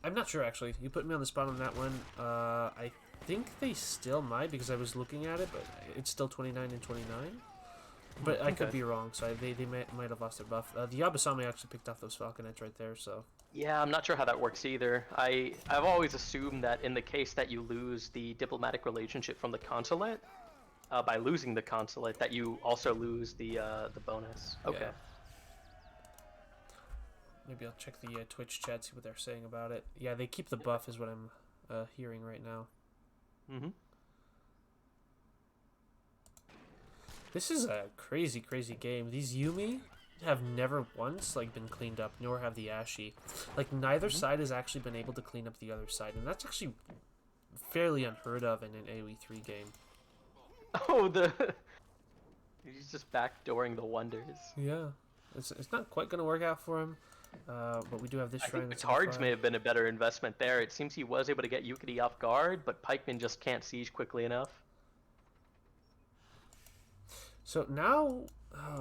I'm not sure, actually. You put me on the spot on that one. I think they still might, because I was looking at it, but it's still 29 and 29. But I could Okay. be wrong, so they might have lost their buff. The Yabusame actually picked off those Falconets right there, so... Yeah, I'm not sure how that works either. I've always assumed that in the case that you lose the diplomatic relationship from the consulate, by losing the consulate, that you also lose the bonus. Okay. Yeah. Maybe I'll check the Twitch chat, see what they're saying about it. Yeah, they keep the buff is what I'm hearing right now. Mm-hmm. This is a crazy, crazy game. These Yumi have never once like been cleaned up, nor have the Ashi. Like neither side has actually been able to clean up the other side, and that's actually fairly unheard of in an AoE3 game. Oh, he's just backdooring the wonders. Yeah, it's not quite gonna work out for him, but we do have this I shrine. think the That's cards may have been a better investment there. It seems he was able to get Yukietty off guard, but Pikeman just can't siege quickly enough. So now,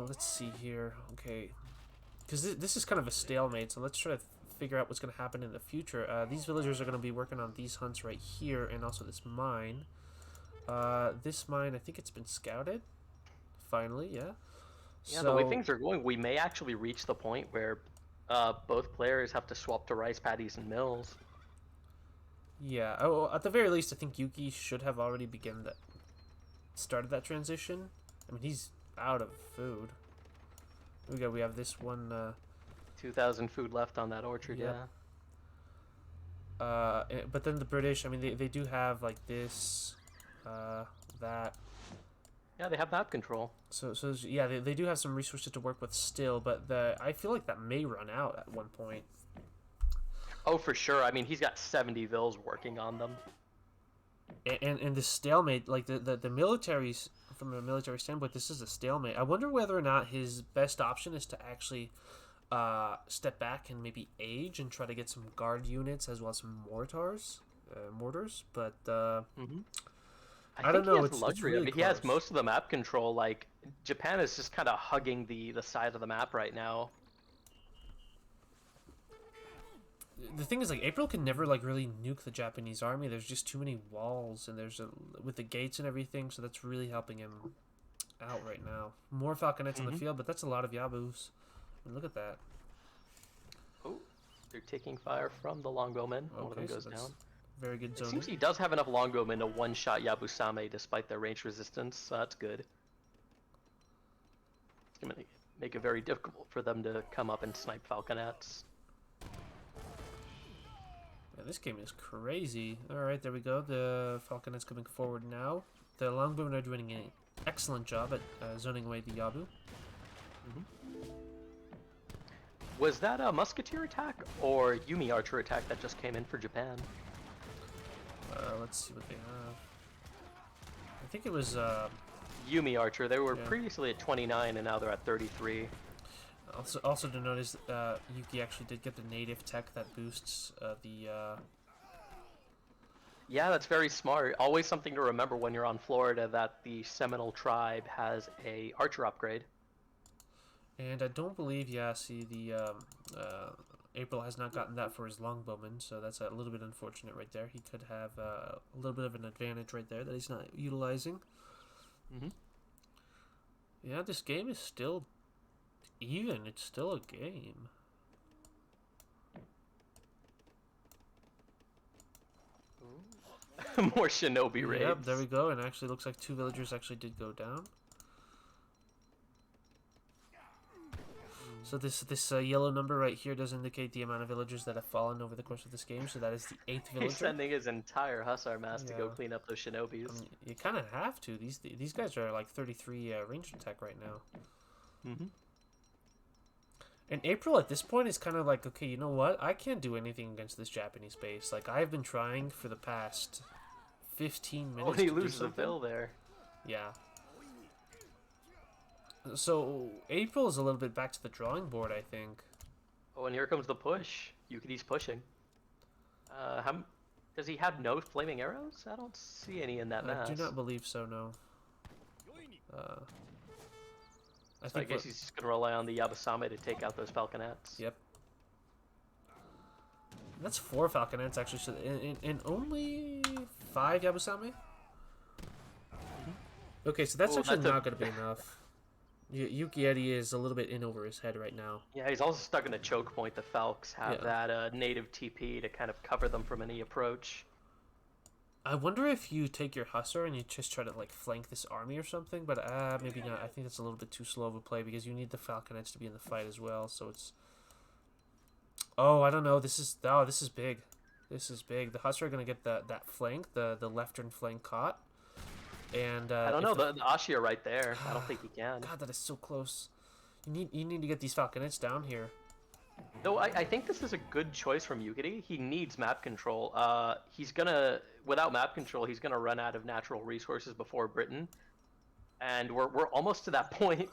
let's see here. Okay, because this is kind of a stalemate. So let's try to figure out what's going to happen in the future. These villagers are going to be working on these hunts right here, and also this mine. This mine, I think it's been scouted. Finally, yeah. Yeah, So, the way things are going, we may actually reach the point where both players have to swap to rice paddies and mills. yeah. Oh, at the very least, I think Yuki should have already started that transition. I mean, he's out of food. We have this one. 2,000 food left on that orchard, Yep. But then the British, I mean, they do have like this, that. Yeah, they have map control. So yeah, they do have some resources to work with still, but I feel like that may run out at one point. Oh, for sure. I mean, he's got 70 vills working on them. And the stalemate, like the militaries, from a military standpoint, this is a stalemate. I wonder whether or not his best option is to actually step back and maybe age and try to get some guard units as well as some mortars. But I don't think know. he has luxury. Really I mean, he has most of the map control. Like, Japan is just kind of hugging the side of the map right now. The thing is, like, April can never like really nuke the Japanese army. There's just too many walls, and with the gates and everything, so that's really helping him out right now. More Falconets in the field, but that's a lot of Yabus. I mean, look at that. Oh, they're taking fire from the longbowmen. One of them goes down. Very good It zoning. seems he does have enough longbowmen to one-shot Yabusame despite their range resistance, so that's good. It's gonna make it very difficult for them to come up and snipe Falconets. Yeah, this game is crazy. Alright, there we go. The Falconet's coming forward now. The Longbowmen are doing an excellent job at zoning away the Yabu. Was that a musketeer attack or Yumi archer attack that just came in for Japan? Let's see what they have. I think it was... Yumi archer. They were previously at 29 and now they're at 33. Also to notice, Yuki actually did get the native tech that boosts the... Yeah, that's very smart. Always something to remember when you're on Florida, that the Seminole tribe has a archer upgrade. And I don't believe, see, the April has not gotten that for his longbowman, so that's a little bit unfortunate right there. He could have a little bit of an advantage right there that he's not utilizing. Yeah, this game is still even. It's still a game. More shinobi raids. Yep, there we go. And actually looks like 2 villagers actually did go down. So this yellow number right here does indicate the amount of villagers that have fallen over the course of this game. So that is the 8th villager. He's sending his entire Hussar mass to go clean up those shinobis. I mean, you kind of have to. These guys are like 33 ranged attack right now. And April at this point is kind of like, okay, you know what? I can't do anything against this Japanese base. Like, I've been trying for the past 15 minutes. Oh, he loses a bill there. Yeah. So April is a little bit back to the drawing board, I think. Oh, and here comes the push. Yukietty's pushing. Does he have no flaming arrows? I don't see any in that mass. I do not believe so, no. So I guess he's just gonna rely on the Yabasame to take out those Falconets. Yep. That's 4 Falconets actually, so in only 5 Yabusame? Okay, so that's actually not going to be enough. Yukietty is a little bit in over his head right now. Yeah, he's also stuck in a choke point. The Falcs have that native TP to kind of cover them from any approach. I wonder if you take your Hussar and you just try to like flank this army or something, but maybe not. I think that's a little bit too slow of a play because you need the Falconets to be in the fight as well, so it's... Oh, I don't know. This is big. This is big. The Hussar are going to get that flank, the leftern flank caught. And I don't know, the Ashi are right there. I don't think he can. God, that is so close. You need to get these Falconets down here. Though I think this is a good choice from Yukietty. He needs map control. He's gonna, without map control, he's gonna run out of natural resources before Britain. And we're almost to that point.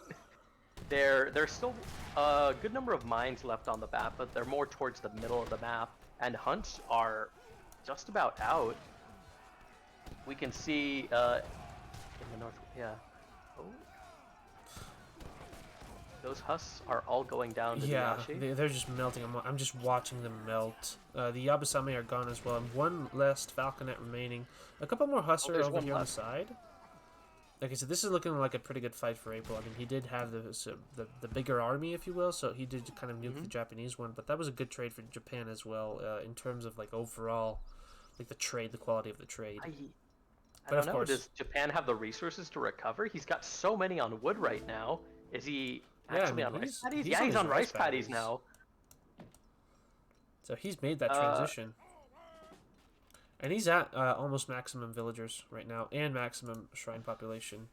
There's still a good number of mines left on the map, but they're more towards the middle of the map. And hunts are just about out. We can see in the north, oh. Those husks are all going down to the Ashi. They're just melting. I'm just watching them melt. The Yabusame are gone as well. And one last Falconet remaining. A couple more Hussar over here on the side. Okay, so this is looking like a pretty good fight for April. I mean, he did have the bigger army, if you will, so he did kind of nuke the Japanese one. But that was a good trade for Japan as well, in terms of like overall, like the quality of the trade. I don't know. Does Japan have the resources to recover? He's got so many on wood right now. Is he actually on rice paddies? Yeah, he's on rice paddies now. So he's made that transition. And he's at almost maximum villagers right now, and maximum shrine population.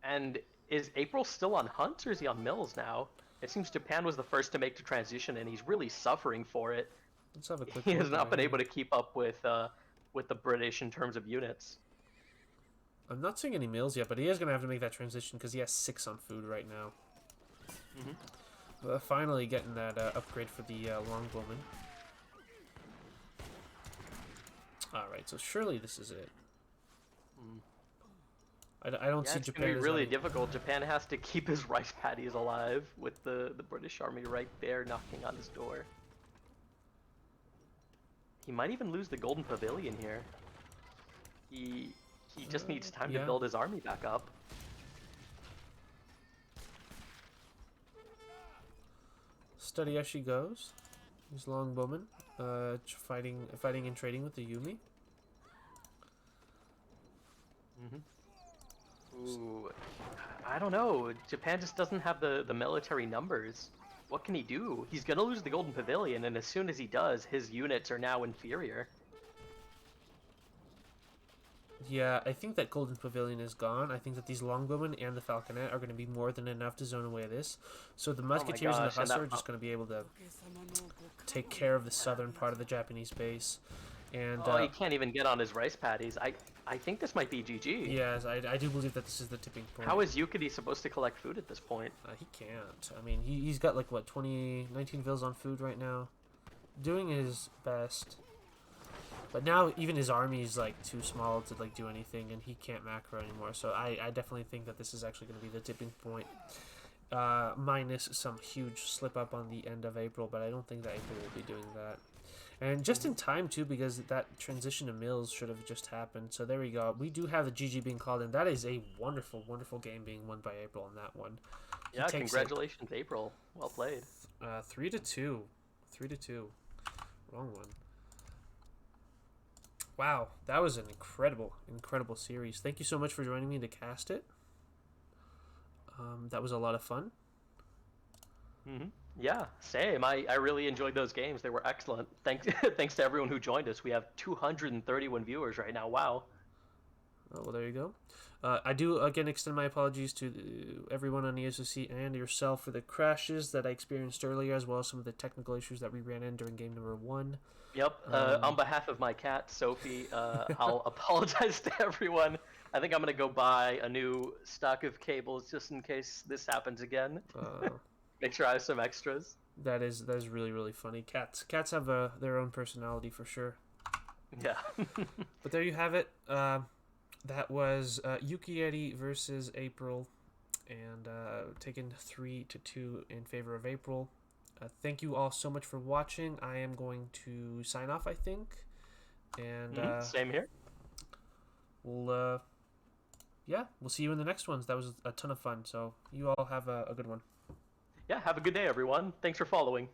And is April still on hunts, or is he on mills now? It seems Japan was the first to make the transition, and he's really suffering for it. Let's have a quick He has not been able to keep up with the British in terms of units. I'm not seeing any mills yet, but he is going to have to make that transition because he has 6 on food right now. Finally getting that upgrade for the longbowman. Alright, so surely this is it. I don't see Japan. It's going to be really difficult. Japan has to keep his rice paddies alive with the British army right there knocking on his door. He might even lose the Golden Pavilion here. He just needs time to build his army back up. Steady as she goes. He's longbowman, fighting and trading with the Yumi. Ooh, I don't know. Japan just doesn't have the military numbers. What can he do? He's gonna lose the Golden Pavilion, and as soon as he does, his units are now inferior. Yeah, I think that Golden Pavilion is gone. I think that these longbowmen and the Falconet are going to be more than enough to zone away this. So the Musketeers and the Hussar are just going to be able to take care of the southern part of the Japanese base. And he can't even get on his rice paddies. I think this might be GG. Yes, I do believe that this is the tipping point. How is Yukietty supposed to collect food at this point? He can't. I mean, he's got like, what, 19 vills on food right now? Doing his best. But now even his army is like too small to like do anything, and he can't macro anymore. So I definitely think that this is actually going to be the tipping point. Minus some huge slip up on the end of April, but I don't think that April will be doing that. And just in time too, because that transition to mills should have just happened. So there we go. We do have the GG being called, and that is a wonderful, wonderful game being won by April on that one. Yeah, congratulations, April. Well played. 3-2. 3-2. Wrong one. Wow, that was an incredible, incredible series. Thank you so much for joining me to cast it. That was a lot of fun. Yeah, same. I really enjoyed those games. They were excellent. Thanks to everyone who joined us. We have 231 viewers right now. Wow. Oh, well, there you go. I do, again, extend my apologies to everyone on the ESOC and yourself for the crashes that I experienced earlier, as well as some of the technical issues that we ran in during game number 1. Yep. On behalf of my cat, Sophie, I'll apologize to everyone. I think I'm going to go buy a new stock of cables just in case this happens again. Make sure I have some extras. That is really, really funny. Cats have their own personality for sure. Yeah. But there you have it. That was Yukietty versus April. and taken 3-2 in favor of April. Thank you all so much for watching. I am going to sign off, I think, and Same here. we'll see you in the next ones. That was a ton of fun. So you all have a good one. Yeah, have a good day, everyone. Thanks for following.